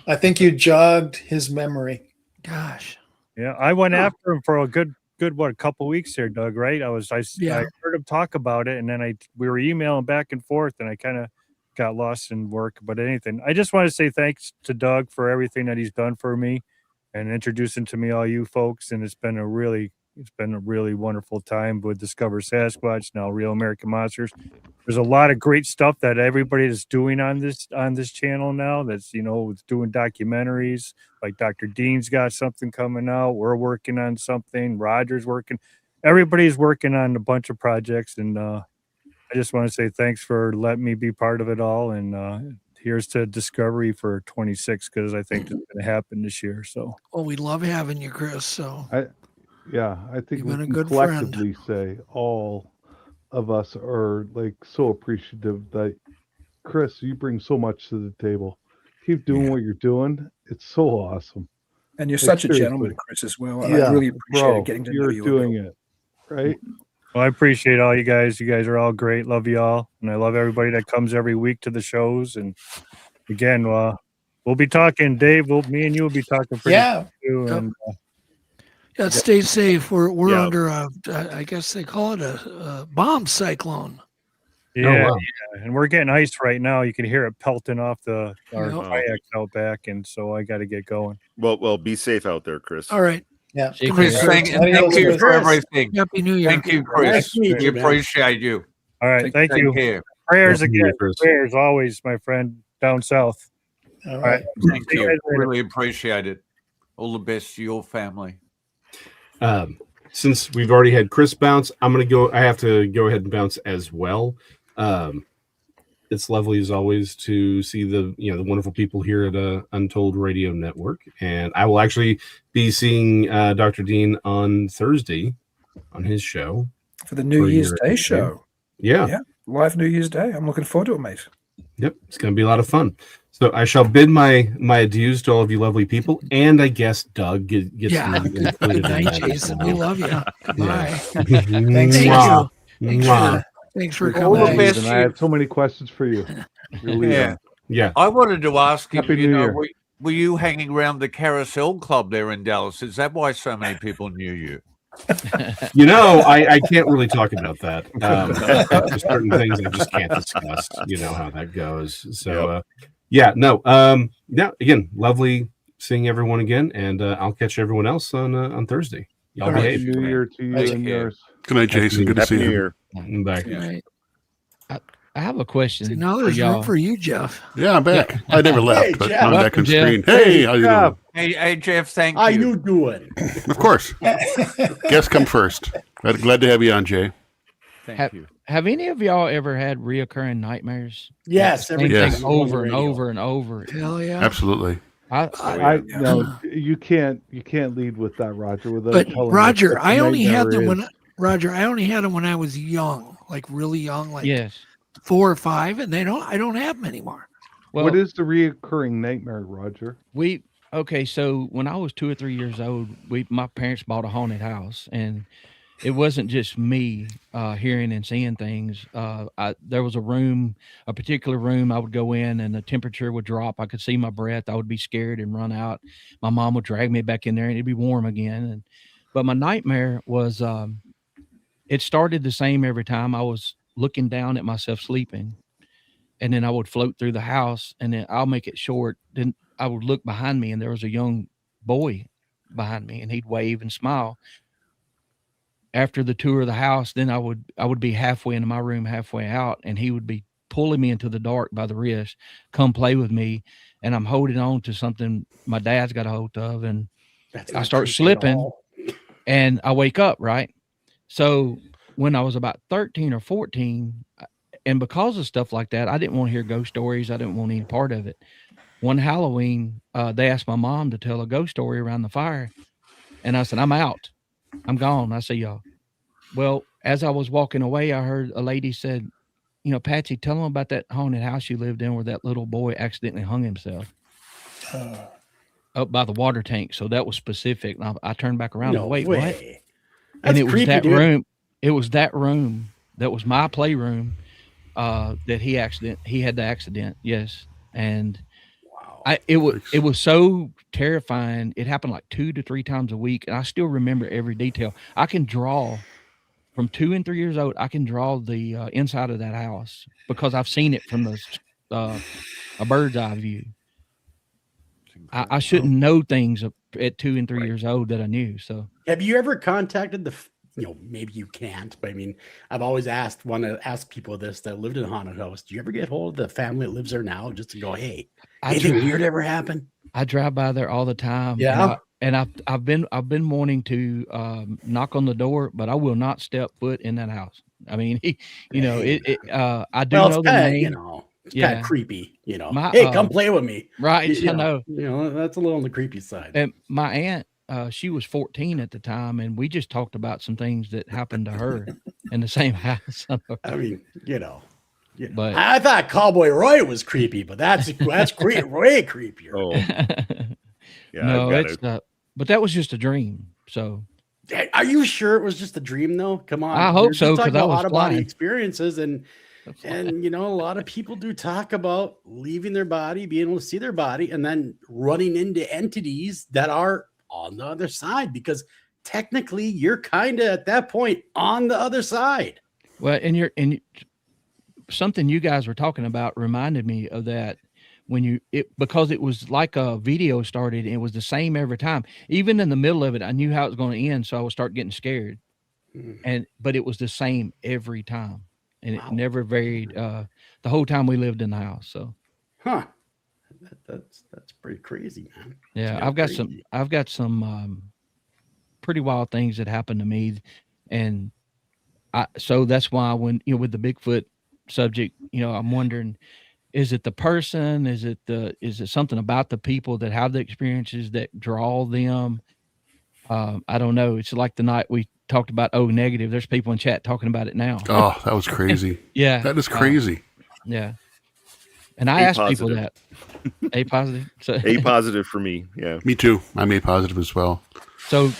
I think you jogged his memory. Gosh. Yeah, I went after him for a good a couple weeks here, Doug, right? I heard him talk about it, and then we were emailing back and forth, and I kind of got lost in work. But I just want to say thanks to Doug for everything that he's done for me and introducing to me all you folks, and it's been a really wonderful time with Discover Sasquatch, now Real American Monsters. There's a lot of great stuff that everybody is doing on this channel now. That's doing documentaries. Like Dr. Dean's got something coming out. We're working on something. Roger's working. Everybody's working on a bunch of projects, and I just want to say thanks for letting me be part of it all. And here's to Discovery for 26, because I think it's going to happen this year. So, we love having you, Chris. So. I think we can collectively say all of us are like so appreciative that Chris, you bring so much to the table. Keep doing what you're doing. It's so awesome. And you're Like, such a seriously. gentleman, Chris, as well. Yeah, I really appreciate bro, getting to know you're you. doing it, right? Well, I appreciate all you guys. You guys are all great. Love you all. And I love everybody that comes every week to the shows. And again, we'll be talking, Dave. Me and you will be talking pretty soon. Yep. And, Yeah, stay safe. We're Yeah. under I guess they call it a bomb cyclone. yeah, wow. yeah, and we're getting ice right now. You can hear it pelting off our Yep. kayaks out back, and so I got to get going. Well, be safe out there, Chris. All right. Yeah. Chris, thank you for everything. Happy New Year. Thank you, Nice Chris. to meet We you, man. appreciate you. All right, thank you. care. Prayers Happy New Year, again. Chris. Prayers always, my friend down south. All All right. right. Thank See you you. guys later. Really appreciate it. All the best to your family. Since we've already had Chris bounce, I have to go ahead and bounce as well. It's lovely as always to see the wonderful people here at Untold Radio Network, and I will actually be seeing Dr. Dean on Thursday on his show For the New for Year's your Day show. Yeah. Live New Year's Day. I'm looking forward to it, mate. Yep, it's going to be a lot of fun. So I shall bid my adieus to all of you lovely people, and I guess Doug gets Yeah. me Good included in night, that as Jason. well. We love you. Goodbye. Thanks. Thank Mwah. you. Mwah. Thanks for All the coming. best. And I have so many questions for you. Really, Yeah. Yeah. I wanted to ask you, Happy New Year. were you hanging around the Carousel Club there in Dallas? Is that why so many people knew you? I can't really talk about that. There's certain things I just can't discuss. You know how that goes. So, again, lovely seeing everyone again, and I'll catch everyone else on Thursday. Y'all Happy behave. New Year to you Take and care. yours. Good night, Jason. Good to Happy see New you. Year. Bye. Good night. I have a question. See, now for there's y'all. room for you, Jeff. Yeah, I'm back. I never left, but Jeff. I'm back on Welcome, Jeff. screen. Hey, how you doing? Hey, Jeff, thank How you. you doing? Of course. Guests come first. Glad to have you on, Jay. Thank you. Have any of y'all ever had reoccurring nightmares? Yes, Same every Yes. thing time on the over and radio. over and over. Hell yeah. Absolutely. No, you can't lead with that, Roger. Without But telling us Roger, what the I only had nightmare them is. I only had them when I was young, like really young, like Yes. 4 or 5, and I don't have them anymore. Well, What is the reoccurring nightmare, Roger? so when I was 2 or 3 years old, my parents bought a haunted house, and it wasn't just me hearing and seeing things. There was a particular room I would go in, and the temperature would drop. I could see my breath. I would be scared and run out. My mom would drag me back in there, and it'd be warm again. But my nightmare was it started the same every time. I was looking down at myself sleeping, and then I would float through the house, and then I'll make it short. Then I would look behind me, and there was a young boy behind me, and he'd wave and smile. After the tour of the house, then I would be halfway into my room, halfway out, and he would be pulling me into the dark by the wrist, come play with me, and I'm holding on to something my dad's got a hold of, and That's I not start creepy at slipping, all. and I wake up, right? So when I was about 13 or 14, and because of stuff like that, I didn't want to hear ghost stories. I didn't want any part of it. One Halloween, they asked my mom to tell a ghost story around the fire, and I said, I'm out. I'm gone. I see y'all. Well, as I was walking away, I heard a lady said, Patsy, tell them about that haunted house you lived in where that little boy accidentally hung himself up by the water tank. So that was specific. And I turned back around No and wait, way. what? That's And it was creepy, that dude. room. It was that room that was my playroom that he had the accident. Yes. And it was so terrifying. It happened like 2 to 3 times a week, and I still remember every detail. I can draw from 2 and 3 years old. I can draw the inside of that house because I've seen it from a bird's eye view. I shouldn't know things at 2 and 3 years old that I knew. So Have you ever contacted maybe you can't, but I mean, I've always want to ask people this that lived in a haunted house. Do you ever get hold of the family that lives there now just to go, hey, anything weird ever happen? I drive by there all the time. Yeah. And I've been wanting to knock on the door, but I will not step foot in that house. I mean, I do know the name. It's kind of creepy, My, hey, come play with me. Right. You I know. That's a little on the creepy side. And my aunt, she was 14 at the time, and we just talked about some things that happened to her in the same house. I mean, But I thought Cowboy Roy was creepy, but that's way creepier. Oh, yeah. no, I've it's got not. But that was just a dream. So Are you sure it was just a dream, though? Come on, I hope You're so, talking 'cause I about was out-of-body flying. experiences, and a lot of people do talk about leaving their body, being able to see their body, and then running into entities that are on the other side, because technically you're kind of at that point on the other side. Well, and something you guys were talking about reminded me of that because it was like a video started and it was the same every time. Even in the middle of it, I knew how it was going to end, so I would start getting scared. But it was the same every time, and it never varied the whole time we lived in the house. So, that's pretty crazy, man. yeah, That's I've got some pretty wild things that happened to me, and so that's why when with the Bigfoot subject, I'm wondering, is it the person? Is it something about the people that have the experiences that draw them? I don't know. It's like the night we talked about negative. There's people in chat talking about it now. Oh, that was crazy. Yeah, that is crazy. Yeah, and I asked people that. A positive. So A positive for me. Yeah, me too. I'm A positive as well. So,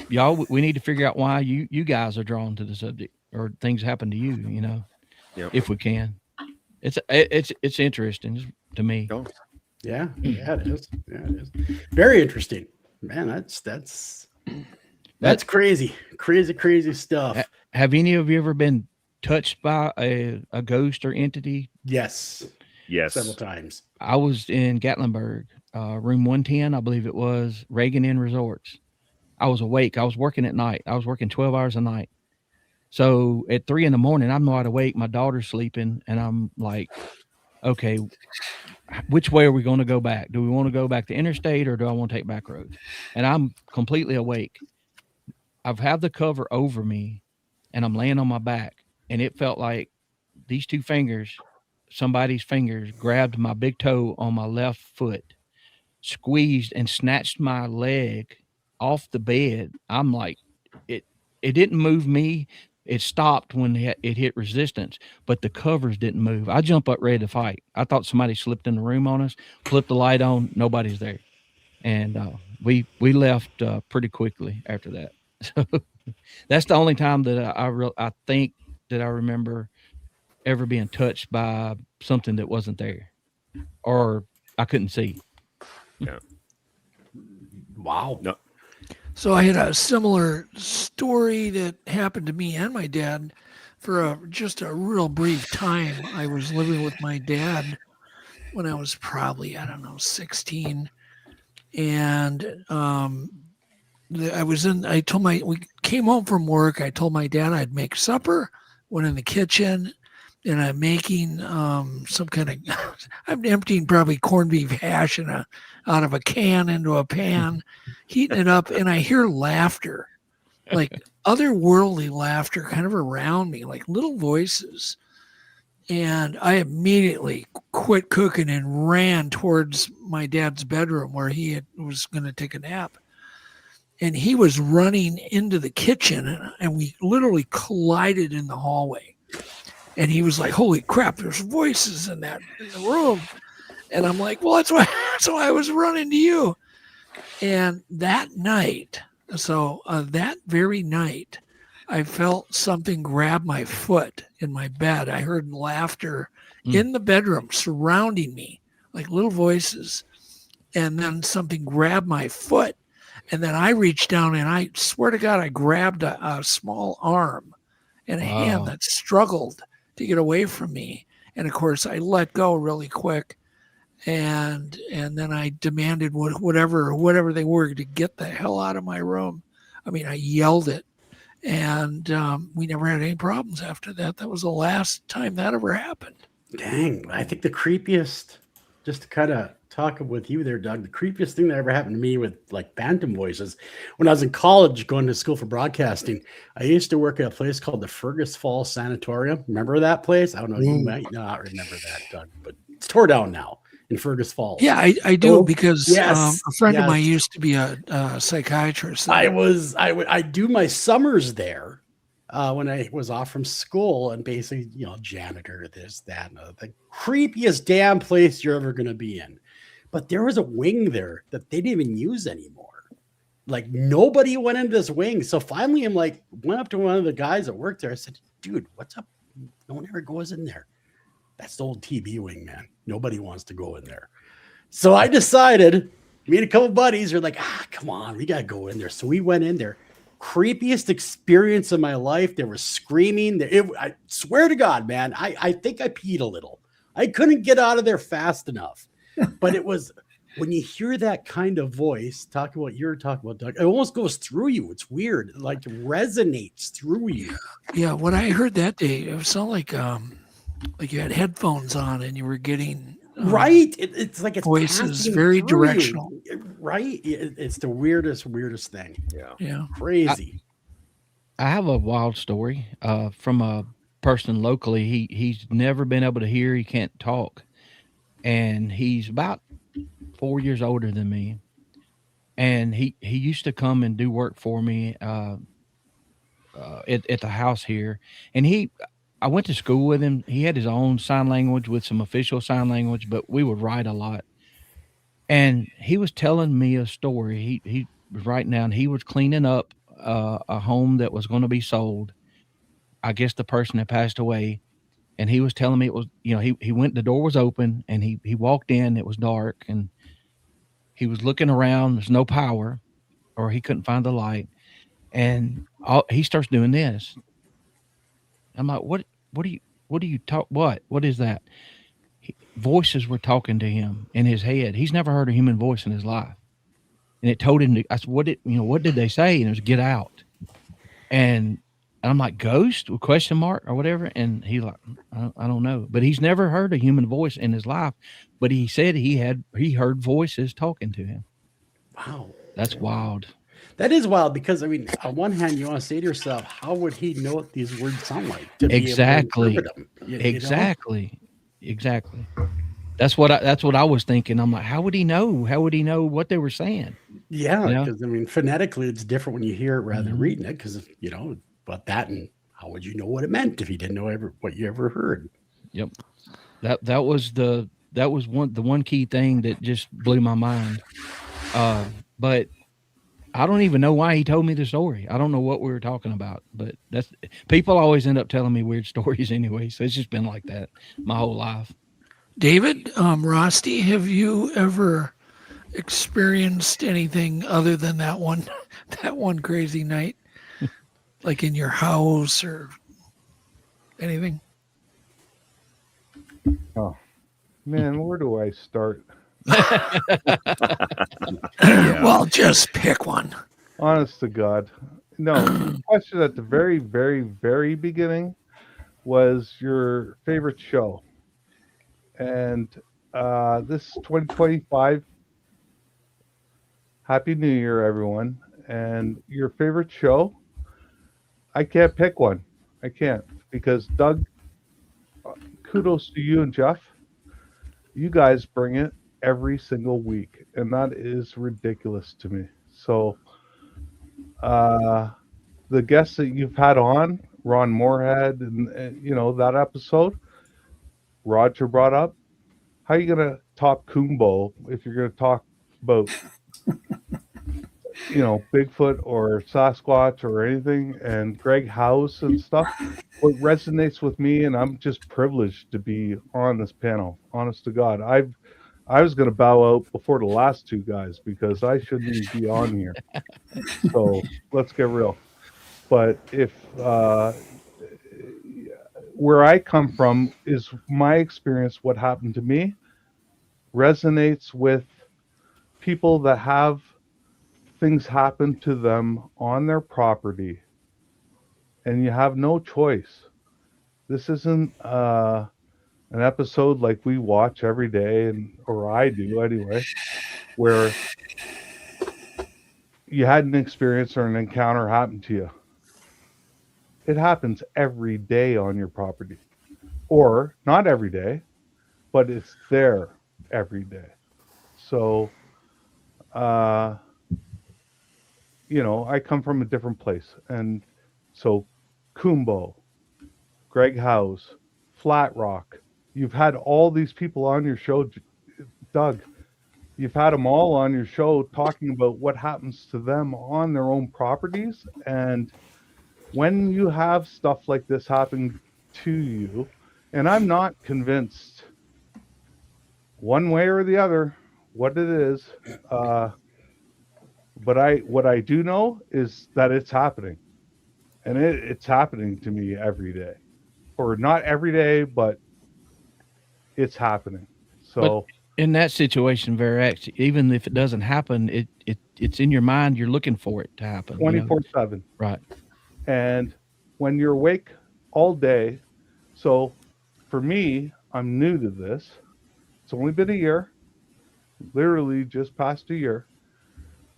y'all, we need to figure out why you guys are drawn to the subject, or things happen to you. If we can. It's interesting to me. Oh. Yeah, it is. Yeah, it is. Very interesting, man. That's crazy stuff. Have any of you ever been touched by a ghost or entity? Yes, several times. I was in Gatlinburg, room 110, I believe it was, Reagan Inn Resorts. I was awake. I was working at night. I was working 12 hours a night. So at 3 a.m, I'm not awake. My daughter's sleeping, and I'm like, okay, which way are we going to go back? Do we want to go back to interstate, or do I want to take back roads? And I'm completely awake. I've had the cover over me, and I'm laying on my back, and it felt like these two fingers, somebody's fingers, grabbed my big toe on my left foot, squeezed and snatched my leg off the bed. I'm like, it didn't move me. It stopped when it hit resistance, but the covers didn't move. I jumped up ready to fight. I thought somebody slipped in the room on us, flipped the light on, nobody's there. And we left pretty quickly after that. So that's the only time that I think that I remember ever being touched by something that wasn't there or I couldn't see. Yeah. Wow. No. So I had a similar story that happened to me and my dad for just a real brief time. I was living with my dad when I was probably, 16. And we came home from work. I told my dad I'd make supper, went in the kitchen, and I'm making some kind of, I'm emptying probably corned beef hash out of a can into a pan, heating it up, and I hear laughter, like otherworldly laughter kind of around me, like little voices. And I immediately quit cooking and ran towards my dad's bedroom where he was going to take a nap. And he was running into the kitchen, and we literally collided in the hallway. And he was like, "Holy crap, there's voices in the room." And I'm like, "Well, that's why I was running to you." And that night, that very night, I felt something grab my foot in my bed. I heard laughter in the bedroom surrounding me, like little voices. And then something grabbed my foot. And then I reached down, and I swear to God, I grabbed a small arm and a hand that struggled to get away from me. And of course, I let go really quick. And then I demanded whatever they were to get the hell out of my room. I mean, I yelled it. And we never had any problems after that. That was the last time that ever happened. Dang, I think the creepiest, just to kind of talk with you there, Doug, the creepiest thing that ever happened to me with like phantom voices, when I was in college going to school for broadcasting, I used to work at a place called the Fergus Falls Sanatorium. Remember that place? I don't know, you might not remember that, Doug, but it's tore down now in Fergus Falls. Yeah, I do, because yes, a friend of mine used to be a psychiatrist. I do my summers there, when I was off from school, and basically, janitor, this, that, and the creepiest damn place you're ever going to be in. But there was a wing there that they didn't even use anymore. Like, nobody went into this wing. So finally, I'm like, went up to one of the guys that worked there. I said, dude, what's up? No one ever goes in there. That's the old TB wing, man. Nobody wants to go in there. So I decided, me and a couple buddies are like, come on, we got to go in there. So we went in there. Creepiest experience of my life. They were screaming. I swear to God, man, I think I peed a little. I couldn't get out of there fast enough. But it was, when you hear that kind of voice, talking what you're talking about, Doug, it almost goes through you. It's weird. It like resonates through you. Yeah, what I heard that day, it sounded like you had headphones on and you were getting right. It's like it's voices very directional. Right. It's the weirdest thing. Yeah. Crazy. I have a wild story from a person locally. He's never been able to hear. He can't talk. And he's about 4 years older than me. And he used to come and do work for me at the house here. And I went to school with him. He had his own sign language with some official sign language, but we would write a lot. And he was telling me a story. He was writing down, he was cleaning up a home that was going to be sold. I guess the person had passed away. And he was telling me it was, he went, the door was open and he walked in, it was dark and he was looking around. There's no power, or he couldn't find the light. And he starts doing this. I'm like, what do you talk? What is that? Voices were talking to him in his head. He's never heard a human voice in his life. And it told him I said, what did they say? And it was get out. And I'm like, ghost? Question mark or whatever. And he's like, I don't know. But he's never heard a human voice in his life. But he said he heard voices talking to him. Wow. That's wild. That is wild because, I mean, on one hand, you want to say to yourself, how would he know what these words sound like? Exactly. Exactly. That's what I was thinking. I'm like, how would he know? How would he know what they were saying? Yeah. Because, I mean, phonetically, it's different when you hear it rather than reading it because, but that, and how would you know what it meant if you didn't know what you ever heard? Yep. That was the one key thing that just blew my mind. But I don't even know why he told me the story. I don't know what we were talking about, but people always end up telling me weird stories anyway. So it's just been like that my whole life. David, Rusty, have you ever experienced anything other than that one crazy night? Like in your house or anything? Oh, man, where do I start? Well, just pick one. Honest to God. No, the question at the very, very, very beginning was your favorite show. And this 2025, Happy New Year, everyone. And your favorite show? I can't pick one. I can't because Doug, kudos to you and Jeff. You guys bring it every single week, and that is ridiculous to me. So, the guests that you've had on, Ron Moorhead, and that episode, Roger brought up. How are you gonna top Kumbo if you're gonna talk about Bigfoot or Sasquatch or anything, and Greg House and stuff? What resonates with me, and I'm just privileged to be on this panel, honest to God. I was going to bow out before the last two guys because I shouldn't even be on here. So let's get real. But if where I come from is my experience, what happened to me resonates with people that have things happen to them on their property, and you have no choice. This isn't an episode like we watch every day, or I do anyway, where you had an experience or an encounter happen to you. It happens every day on your property, or not every day, but it's there every day. So, I come from a different place, and so Kumbo, Greg House, Flat Rock. You've had all these people on your show, Doug. You've had them all on your show talking about what happens to them on their own properties. And when you have stuff like this happen to you, and I'm not convinced one way or the other what it is, but what I do know is that it's happening. And it's happening to me every day. Or not every day, but it's happening. So But in that situation, Verax, even if it doesn't happen, it's in your mind. You're looking for it to happen. 24/7. Right. And when you're awake all day, so for me, I'm new to this. It's only been a year, literally just past a year,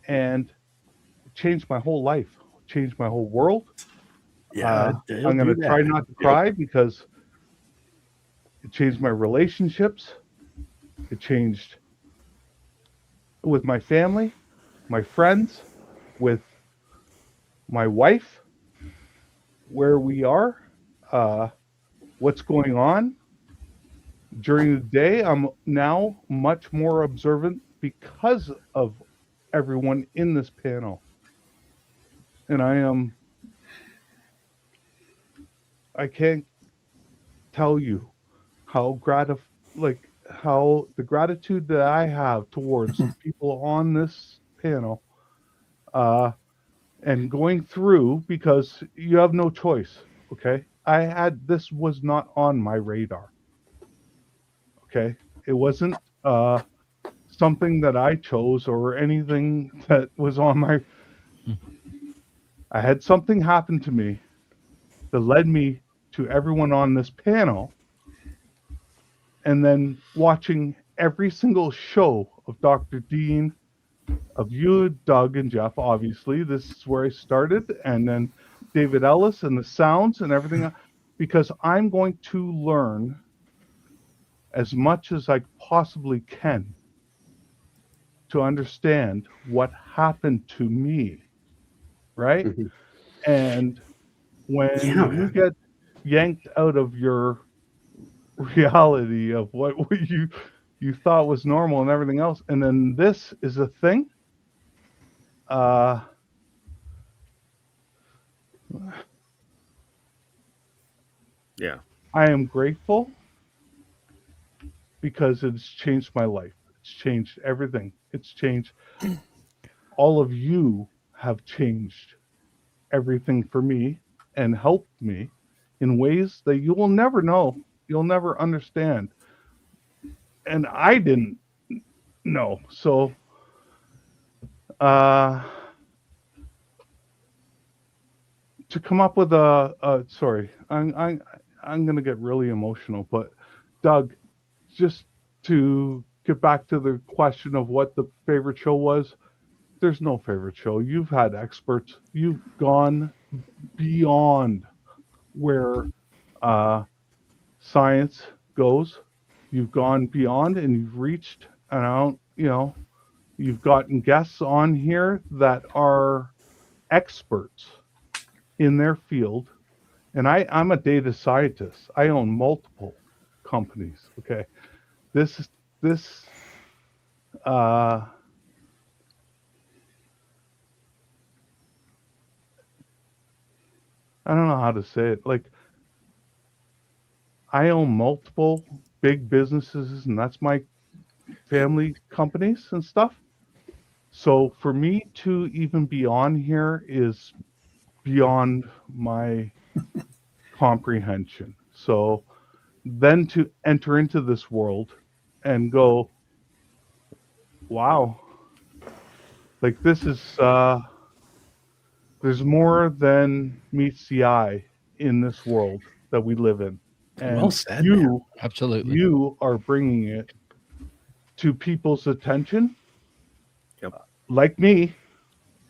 and it changed my whole life, changed my whole world. Yeah, I'm going to try not to cry because it changed my relationships. It changed with my family, my friends, with my wife, where we are, what's going on. During the day, I'm now much more observant because of everyone in this panel. And I can't tell you how how the gratitude that I have towards people on this panel, and going through, because you have no choice. Okay. This was not on my radar. Okay. It wasn't, something that I chose or anything that was on I had something happen to me that led me to everyone on this panel, and then watching every single show of Dr. Dean, of you, Doug, and Jeff. Obviously, this is where I started, and then David Ellis and the sounds and everything, because I'm going to learn as much as I possibly can to understand what happened to me, right? And when you get yanked out of your reality of what you thought was normal and everything else, and then this is a thing, yeah, I am grateful because it's changed my life. It's changed everything. It's changed. All of you have changed everything for me and helped me in ways that you will never know. You'll never understand. And I didn't know. So, to come up with sorry, I'm going to get really emotional, but Doug, just to get back to the question of what the favorite show was, there's no favorite show. You've had experts. You've gone beyond where science goes. You've gone beyond, and you've reached out. You've gotten guests on here that are experts in their field. And I'm a data scientist. I own multiple companies. Okay, this I don't know how to say it. Like, I own multiple big businesses, and that's my family companies and stuff. So for me to even be on here is beyond my comprehension. So then to enter into this world and go, wow, like this is, there's more than meets the eye in this world that we live in. And Well said, you, absolutely, you are bringing it to people's attention, like me,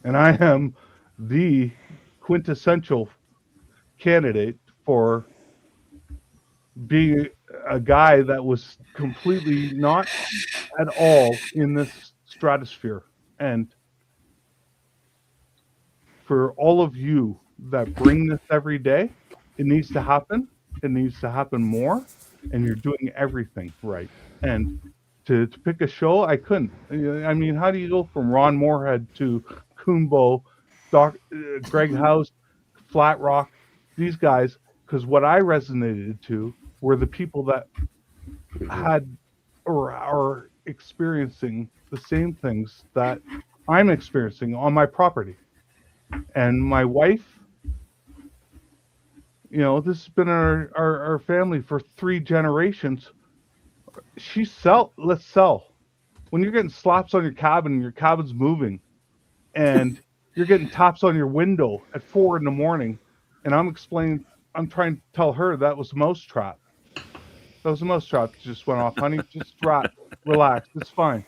and I am the quintessential candidate for being a guy that was completely not at all in this stratosphere. And for all of you that bring this every day. It needs to happen. It needs to happen more, and you're doing everything right. And to pick a show, I couldn't. I mean, how do you go from Ron Moorhead to Coonbo, Greg House, Flat Rock, these guys? Because what I resonated to were the people that had or are experiencing the same things that I'm experiencing on my property. And my wife, you know, this has been our family for 3 generations. Let's sell. When you're getting slaps on your cabin and your cabin's moving and you're getting taps on your window at 4 a.m, and I'm trying to tell her that was a mouse trap. That was a mouse trap that just went off. Honey, just relax. It's fine.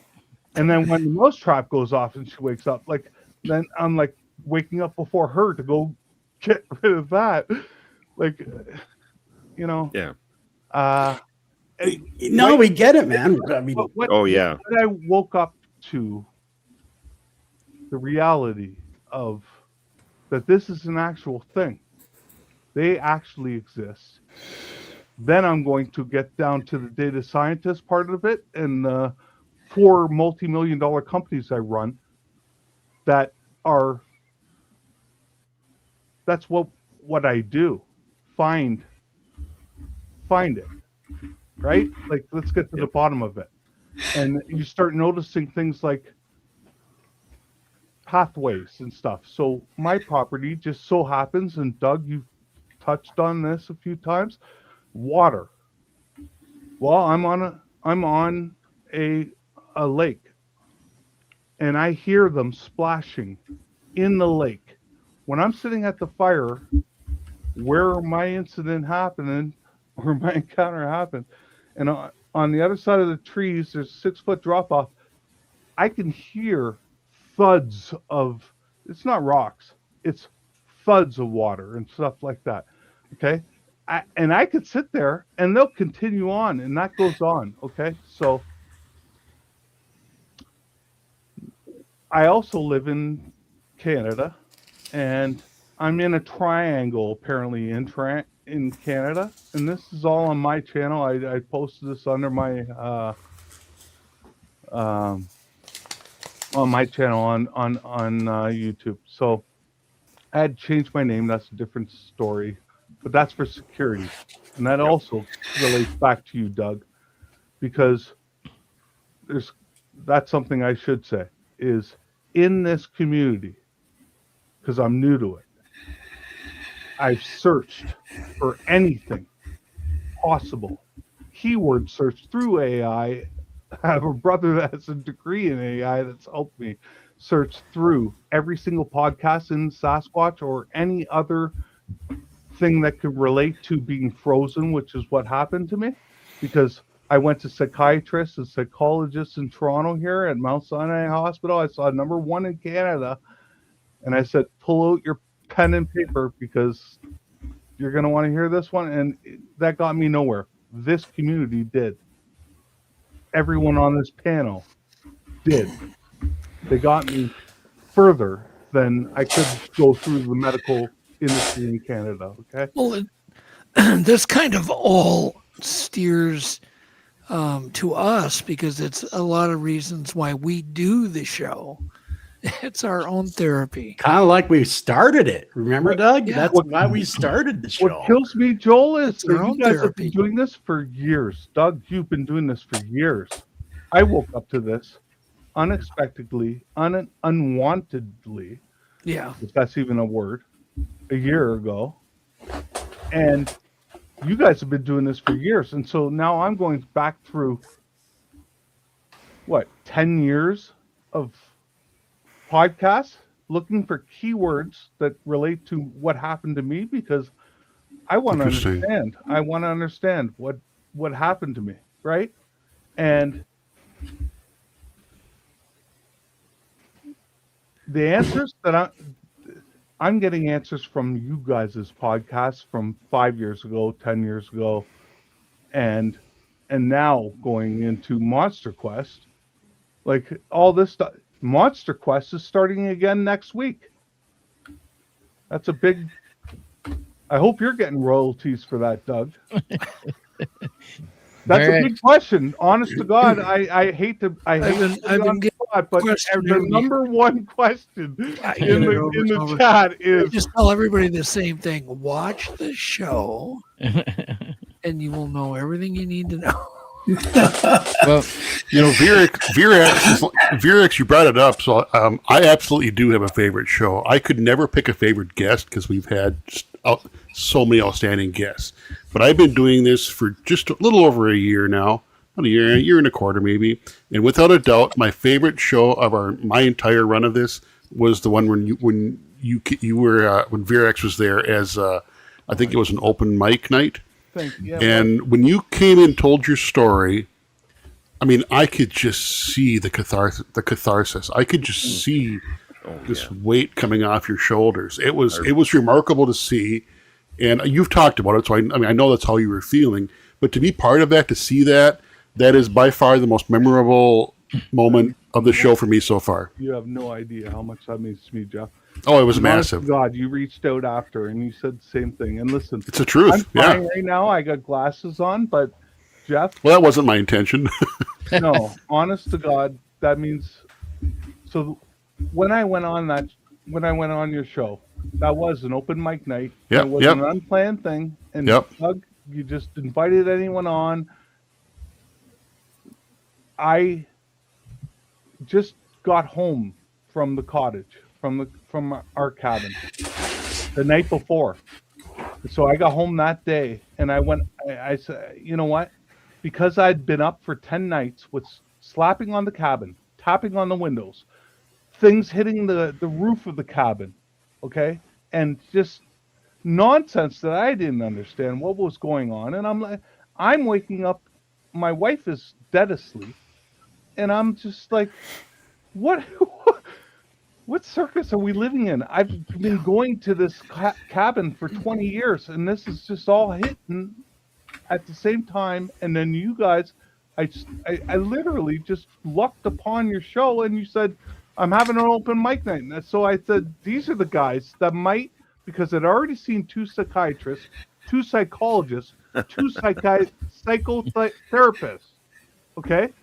And then when the mouse trap goes off and she wakes up, then I'm like waking up before her to go get rid of that. Like, you know. Yeah. No, we get it, man. I mean, oh yeah. When I woke up to the reality of that this is an actual thing. They actually exist. Then I'm going to get down to the data scientist part of it and 4 multi-million-dollar companies I run that's what I do. Find it. Right? Like, let's get to the bottom of it. And you start noticing things like pathways and stuff. So my property just so happens, and Doug, you've touched on this a few times, water. Well, I'm on a lake, and I hear them splashing in the lake. When I'm sitting at the fire where my incident happened, or my encounter happened, and on the other side of the trees, there's a 6-foot drop off. I can hear thuds of, it's not rocks, it's thuds of water and stuff like that. Okay. And I could sit there and they'll continue on, and that goes on. Okay. So I also live in Canada, and I'm in a triangle apparently in Canada, and this is all on my channel. I posted this under my on my channel on YouTube. So I had changed my name. That's a different story, but that's for security, and that also relates back to you, Doug, because that's something I should say is in this community, because I'm new to it. I've searched for anything possible. Keyword search through AI. I have a brother that has a degree in AI that's helped me search through every single podcast in Sasquatch or any other thing that could relate to being frozen, which is what happened to me. Because I went to psychiatrists and psychologists in Toronto here at Mount Sinai Hospital. I saw number 1 in Canada. And I said, pull out your pen and paper because you're going to want to hear this one. And that got me nowhere. This community did. Everyone on this panel did. They got me further than I could go through the medical industry in Canada. Okay. Well, this kind of all steers to us because it's a lot of reasons why we do the show. It's our own therapy. Kind of like we started it. Remember, Doug? Yeah. That's why we started the show. What kills me, Joel, is you guys have been doing this for years. Doug, you've been doing this for years. I woke up to this unexpectedly, unwantedly. Yeah. If that's even a word. A year ago. And you guys have been doing this for years. And so now I'm going back through, 10 years of podcasts looking for keywords that relate to what happened to me, because I want to understand. I want to understand what happened to me, right? And the answers that I'm getting answers from you guys' podcasts from 5 years ago, 10 years ago, and now going into MonsterQuest, like all this stuff. MonsterQuest is starting again next week. That's a big I hope you're getting royalties for that, Doug. That's a big question. Honest to God, I hate to I've been getting but the number one question in the chat is just tell everybody the same thing. Watch the show, and you will know everything you need to know. Well, Virax, you brought it up, so I absolutely do have a favorite show. I could never pick a favorite guest because we've had so many outstanding guests. But I've been doing this for just a little over a year now, about a year and a quarter maybe. And without a doubt, my favorite show of my entire run of this was the one when Virax was there as I think it was an open mic night. And when you came and told your story, I mean, I could just see the catharsis. I could just see this weight coming off your shoulders. It was remarkable to see, and you've talked about it, so I know that's how you were feeling. But to be part of that, to see that is by far the most memorable moment of the show for me so far. You have no idea how much that means to me, Jeff. Oh, it was massive. God, you reached out after and you said the same thing. And listen, it's the truth. I'm fine right now. I got glasses on, but Jeff. Well, that wasn't my intention. No, honest to God, that means. So when I went on your show, that was an open mic night. Yeah, it was an unplanned thing, and Doug, you just invited anyone on. I just got home from the cottage, from our cabin, the night before. So I got home that day, and I said, you know what? Because I'd been up for 10 nights with slapping on the cabin, tapping on the windows, things hitting the roof of the cabin, okay? And just nonsense that I didn't understand what was going on. And I'm waking up, my wife is dead asleep, and I'm just like, what circus are we living in? I've been going to this cabin for 20 years, and this is just all hitting at the same time. And then you guys, I literally just lucked upon your show, and you said, I'm having an open mic night. And so I said, these are the guys that might, because I'd already seen 2 psychiatrists, 2 psychologists, 2 psychotherapists. Okay?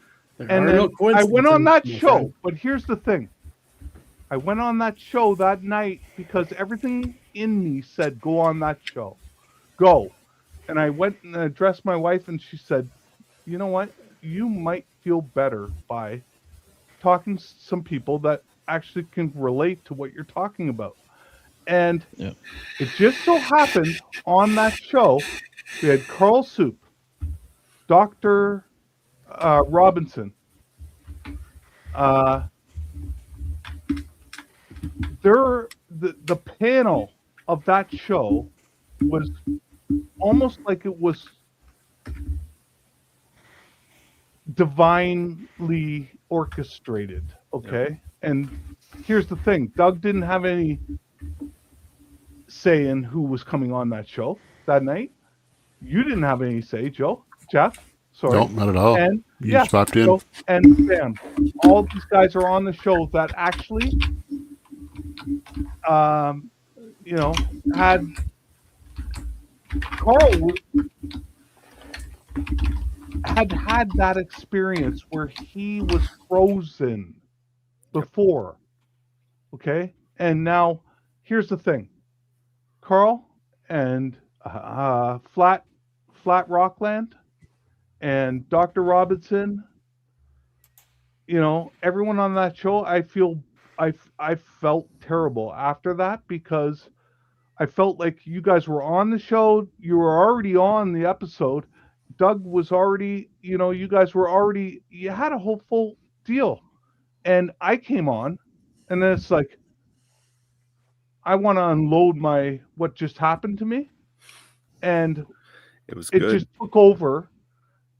And then I went on that show, but here's the thing. I went on that show that night because everything in me said, go on that show. Go. And I went and addressed my wife, and she said, you know what? You might feel better by talking to some people that actually can relate to what you're talking about. And it just so happened on that show, we had Carl Soup, Dr. Robinson, the panel of that show was almost like it was divinely orchestrated, okay? And here's the thing, Doug didn't have any say in who was coming on that show that night. You didn't have any say, Jeff. Sorry. No, not at all. And you just popped in. So, and bam, all these guys are on the show that actually, had Carl had that experience where he was frozen before. Okay, and now here's the thing, Carl and Flat Rockland and Dr. Robinson, everyone on that show, I felt terrible after that, because I felt like you guys were on the show, you were already on the episode, Doug was already, you guys were already, you had a whole full deal, and I came on, and then it's like, I want to unload what just happened to me, and it just took over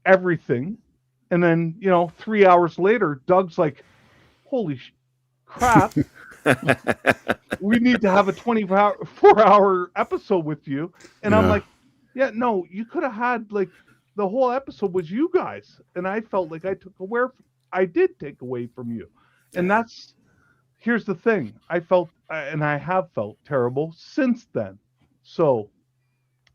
everything. And then 3 hours later, Doug's like, holy crap, we need to have a 24-hour episode with you. And I'm like, yeah, no, you could have had, like, the whole episode was you guys, and I felt like I did take away from you. And here's the thing, I felt, and I have felt terrible since then. So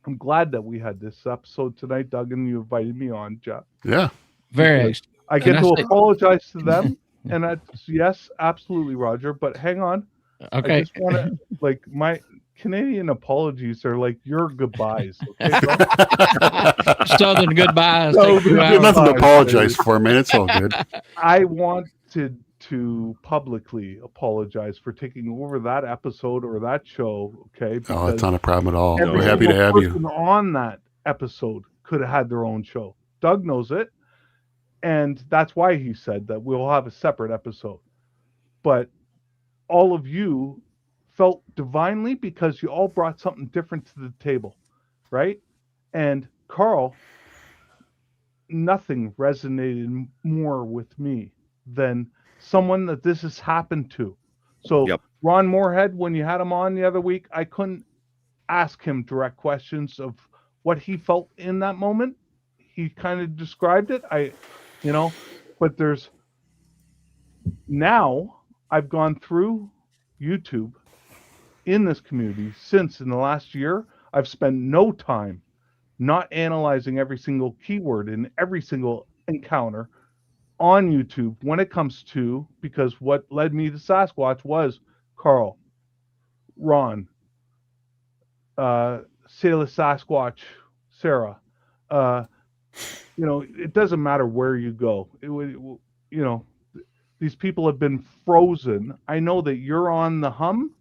I'm glad that we had this episode tonight, Doug, and you invited me on, Jeff. Yeah. Very. I get to apologize to them, and that's yes, absolutely, Roger. But hang on. Okay. I just want to my Canadian apologies are like your goodbyes. Okay, Southern goodbyes. No, you have nothing to apologize for, man. It's all good. I wanted to publicly apologize for taking over that episode or that show. Okay. Oh, it's not a problem at all. Every We're happy to have person you. on that episode could have had their own show. Doug knows it. And that's why he said that we'll have a separate episode. But all of you felt divinely because you all brought something different to the table, right? And Carl, nothing resonated more with me than someone that this has happened to. So Ron Moorhead, when you had him on the other week, I couldn't ask him direct questions of what he felt in that moment. He kind of described it. But there's now I've gone through YouTube in this community since in the last year, I've spent no time not analyzing every single keyword in every single encounter on YouTube when it comes to, because what led me to Sasquatch was Carl, Ron, Sailor Sasquatch, Sarah, it doesn't matter where you go. These people have been frozen. I know that you're on the hum.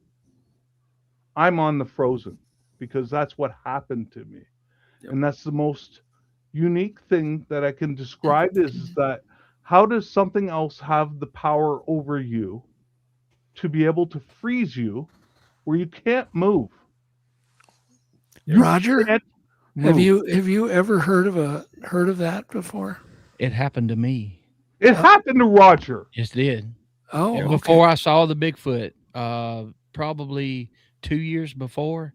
I'm on the frozen because that's what happened to me. And that's the most unique thing that I can describe is that how does something else have the power over you to be able to freeze you where you can't move? Roger, have you ever heard of that before? It happened to me. It happened to Roger. Yes, it did. Oh, yeah, before I saw the Bigfoot, probably 2 years before,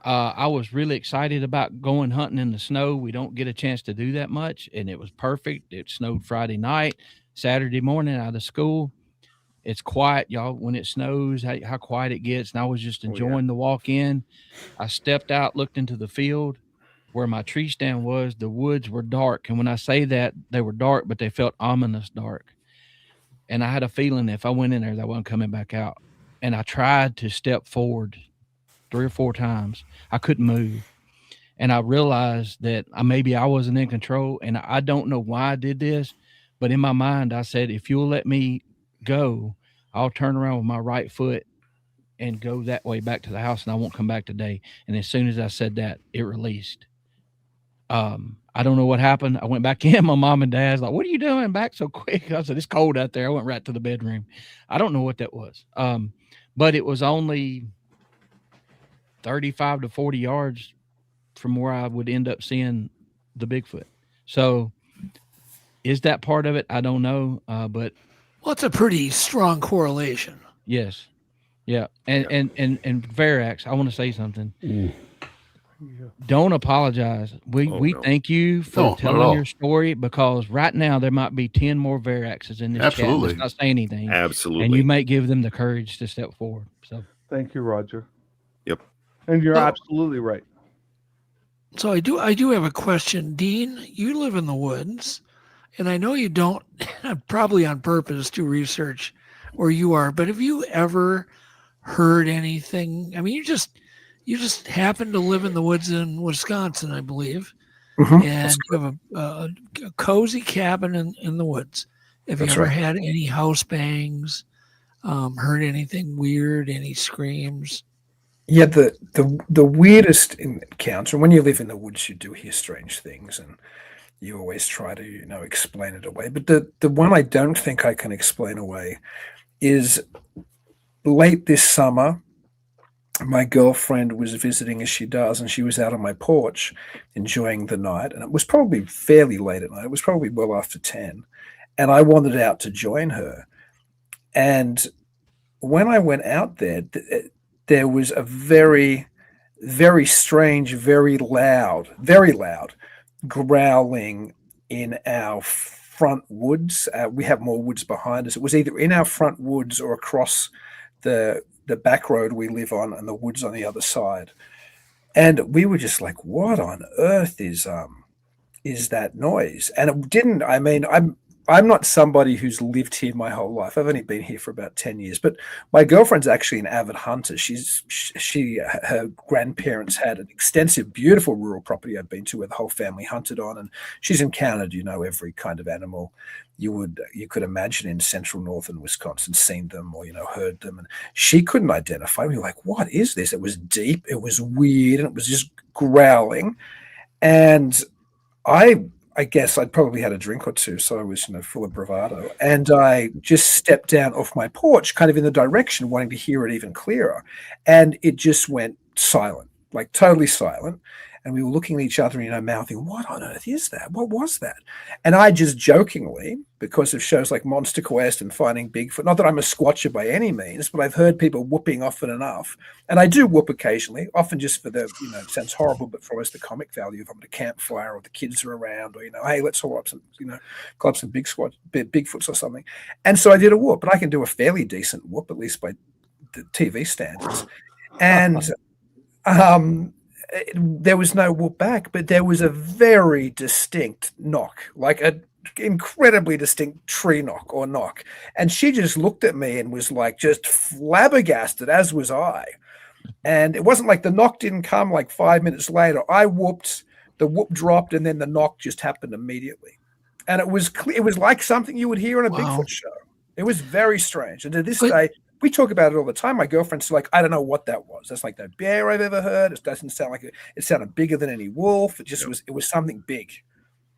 I was really excited about going hunting in the snow. We don't get a chance to do that much, and it was perfect. It snowed Friday night, Saturday morning out of school. It's quiet, y'all. When it snows, how quiet it gets. And I was just enjoying the walk in. I stepped out, looked into the field where my tree stand was. The woods were dark. And when I say that, they were dark, but they felt ominous dark. And I had a feeling if I went in there, that wasn't coming back out. And I tried to step forward 3 or 4 times. I couldn't move. And I realized that maybe I wasn't in control. And I don't know why I did this, but in my mind, I said, if you'll let me go, I'll turn around with my right foot and go that way back to the house, and I won't come back today. And as soon as I said that, it released. I don't know what happened. I went back in. My mom and dad's like, what are you doing back so quick? I said, it's cold out there. I went right to the bedroom. I don't know what that was. But it was only 35 to 40 yards from where I would end up seeing the Bigfoot. So is that part of it? I don't know. But well, it's a pretty strong correlation. Yes. Yeah. And Verax, I want to say something. Don't apologize. We thank you for telling your story, because right now there might be 10 more Veraxes in this chat that's not saying anything. Absolutely. And you may give them the courage to step forward. So thank you, Roger. Yep. And you're absolutely right. So I do have a question. Dean, you live in the woods, and I know you don't, probably on purpose, do research where you are, but have you ever heard anything? I mean, you just happen to live in the woods in Wisconsin, I believe, and you have a cozy cabin in the woods. Have you ever had any house bangs, heard anything weird, any screams? Yeah, the weirdest encounter, when you live in the woods, you do hear strange things, and you always try to, explain it away. But the one I don't think I can explain away is late this summer. My girlfriend was visiting, as she does, and she was out on my porch enjoying the night. And it was probably fairly late at night. It was probably well after 10. And I wandered out to join her. And when I went out there, there was a very, very strange, very loud growling in our front woods. We have more woods behind us. It was either in our front woods or across the back road we live on and the woods on the other side. And we were just like, what on earth is that noise? And it didn't, I mean, I'm not somebody who's lived here my whole life. I've only been here for about 10 years, but my girlfriend's actually an avid hunter. Her grandparents had an extensive, beautiful rural property I've been to where the whole family hunted on, and she's encountered, every kind of animal you could imagine in central northern Wisconsin, seen them or, heard them. And she couldn't identify. We were like, what is this? It was deep, it was weird, and it was just growling. And I guess I'd probably had a drink or two, so I was, full of bravado. And I just stepped down off my porch, kind of in the direction, wanting to hear it even clearer. And it just went silent, like totally silent. And we were looking at each other, mouthing, what on earth is that? What was that? And I just jokingly, because of shows like MonsterQuest and Finding Bigfoot, not that I'm a squatcher by any means, but I've heard people whooping often enough. And I do whoop occasionally, often just for the, it sounds horrible, but for almost the comic value if I'm at a campfire or the kids are around, or, hey, let's haul up some, club some Bigfoots or something. And so I did a whoop, but I can do a fairly decent whoop, at least by the TV standards. And, there was no whoop back, but there was a very distinct knock, like a incredibly distinct tree knock or knock. And she just looked at me and was like just flabbergasted, as was I. And it wasn't like the knock didn't come like 5 minutes later. I whooped, the whoop dropped, and then the knock just happened immediately. And it was like something you would hear on a Bigfoot show. It was very strange. And to this day, we talk about it all the time. My girlfriend's like, I don't know what that was. That's like no bear I've ever heard. It doesn't sound like it sounded bigger than any wolf. It just it was something big.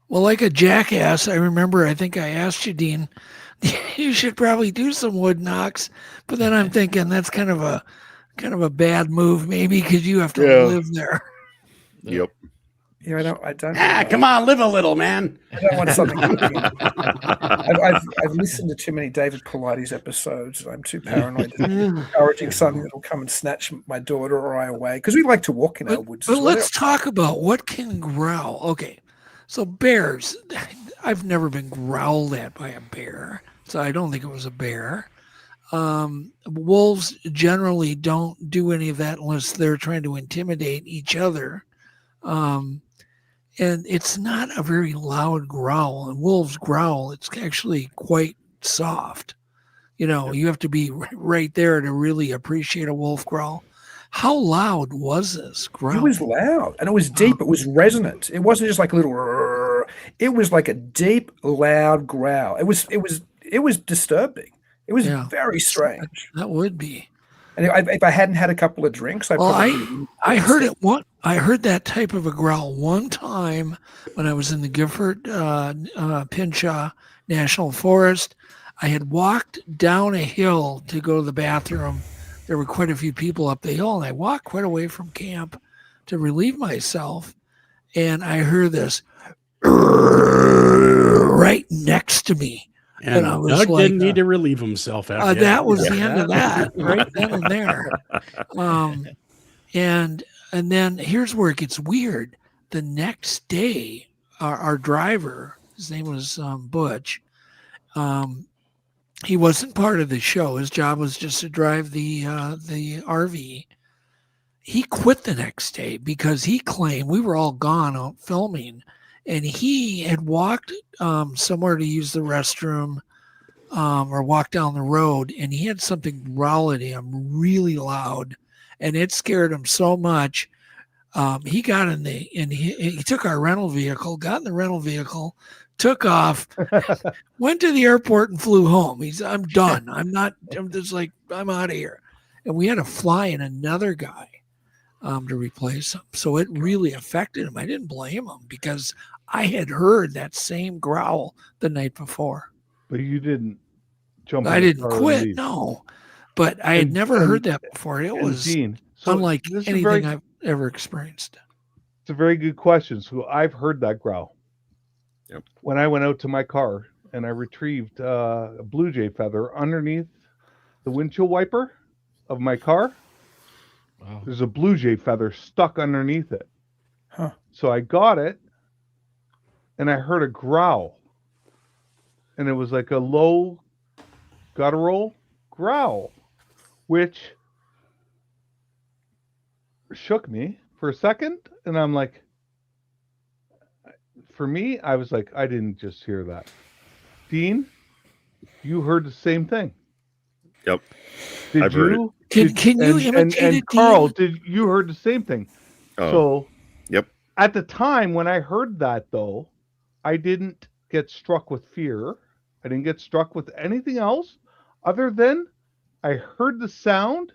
Well, like a jackass, I remember, I think I asked you, Dean, you should probably do some wood knocks. But then I'm thinking that's kind of a bad move, maybe, because you have to live there. Yep. Yeah, I don't. Come on, live a little, man. I don't want something. I've listened to too many David Paulides episodes. I'm too paranoid. Encouraging something that will come and snatch my daughter or I away, because we like to walk in our woods. But let's talk about what can growl. Okay, so bears. I've never been growled at by a bear, so I don't think it was a bear. Wolves generally don't do any of that unless they're trying to intimidate each other. And it's not a very loud growl. And wolves growl, it's actually quite soft. You have to be right there to really appreciate a wolf growl. How loud was this growl? It was loud, and it was deep. It was resonant. It wasn't just like a little. It was like a deep, loud growl. It was disturbing. It was very strange. That would be. And if I hadn't had a couple of drinks, I heard it. I heard that type of a growl one time when I was in the Gifford Pinchot National Forest. I had walked down a hill to go to the bathroom. There were quite a few people up the hill, and I walked quite away from camp to relieve myself. And I heard this right next to me. And I was Doug didn't need to relieve himself after that was the end of that, right then and there. And then here's where it gets weird. The next day, our driver, his name was Butch, he wasn't part of the show. His job was just to drive the RV. He quit the next day because he claimed we were all gone out filming. And he had walked somewhere to use the restroom or walk down the road, and he had something growl at him really loud, and it scared him so much. He got in he took our rental vehicle, got in the rental vehicle, took off, went to the airport and flew home. I'm done. I'm just like, I'm out of here. And we had to fly in another guy to replace him. So it really affected him. I didn't blame him because I had heard that same growl the night before. But you didn't jump. I didn't quit, no. But I had never heard that before. It was Dean, unlike anything I've ever experienced. It's a very good question. So I've heard that growl. Yep. When I went out to my car and I retrieved a blue jay feather underneath the windshield wiper of my car, there's a blue jay feather stuck underneath it. Huh. So I got it, and I heard a growl. And it was like a low guttural growl, which shook me for a second, and I'm like, for me, I was like, I didn't just hear that. Dean, you heard the same thing. Yep. Did I've you? heard it. Can you imitate it, and Carl, Dean? did you heard the same thing? Oh. So, yep. At the time when I heard that, though, I didn't get struck with fear. I didn't get struck with anything else other than I heard the sound,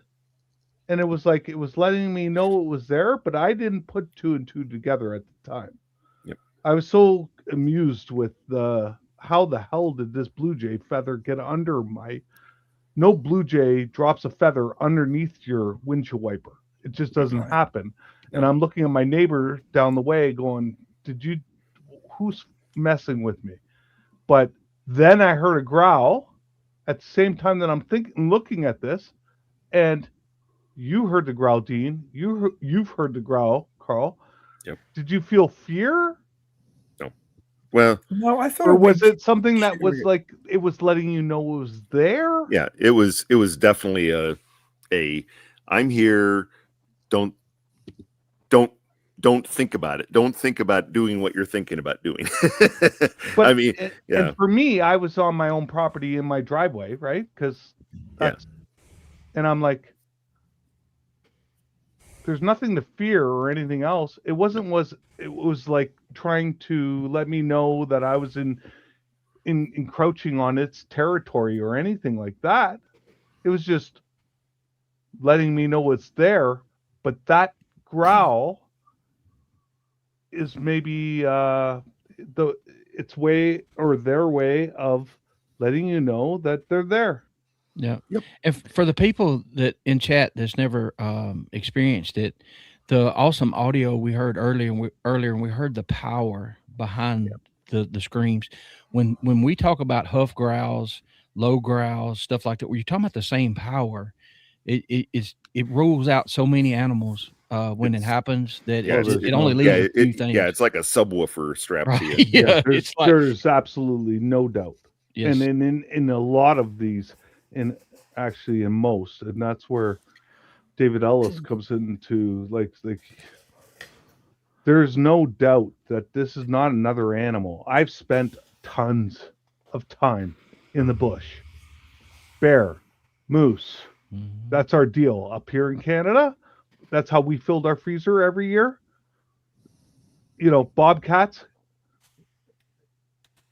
and it was like it was letting me know it was there, but I didn't put two and two together at the time. Yep. I was so amused with how the hell did this blue jay feather get under my... No blue jay drops a feather underneath your windshield wiper. It just doesn't happen. And I'm looking at my neighbor down the way going, who's messing with me? But then I heard a growl at the same time that I'm looking at this, and you heard the growl, Dean. You've heard the growl, Carl. Yep. Did you feel fear? No. Well, no, I thought. Or was it something that was like it was letting you know it was there? Yeah, it was definitely a I'm here. Don't think about it. Don't think about doing what you're thinking about doing. But, I mean, yeah. And for me, I was on my own property in my driveway, right? Because that's, and I'm like, there's nothing to fear or anything else. It was like trying to let me know that I was encroaching on its territory or anything like that. It was just letting me know it's there. But that growl is maybe its way or their way of letting you know that they're there. Yeah. Yep. And for the people that in chat that's never experienced it, the awesome audio we heard earlier, and we heard the power behind the screams. When we talk about huff growls, low growls, stuff like that, where you're talking about the same power, it rules out so many animals when it happens that it only leaves a few things. Yeah, it's like a subwoofer strapped to you. Yeah, there's absolutely no doubt. Yes. And in a lot of these, and actually in most, and that's where David Ellis comes into like there's no doubt that this is not another animal. I've spent tons of time in the bush. Bear, moose. That's our deal up here in Canada. That's how we filled our freezer every year. You know, bobcats.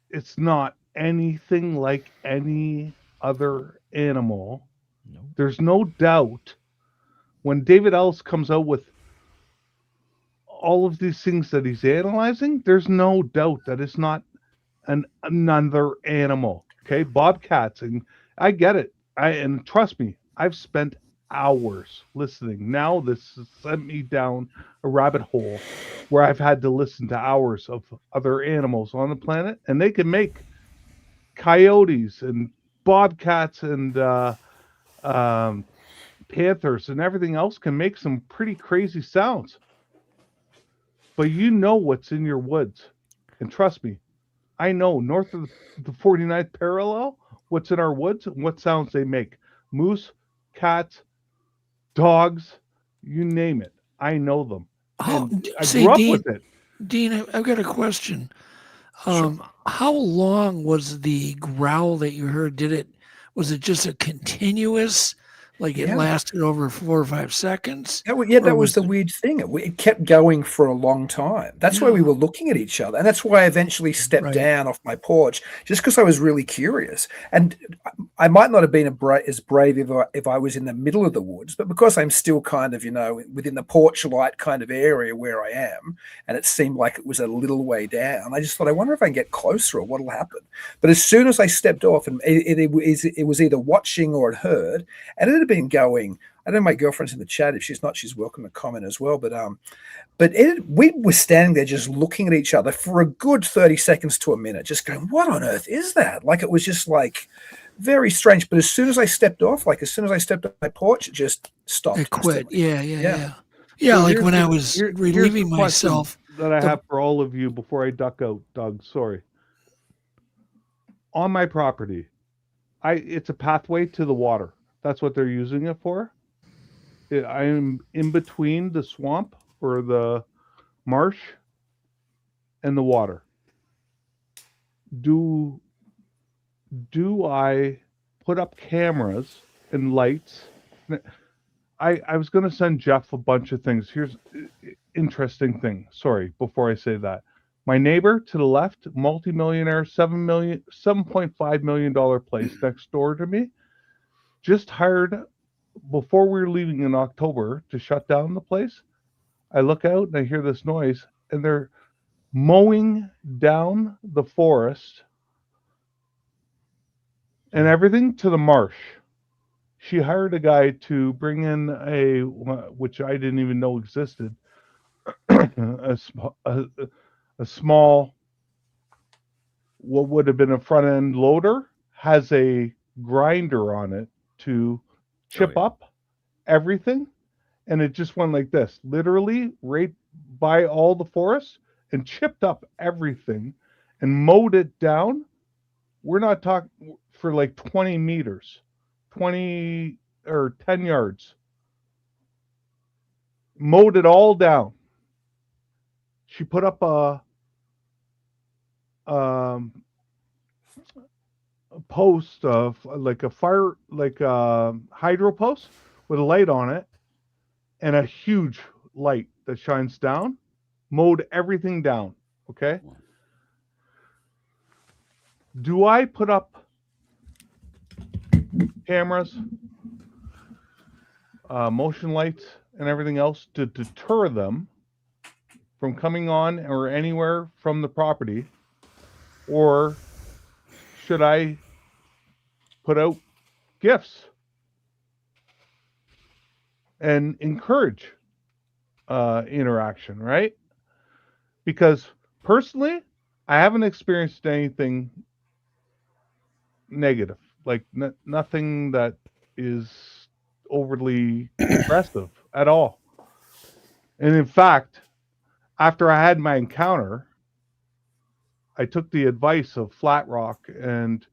It's not anything like any other animal. No. There's no doubt when David Ellis comes out with all of these things that he's analyzing, there's no doubt that it's not another animal. Okay, bobcats, and I get it. And trust me, I've spent hours listening. Now this has sent me down a rabbit hole where I've had to listen to hours of other animals on the planet, and they can make coyotes and bobcats and panthers and everything else can make some pretty crazy sounds. But you know what's in your woods. And trust me, I know north of the 49th parallel, what's in our woods and what sounds they make. Moose, cats, dogs, you name it. I know them. I grew up with it. Dean, I've got a question. How long was the growl that you heard? Was it just a continuous, like it lasted over 4 or 5 seconds? That was the weird thing. It kept going for a long time. That's why we were looking at each other. And that's why I eventually stepped down off my porch, just because I was really curious. And I might not have been as brave if I was in the middle of the woods, but because I'm still kind of, within the porch light kind of area where I am, and it seemed like it was a little way down, I just thought, I wonder if I can get closer or what'll happen. But as soon as I stepped off, and it was either watching or it heard, and it had been going. I know my girlfriend's in the chat. If she's not, she's welcome to comment as well. But we were standing there just looking at each other for a good 30 seconds to a minute, just going, what on earth is that? Like, it was just like very strange. But as soon as I stepped off, as soon as I stepped off my porch, it just stopped. It quit. Yeah. So like when I was relieving myself. That I have for all of you before I duck out, Doug, sorry. On my property, it's a pathway to the water. That's what they're using it for. I am in between the swamp for the marsh and the water. Do I put up cameras and lights? I was going to send Jeff a bunch of things. Here's interesting thing. Sorry, before I say that. My neighbor to the left, multimillionaire, $7.5 million place next door to me, just hired, before we were leaving in October to shut down the place. I look out and I hear this noise, and they're mowing down the forest and everything to the marsh. She hired a guy to bring in which I didn't even know existed, a small, what would have been a front end loader, has a grinder on it to chip up everything. And it just went like this, literally right by all the forest, and chipped up everything and mowed it down. We're not talking for like 20 meters, 20 or 10 yards. Mowed it all down. She put up a post of like a fire, like a hydro post with a light on it and a huge light that shines down. Mowed everything down. Okay. Do I put up cameras, motion lights, and everything else to deter them from coming on or anywhere from the property? Or should I put out gifts and encourage interaction, right? Because personally, I haven't experienced anything negative, like nothing that is overly aggressive at all. And in fact, after I had my encounter, I took the advice of Flat Rock and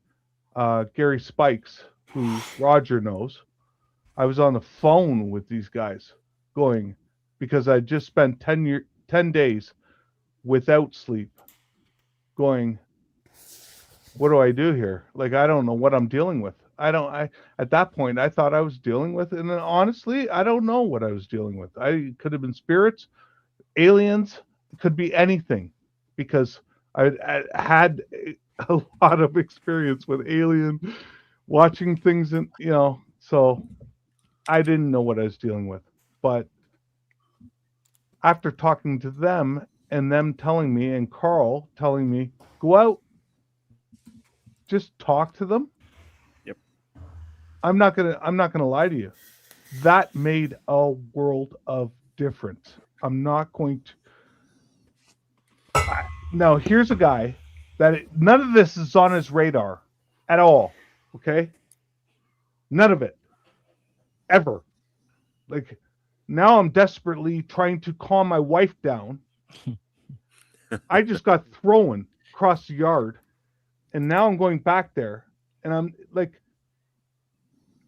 Gary Spikes, who Roger knows. I was on the phone with these guys going, because I just spent 10 days without sleep going, what do I do here? Like, I don't know what I'm dealing with. At that point, I thought I was dealing with, and then honestly, I don't know what I was dealing with. I could have been spirits, aliens, it could be anything, because I had a lot of experience with alien watching things, and so I didn't know what I was dealing with. But after talking to them and them telling me, and Carl telling me, go out, just talk to them. Yep. I'm not gonna lie to you. That made a world of difference. I'm not going to. Now, here's a guy that none of this is on his radar at all. Okay? None of it. Ever. Like, now I'm desperately trying to calm my wife down. I just got thrown across the yard, and now I'm going back there, and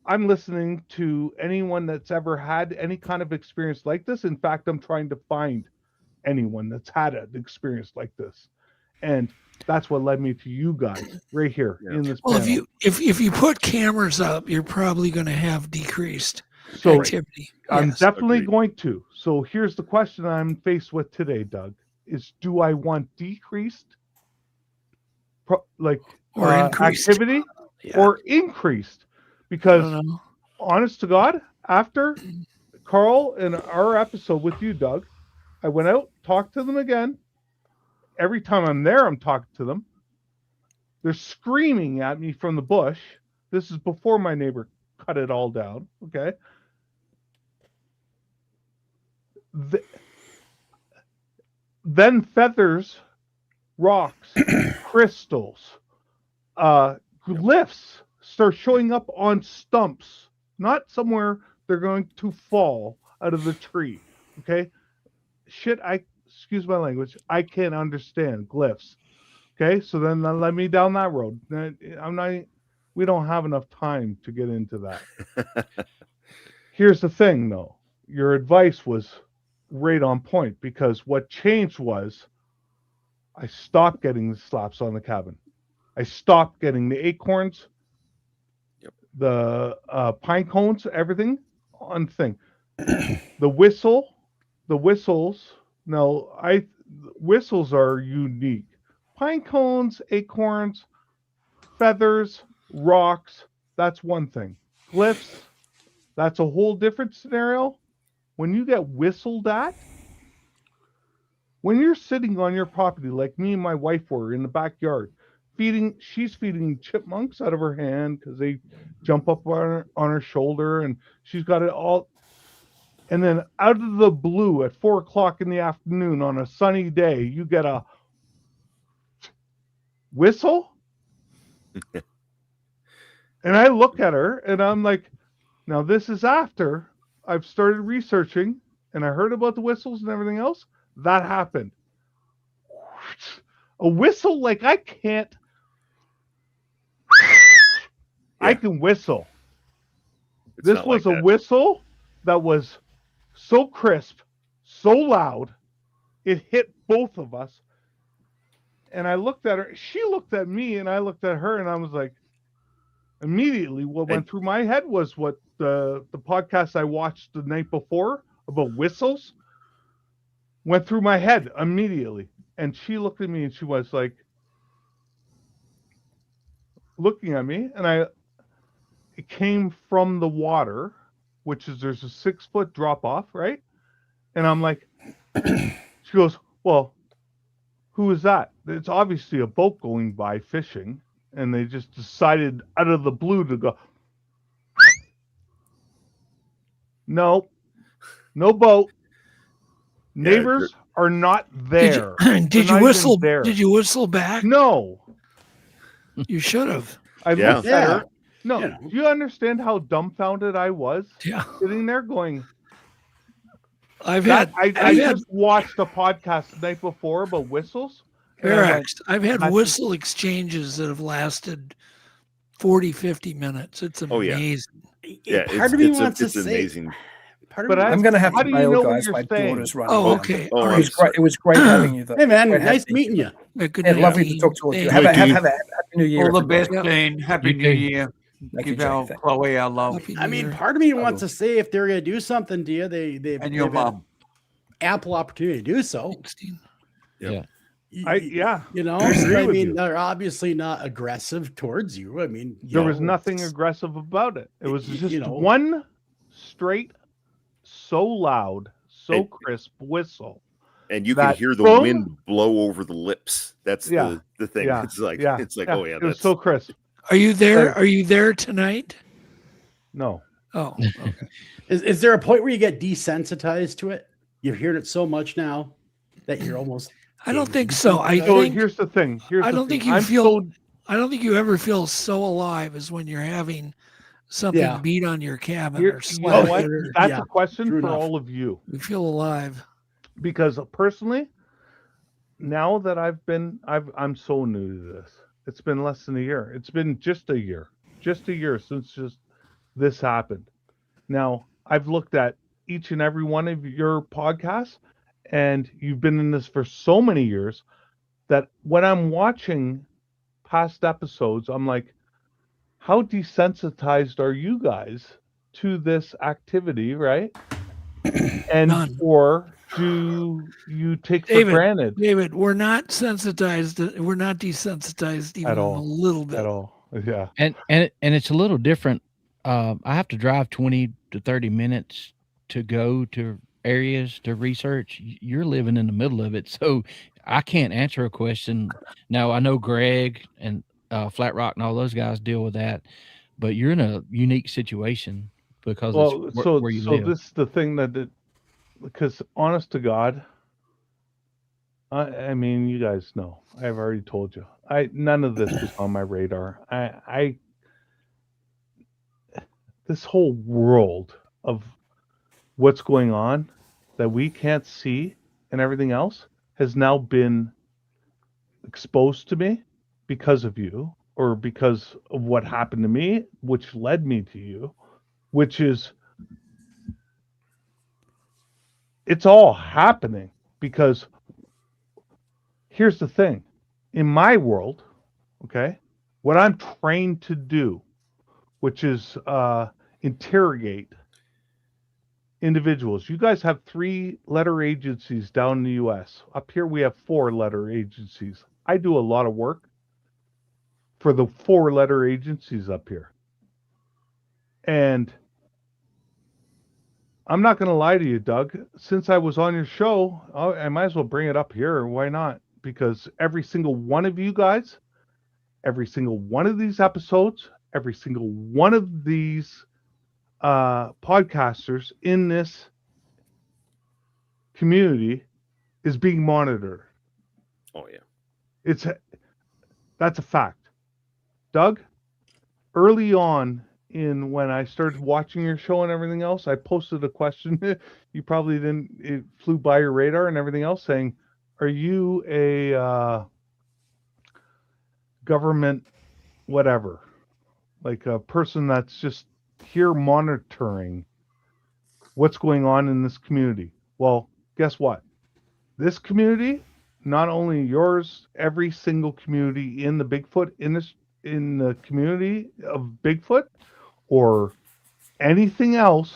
I'm listening to anyone that's ever had any kind of experience like this. In fact, I'm trying to find anyone that's had an experience like this, and that's what led me to you guys right here in this Well, panel. if you put cameras up, you're probably going to have decreased activity. I'm Yes. definitely going to. So here's the question I'm faced with today, Doug, is do I want decreased or increased activity or increased? Because honest to God, after Carl and our episode with you, Doug, I went out, talked to them again. Every time I'm there, I'm talking to them. They're screaming at me from the bush. This is before my neighbor cut it all down. Okay. Then feathers, rocks, crystals, glyphs start showing up on stumps, not somewhere they're going to fall out of the tree. Okay. Excuse my language, I can't understand glyphs. Okay, so then let me down that road. We don't have enough time to get into that. Here's the thing, though. Your advice was right on point, because what changed was I stopped getting the slaps on the cabin. I stopped getting the acorns, the pine cones, everything on thing. The whistles. No, whistles are unique. Pine cones, acorns, feathers, rocks. That's one thing. Glyphs. That's a whole different scenario. When you get whistled at, when you're sitting on your property, like me and my wife were in the backyard, she's feeding chipmunks out of her hand because they jump up on her shoulder, and she's got it all. And then out of the blue at 4:00 in the afternoon on a sunny day, you get a whistle. And I look at her and I'm like, now this is after I've started researching and I heard about the whistles and everything else. That happened. A whistle, like I can't. I can whistle. This was a whistle that was so crisp, so loud, it hit both of us. And I looked at her, she looked at me, and I looked at her, and I was like, immediately what went through my head was what the podcast I watched the night before about whistles went through my head immediately. And she looked at me, and she was like, looking at me, and it came from the water, which is, there's a 6-foot drop off, right? And I'm like, she goes, well, who is that? It's obviously a boat going by fishing, and they just decided out of the blue to go, no boat. Neighbors are not there. Did you whistle? Did you whistle back? No. You should have. I looked at her. No, do you understand how dumbfounded I was? Yeah. Sitting there going, I just watched a podcast the night before about whistles. I've had whistle exchanges that have lasted 40, 50 minutes. It's amazing. Part of me wants to say, amazing. I'm going to have to bail, guys. My daughter's running. Oh, okay. All right. It was great having you. Hey, man. Nice meeting you. Lovely to talk to you. Have a happy New Year. All the best, Dean. Happy New Year. Give Chloe our love. I mean, part of me wants to say if they're going to do something to you, they've your mom. Ample opportunity to do so. Yeah. You know, I mean, they're obviously not aggressive towards you. I mean, there was nothing aggressive about it. It was just one straight, so loud, so crisp whistle. And you can hear the wind blow over the lips. That's the thing. Yeah, it's like, oh yeah, it was so crisp. Are you there? Are you there tonight? No. Oh, okay. Is there a point where you get desensitized to it? You've heard it so much now that you're almost. I don't think so. I think here's the thing. I don't think you ever feel so alive as when you're having something beat on your cabin or slap. You know what? That's a question for all of you. You feel alive. Because personally, now that I'm so new to this. It's been less than a year. It's been just a year since this happened. Now, I've looked at each and every one of your podcasts, and you've been in this for so many years that when I'm watching past episodes, I'm like, how desensitized are you guys to this activity, right? And or do you take for granted? David, we're not sensitized. We're not desensitized even at all, a little bit. At all. Yeah. And it's a little different. I have to drive 20 to 30 minutes to go to areas to research. You're living in the middle of it, so I can't answer a question. Now, I know Greg and Flat Rock and all those guys deal with that, but you're in a unique situation because it's where you live. So this is the thing because honest to God, I mean, you guys know, I've already told you, none of this was on my radar. This whole world of what's going on that we can't see and everything else has now been exposed to me because of you, or because of what happened to me, which led me to you, which is, it's all happening because here's the thing. In my world, okay, what I'm trained to do, which is interrogate individuals. You guys have 3-letter agencies down in the U.S. Up here, we have 4-letter agencies. I do a lot of work for the 4-letter agencies up here. And I'm not going to lie to you, Doug. Since I was on your show, I might as well bring it up here. Why not? Because every single one of you guys, every single one of these episodes, every single one of these podcasters in this community is being monitored. Oh yeah, that's a fact. Doug, early on in when I started watching your show and everything else, I posted a question. You probably didn't, it flew by your radar and everything else, saying, are you a government whatever, like a person that's just here monitoring what's going on in this community? Well, guess what? This community, not only yours, every single community in the Bigfoot in the community of Bigfoot or anything else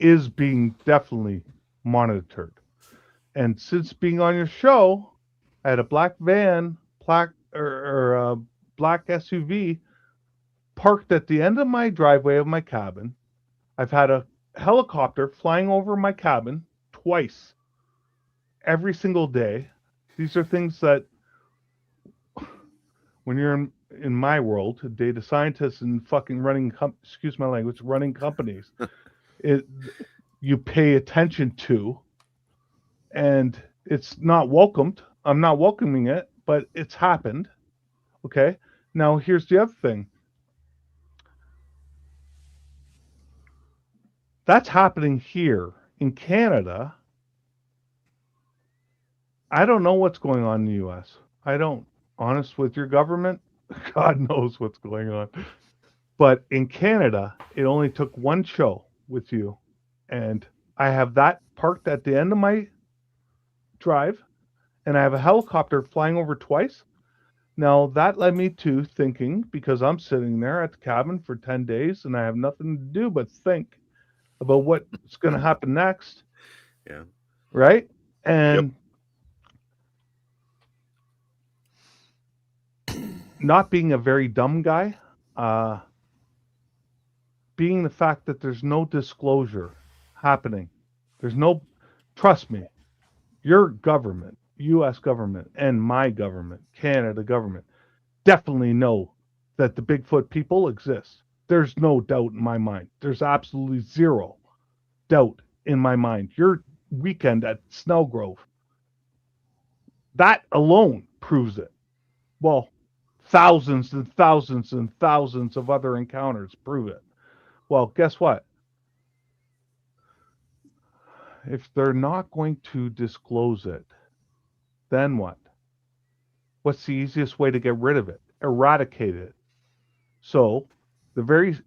is being definitely monitored. And since being on your show, I had a black van, or a black SUV parked at the end of my driveway of my cabin. I've had a helicopter flying over my cabin twice every single day. These are things that when you're in my world, data scientists and fucking running, excuse my language, running companies, you pay attention to, and it's not welcomed. I'm not welcoming it, but it's happened. Okay. Now here's the other thing. That's happening here in Canada. I don't know what's going on in the U.S. I don't. Honest with your government, God knows what's going on. But in Canada, it only took one show with you, and I have that parked at the end of my drive, and I have a helicopter flying over twice. Now, that led me to thinking, because I'm sitting there at the cabin for 10 days, and I have nothing to do but think about what's going to happen next. Yeah. Right? And not being a very dumb guy, being the fact that there's no disclosure happening. There's no, trust me, your government, U.S. government, and my government, Canada government, definitely know that the Bigfoot people exist. There's no doubt in my mind. There's absolutely zero doubt in my mind. Your weekend at Snellgrove, that alone proves it. Well, thousands and thousands and thousands of other encounters prove it. Well, guess what? If they're not going to disclose it, then what? What's the easiest way to get rid of it? Eradicate it. So, the very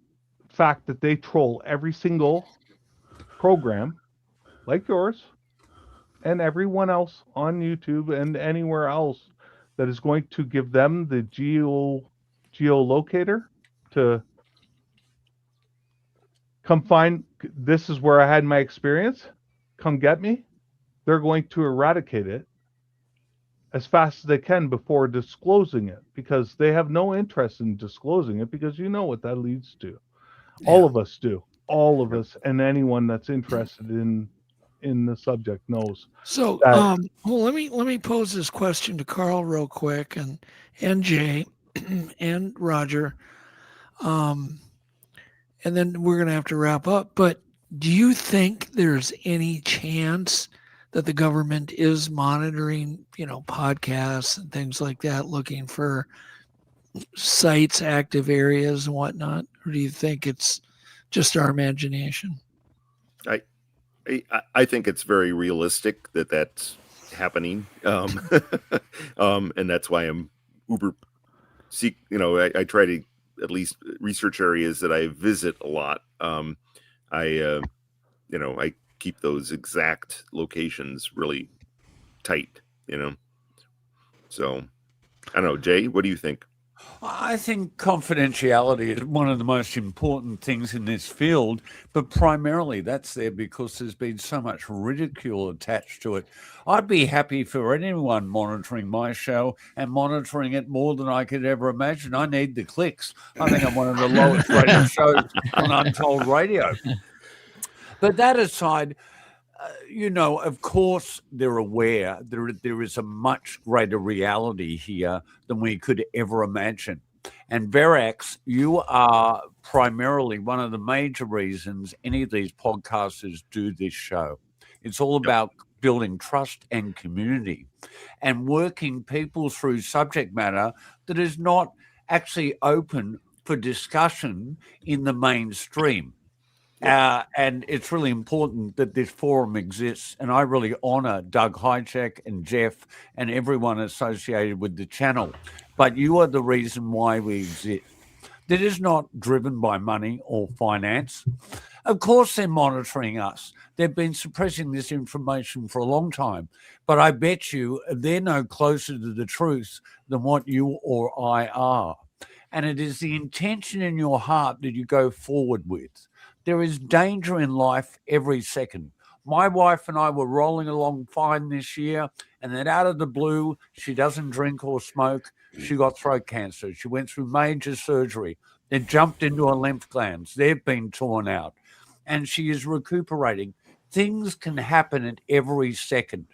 fact that they troll every single program, like yours, and everyone else on YouTube and anywhere else that is going to give them the geolocator to come find, this is where I had my experience, come get me, they're going to eradicate it as fast as they can before disclosing it, because they have no interest in disclosing it, because you know what that leads to. Yeah. All of us do. All of us, and anyone that's interested in the subject knows. So, that, well, let me pose this question to Carl real quick, and Jay, and Roger, and then we're gonna have to wrap up. But do you think there's any chance that the government is monitoring, podcasts and things like that, looking for sites, active areas, and whatnot, or do you think it's just our imagination? I think it's very realistic that that's happening, and that's why I'm uber seek. I try to at least research areas that I visit a lot. I keep those exact locations really tight, you know. So I don't know, Jay, what do you think? I think confidentiality is one of the most important things in this field, but primarily that's there because there's been so much ridicule attached to it. I'd be happy for anyone monitoring my show and monitoring it more than I could ever imagine. I need the clicks. I think I'm one of the lowest rated shows on Untold Radio. But that aside, of course, they're aware there is a much greater reality here than we could ever imagine. And Verax, you are primarily one of the major reasons any of these podcasters do this show. It's all about building trust and community and working people through subject matter that is not actually open for discussion in the mainstream. And it's really important that this forum exists. And I really honor Doug Hajicek and Jeff and everyone associated with the channel. But you are the reason why we exist. That is not driven by money or finance. Of course, they're monitoring us. They've been suppressing this information for a long time. But I bet you they're no closer to the truth than what you or I are. And it is the intention in your heart that you go forward with. There is danger in life every second. My wife and I were rolling along fine this year, and then out of the blue, she doesn't drink or smoke. She got throat cancer. She went through major surgery. It jumped into her lymph glands. They've been torn out, and she is recuperating. Things can happen at every second.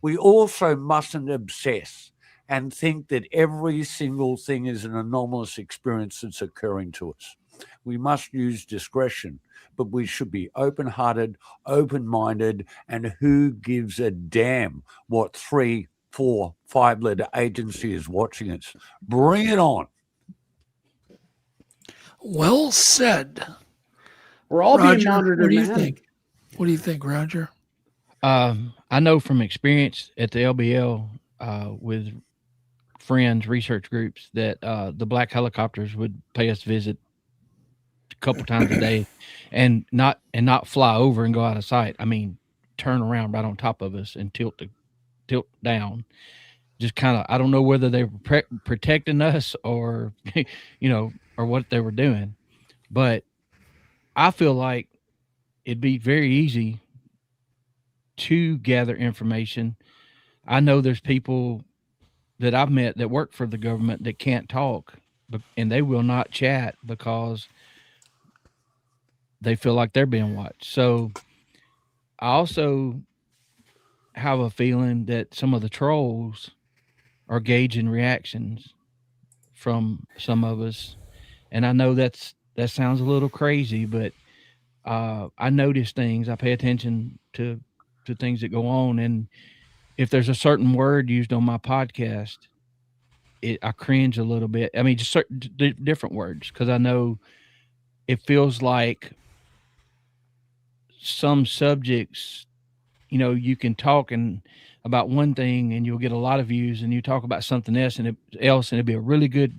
We also mustn't obsess and think that every single thing is an anomalous experience that's occurring to us. We must use discretion, but we should be open-hearted, open-minded, and who gives a damn what 3, 4, 5-letter agency is watching us? Bring it on. Well said. We're all Roger, being monitored. What do you think? What do you think, Roger? I know from experience at the LBL with friends, research groups, that the black helicopters would pay us a visit a couple times a day and not fly over and go out of sight. I mean, turn around right on top of us and tilt down. Just kind of, I don't know whether they were protecting us or, or what they were doing. But I feel like it'd be very easy to gather information. I know there's people that I've met that work for the government that can't talk, and they will not chat because they feel like they're being watched. So I also have a feeling that some of the trolls are gauging reactions from some of us. And I know that sounds a little crazy, but I notice things. I pay attention to things that go on. And if there's a certain word used on my podcast, I cringe a little bit. I mean, just certain different words, because I know it feels like some subjects, you can talk about one thing and you'll get a lot of views, and you talk about something else and it'd be a really good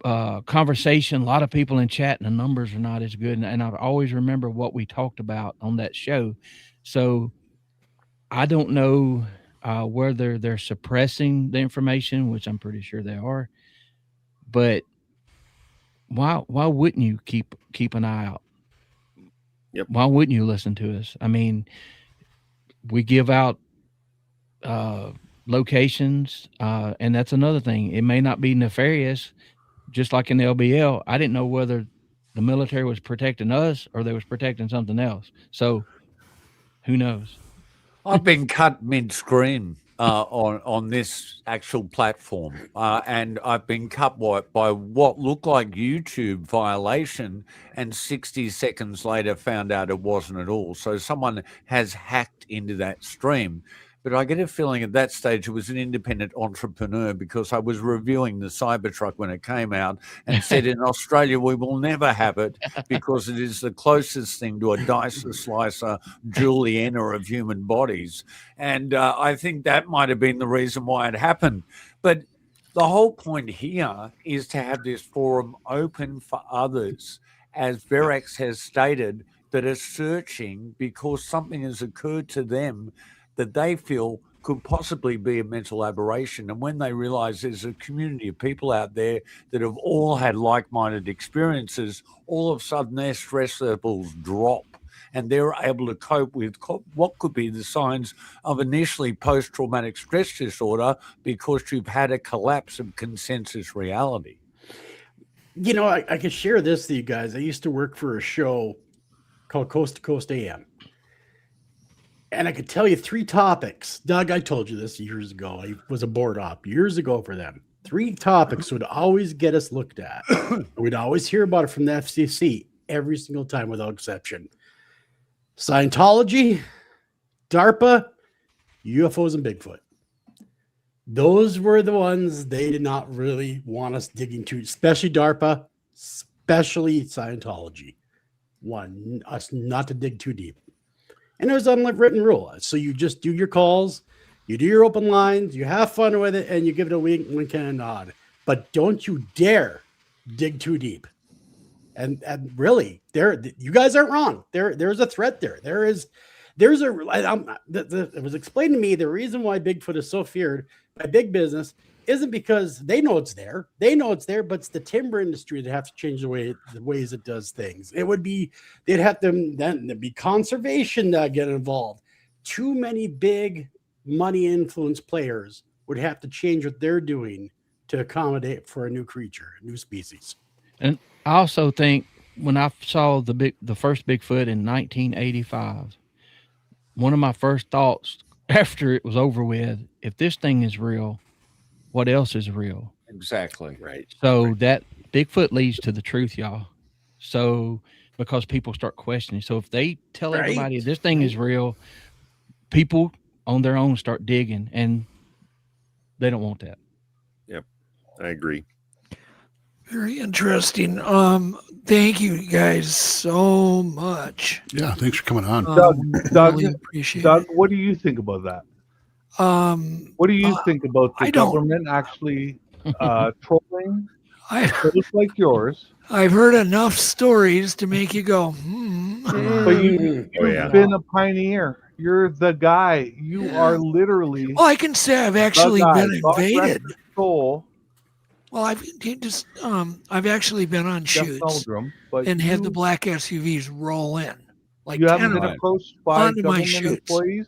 conversation, a lot of people in chat, and the numbers are not as good. And I always remember what we talked about on that show. So I don't know whether they're suppressing the information, which I'm pretty sure they are, but why wouldn't you keep an eye out? Yep. Why wouldn't you listen to us? I mean, we give out locations, and that's another thing. It may not be nefarious, just like in the LBL. I didn't know whether the military was protecting us or they was protecting something else. So who knows? I've been cut mid-screen on this actual platform, and I've been cut by what looked like YouTube violation, and 60 seconds later found out it wasn't at all. So someone has hacked into that stream. But I get a feeling at that stage it was an independent entrepreneur, because I was reviewing the Cybertruck when it came out and said in Australia we will never have it because it is the closest thing to a dicer slicer Juliana of human bodies. And I think that might have been the reason why it happened. But the whole point here is to have this forum open for others. As Verax has stated, that are searching because something has occurred to them that they feel could possibly be a mental aberration. And when they realize there's a community of people out there that have all had like-minded experiences, all of a sudden their stress levels drop and they're able to cope with what could be the signs of initially post-traumatic stress disorder because you've had a collapse of consensus reality. You know, I can share this with you guys. I used to work for a show called Coast to Coast AM. And I could tell you 3 topics. Doug, I told you this years ago. I was a board op years ago for them. 3 topics would always get us looked at. We'd always hear about it from the FCC every single time without exception. Scientology, DARPA, UFOs, and Bigfoot. Those were the ones they did not really want us digging to, especially DARPA, especially Scientology. One, us not to dig too deep. And it was an unwritten rule. So you just do your calls, you do your open lines, you have fun with it, and you give it a wink and a nod. But don't you dare dig too deep. And really, you guys aren't wrong. There's a threat there. It was explained to me the reason why Bigfoot is so feared by big business isn't because they know it's there. They know it's there, but it's the timber industry that have to change the ways it does things. They'd have to then be conservation that get involved. Too many big money influence players would have to change what they're doing to accommodate for a new creature, a new species. And I also think when I saw the first Bigfoot in 1985, one of my first thoughts after it was over with, if this thing is real, what else is real? Exactly. Right. So that Bigfoot leads to the truth, y'all. So because people start questioning. So if they tell everybody this thing is real, people on their own start digging, and they don't want that. Yep. I agree. Very interesting. Thank you guys so much. Yeah, thanks for coming on. Doug, really appreciate Doug, what do you think about that? What do you think about the government actually trolling shows like yours? I've heard enough stories to make you go, But you've been a pioneer. You're the guy. You are literally. Well, I can say I've actually been invaded. Well, I've actually been on shoots and had the black SUVs roll in. Like you haven't 10 been approached by onto my government shoots. employees?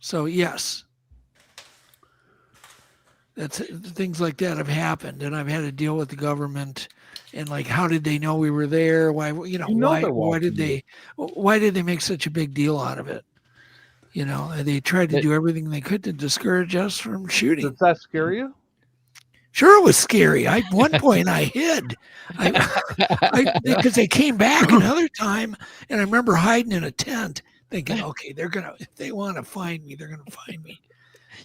So yes, things like that have happened, and I've had to deal with the government. And like, how did they know we were there? Why, why did they make such a big deal out of it? You know, they tried to do everything they could to discourage us from shooting. Does that scare you? Sure, it was scary. At one point I hid, because they came back another time, and I remember hiding in a tent, thinking, okay, if they want to find me, they're gonna find me.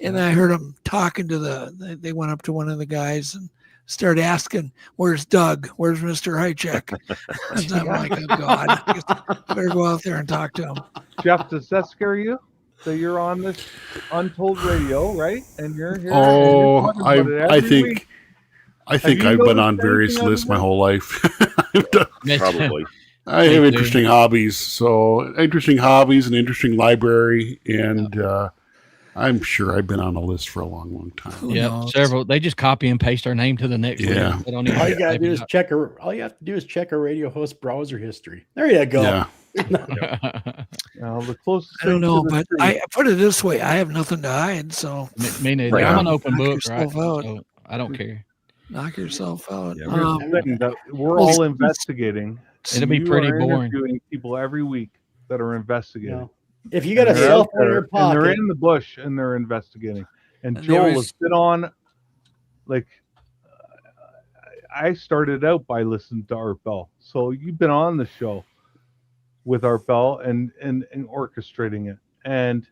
And then I heard them talking they went up to one of the guys and started asking, "Where's Doug? Where's Mr. Hajicek?" And I'm like, "Oh God, I better go out there and talk to him." Jeff, does that scare you? So you're on this Untold Radio, right? And you're here. Oh, I think I've been on noticed various anything lists my other whole life. Probably. I have interesting hobbies. So interesting hobbies and interesting library, and I'm sure I've been on a list for a long, long time. Yeah, several. They just copy and paste our name to the next Yeah. one. They don't even All you gotta do is type all you have to do is check a radio host browser history. There you go. Yeah. The closest I don't know, thing to the but I put it this way: I have nothing to hide. So me neither. I'm an open book, right? yourself out. So I don't care. Knock yourself out. Here's the thing, that we're all investigating. It'll be You pretty are boring. interviewing people every week that are investigating. Yeah. If you got a And they're cell out phone in there, your and they're pocket, in the bush and they're investigating. And And Joel there has is- been on, like, I started out by listening to Art Bell. So you've been on the show with Art Bell and orchestrating it. And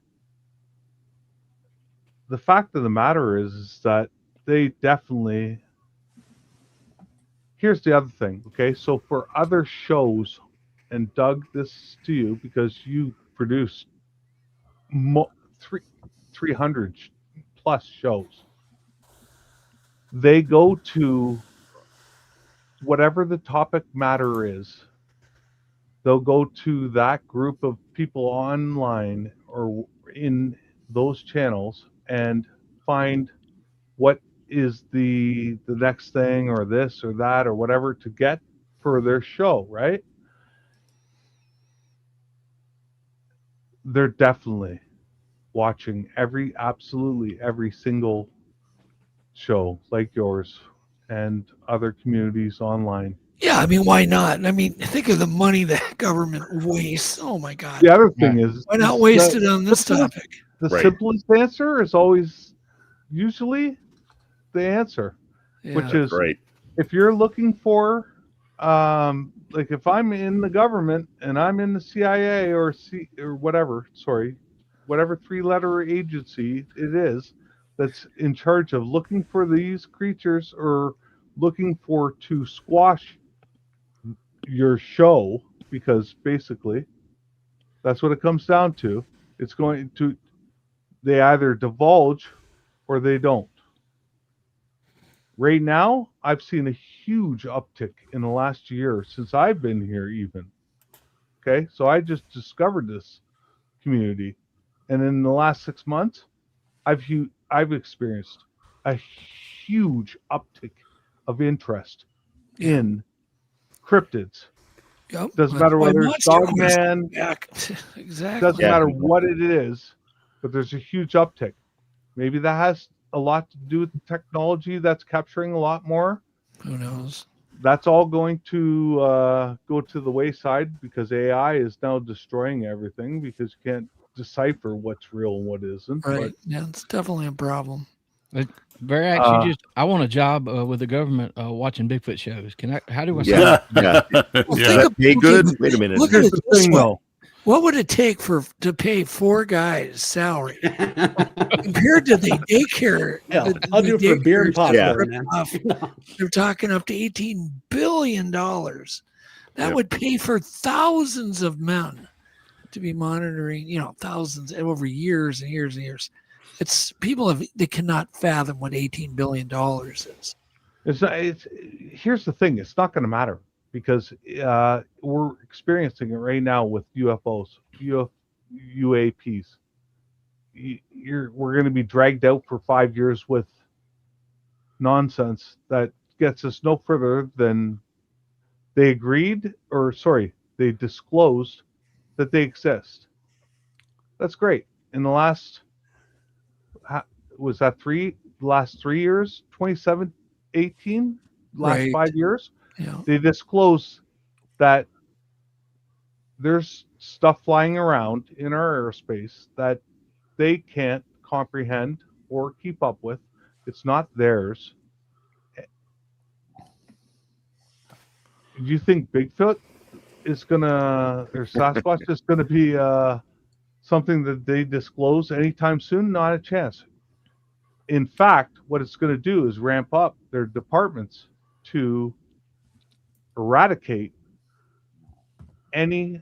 the fact of the matter is that they definitely. Here's the other thing, okay? So for other shows, and Doug, this is to you because you produced 300 plus shows. They go to whatever the topic matter is, they'll go to that group of people online or in those channels and find what is the next thing or this or that or whatever to get for their show, right? They're definitely watching absolutely every single show like yours and other communities online. Yeah, I mean, why not? I mean, think of the money that government wastes. Oh my God. The other thing is, why not waste it on this topic? The simplest answer is always usually the answer, which is right. If you're looking for, like if I'm in the government and I'm in the CIA or whatever 3-letter agency it is that's in charge of looking for these creatures or looking to squash your show, because basically that's what it comes down to. It's going to, they either divulge or they don't. Right now, I've seen a huge uptick in the last year since I've been here even. Okay, so I just discovered this community, and in the last 6 months, I've experienced a huge uptick of interest in cryptids. Yep. Doesn't matter whether it's Dogman. Exactly. Doesn't matter what it is, but there's a huge uptick. Maybe that has a lot to do with the technology that's capturing a lot more. Who knows? That's all going to go to the wayside because AI is now destroying everything because you can't decipher what's real and what isn't. Right. But, Yeah, it's definitely a problem. Very actually, I want a job with the government watching Bigfoot shows. How do I? Yeah. Hey, good. Wait a minute. Look at it this way. What would it take to pay 4 guys' salary compared to the daycare? Yeah, I'll do it for beer and popcorn. They're talking up to $18 billion. That would pay for thousands of men to be monitoring, thousands over years and years and years. It's they cannot fathom what $18 billion is. Here's the thing. It's not going to matter because we're experiencing it right now with UFOs, UAPs. We're going to be dragged out for 5 years with nonsense that gets us no further than they disclosed that they exist. That's great. In the last, last 3 years, 2018, last 5 years, they disclosed that there's stuff flying around in our airspace that they can't comprehend or keep up with. It's not theirs. Do you think Bigfoot is or Sasquatch is gonna be something that they disclose anytime soon? Not a chance. In fact, what it's going to do is ramp up their departments to eradicate any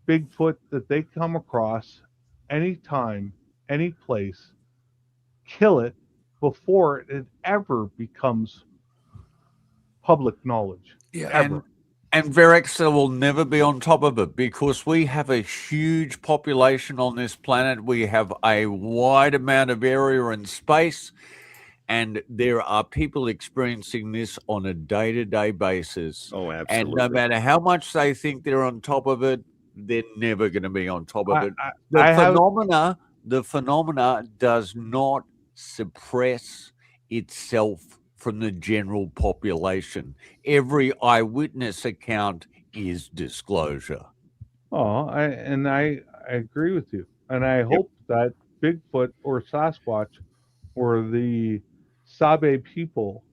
Bigfoot that they come across anytime, any place, kill it before it ever becomes public knowledge. Yeah, ever. And Verexa will never be on top of it because we have a huge population on this planet. We have a wide amount of area and space, and there are people experiencing this on a day-to-day basis. Oh, absolutely. And no matter how much they think they're on top of it, they're never going to be on top of it. The phenomena does not suppress itself from the general population. Every eyewitness account is disclosure. Oh, I agree with you. And I hope that Bigfoot or Sasquatch or the Sabe people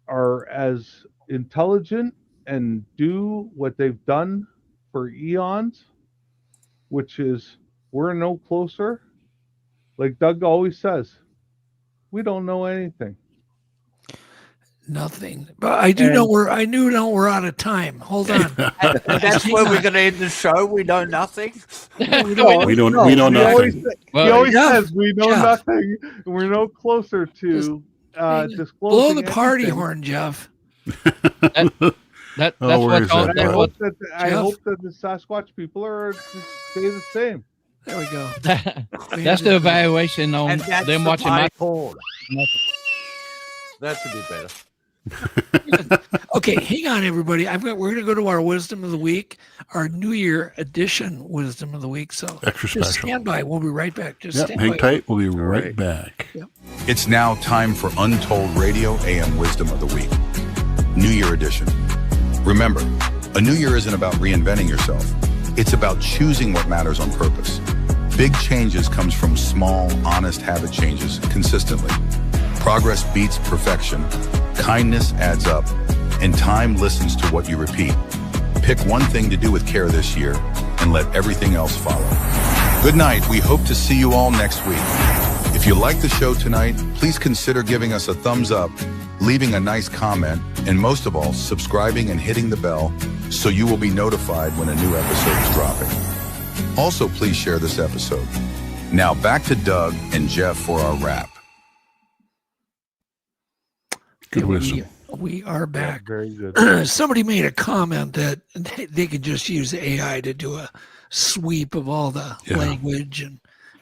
are as intelligent and do what they've done for eons, which is we're no closer. Like Doug always says, we don't know anything. Nothing. But I know we're out of time. Hold on. That's where we're going to end the show. We know nothing. We know nothing. He always says we know nothing. We're no closer to disclosing. Blow the party anything. horn, Jeff. That's Oh, where what is all, that? that's I what hope that the Sasquatch people are stay the same. There we go. that's the evaluation on And that's them the watching my porn. That should be better. Okay, hang on, everybody. We're going to go to our wisdom of the week, our New Year edition wisdom of the week. So Extra just special. stand by. We'll be right back. Just stand hang by. tight. We'll be right back. Yep. It's now time for Untold Radio AM Wisdom of the Week, New Year edition. Remember, a new year isn't about reinventing yourself. It's about choosing what matters on purpose. Big changes comes from small, honest habit changes consistently. Progress beats perfection. Kindness adds up, and time listens to what you repeat. Pick one thing to do with care this year, and let everything else follow. Good night. We hope to see you all next week. If you like the show tonight, please consider giving us a thumbs up, leaving a nice comment, and most of all, subscribing and hitting the bell so you will be notified when a new episode is dropping. Also, please share this episode. Now back to Doug and Jeff for our wrap. Good wisdom. We are back. Yeah, very good. Somebody made a comment that they could just use AI to do a sweep of all the language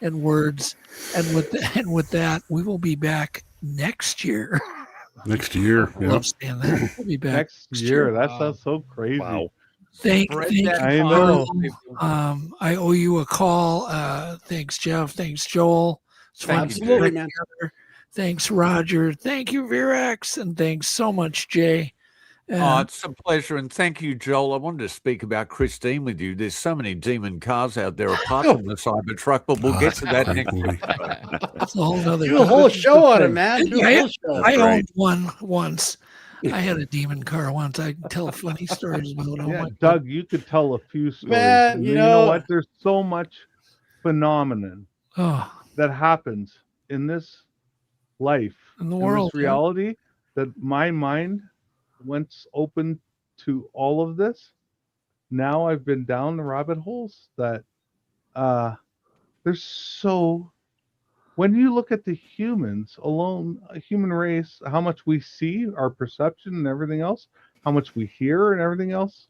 and words. And with that, we will be back next year. Next year. I love saying that. We'll be back Next year. That sounds so crazy. Wow. Thank you. I know. I owe you a call. Thanks, Jeff. Thanks, Joel. It's fun to Absolutely, be man. together. Thanks, Roger. Thank you, Virax. And thanks so much, Jay. It's a pleasure. And thank you, Joel. I wanted to speak about Christine with you. There's so many demon cars out there apart from the Cybertruck, but we'll get to that next week. That's a whole other. Do a whole show on it, man. Do a whole show. I owned one once. I had a demon car once. I can tell funny stories about it. Oh Yeah, my Doug, you could tell a few stories. Man, And you you know know- what? There's so much phenomenon Oh, that happens in this life, in the in world, this reality, that my mind, once open to all of this, now I've been down the rabbit holes that there's so. When you look at the humans alone, a human race, how much we see, our perception and everything else, how much we hear and everything else,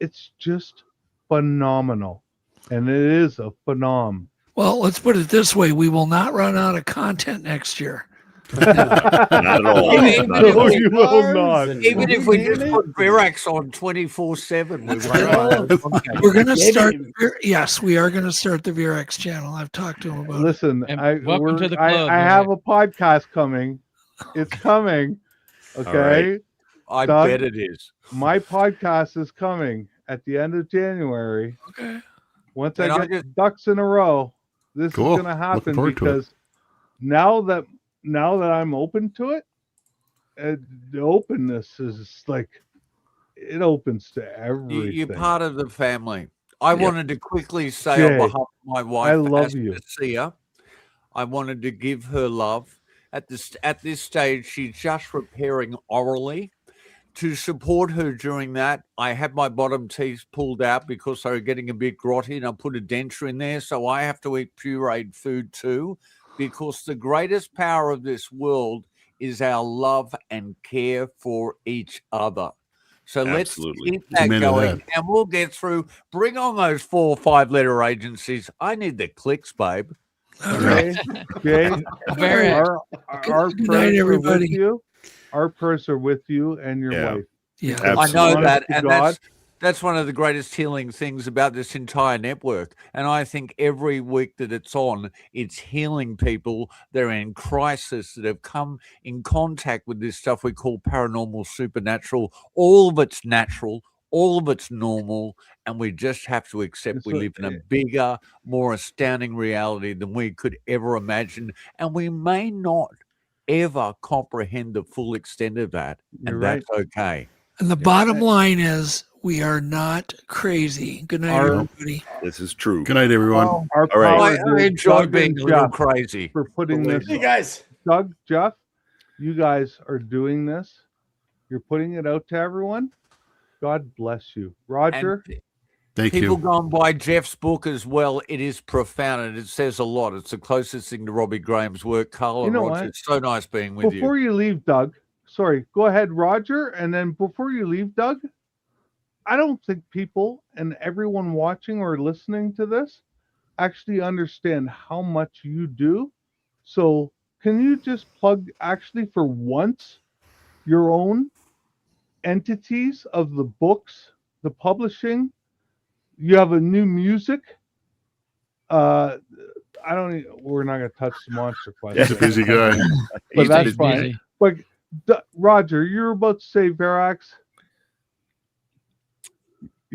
it's just phenomenal. And it is a phenom. Well, let's put it this way: we will not run out of content next year. Not at all. Even Not at all. You will not. Even if we just put Virax on 24/7, We're going to start. Yes, we are going to start the Virax channel. I've talked to him about it. Listen, And I welcome to the club, I have a podcast coming. It's coming. Okay. I Doug, bet it is. My podcast is coming at the end of January. Okay. Once And I I'll get ducks in a row, this Cool. is going to happen Looking forward to it. because now that I'm open to it, the openness is like it opens to everything. You're part of the family. I wanted to quickly say Jay, on behalf of my wife, I love you. Anastasia, I wanted to give her love. At this stage, she's just repairing orally. To support her during that, I had my bottom teeth pulled out because they were getting a bit grotty, and I put a denture in there, so I have to eat pureed food too, because the greatest power of this world is our love and care for each other. So Absolutely. let's keep that Amen to going, that. and we'll get through. Bring on those 4 or 5 letter agencies. I need the clicks, babe. Okay, Jay, Very our Good night, prayers are everybody. with you. Our prayers are with you and your Yeah. wife. Yeah. I know Honest that, to and God. that's one of the greatest healing things about this entire network. And I think every week that it's on, it's healing people. They're in crisis that have come in contact with this stuff we call paranormal, supernatural. All of it's natural, all of it's normal, and we just have to accept It's we live in a bigger, more astounding reality than we could ever imagine, and we may not ever comprehend the full extent of that, You're and right. that's okay. And the bottom line is we are not crazy. Good night, everybody. This is true. Good night, everyone. Our All right. power I to enjoy Doug being and a little Jeff crazy. for putting this. Hey guys. Doug, Jeff, you guys are doing this. You're putting it out to everyone. God bless you, Roger. And Thank people you. gone by Jeff's book as well. It is profound and it says a lot. It's the closest thing to Robbie Graham's work. Carl You and know Roger, what? it's so nice being with Before you leave, Doug, sorry. Go ahead, Roger. And then before you leave, Doug, I don't think people and everyone watching or listening to this actually understand how much you do. So can you just plug, actually for once, your own entities of the books, the publishing? You have a new music. We're not going to touch the Monster Quest. He's a busy guy. But that's fine. But Roger, you were about to say Verax.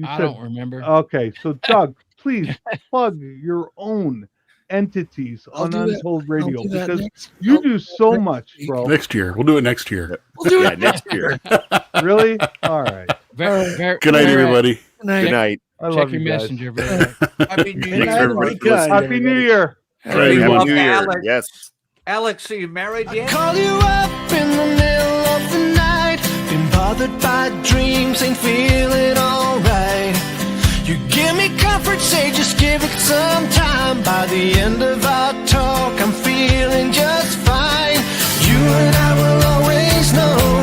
I don't remember. Okay, so Doug, please plug your own entities on Untold Radio, because you do so much, bro. Next year. We'll do it next year. We'll do it next year. Really? All right. Good night, everybody. Good night. I love your you guys. messenger, bro. Happy New Year. Happy New Year. Happy New Year. Alex. Yes. Alex, are you married yet? Call you up in the middle of the night. Been bothered by dreams, ain't feeling alright. You give me comfort, say just give it some time. By the end of our talk, I'm feeling just fine. You and I will always know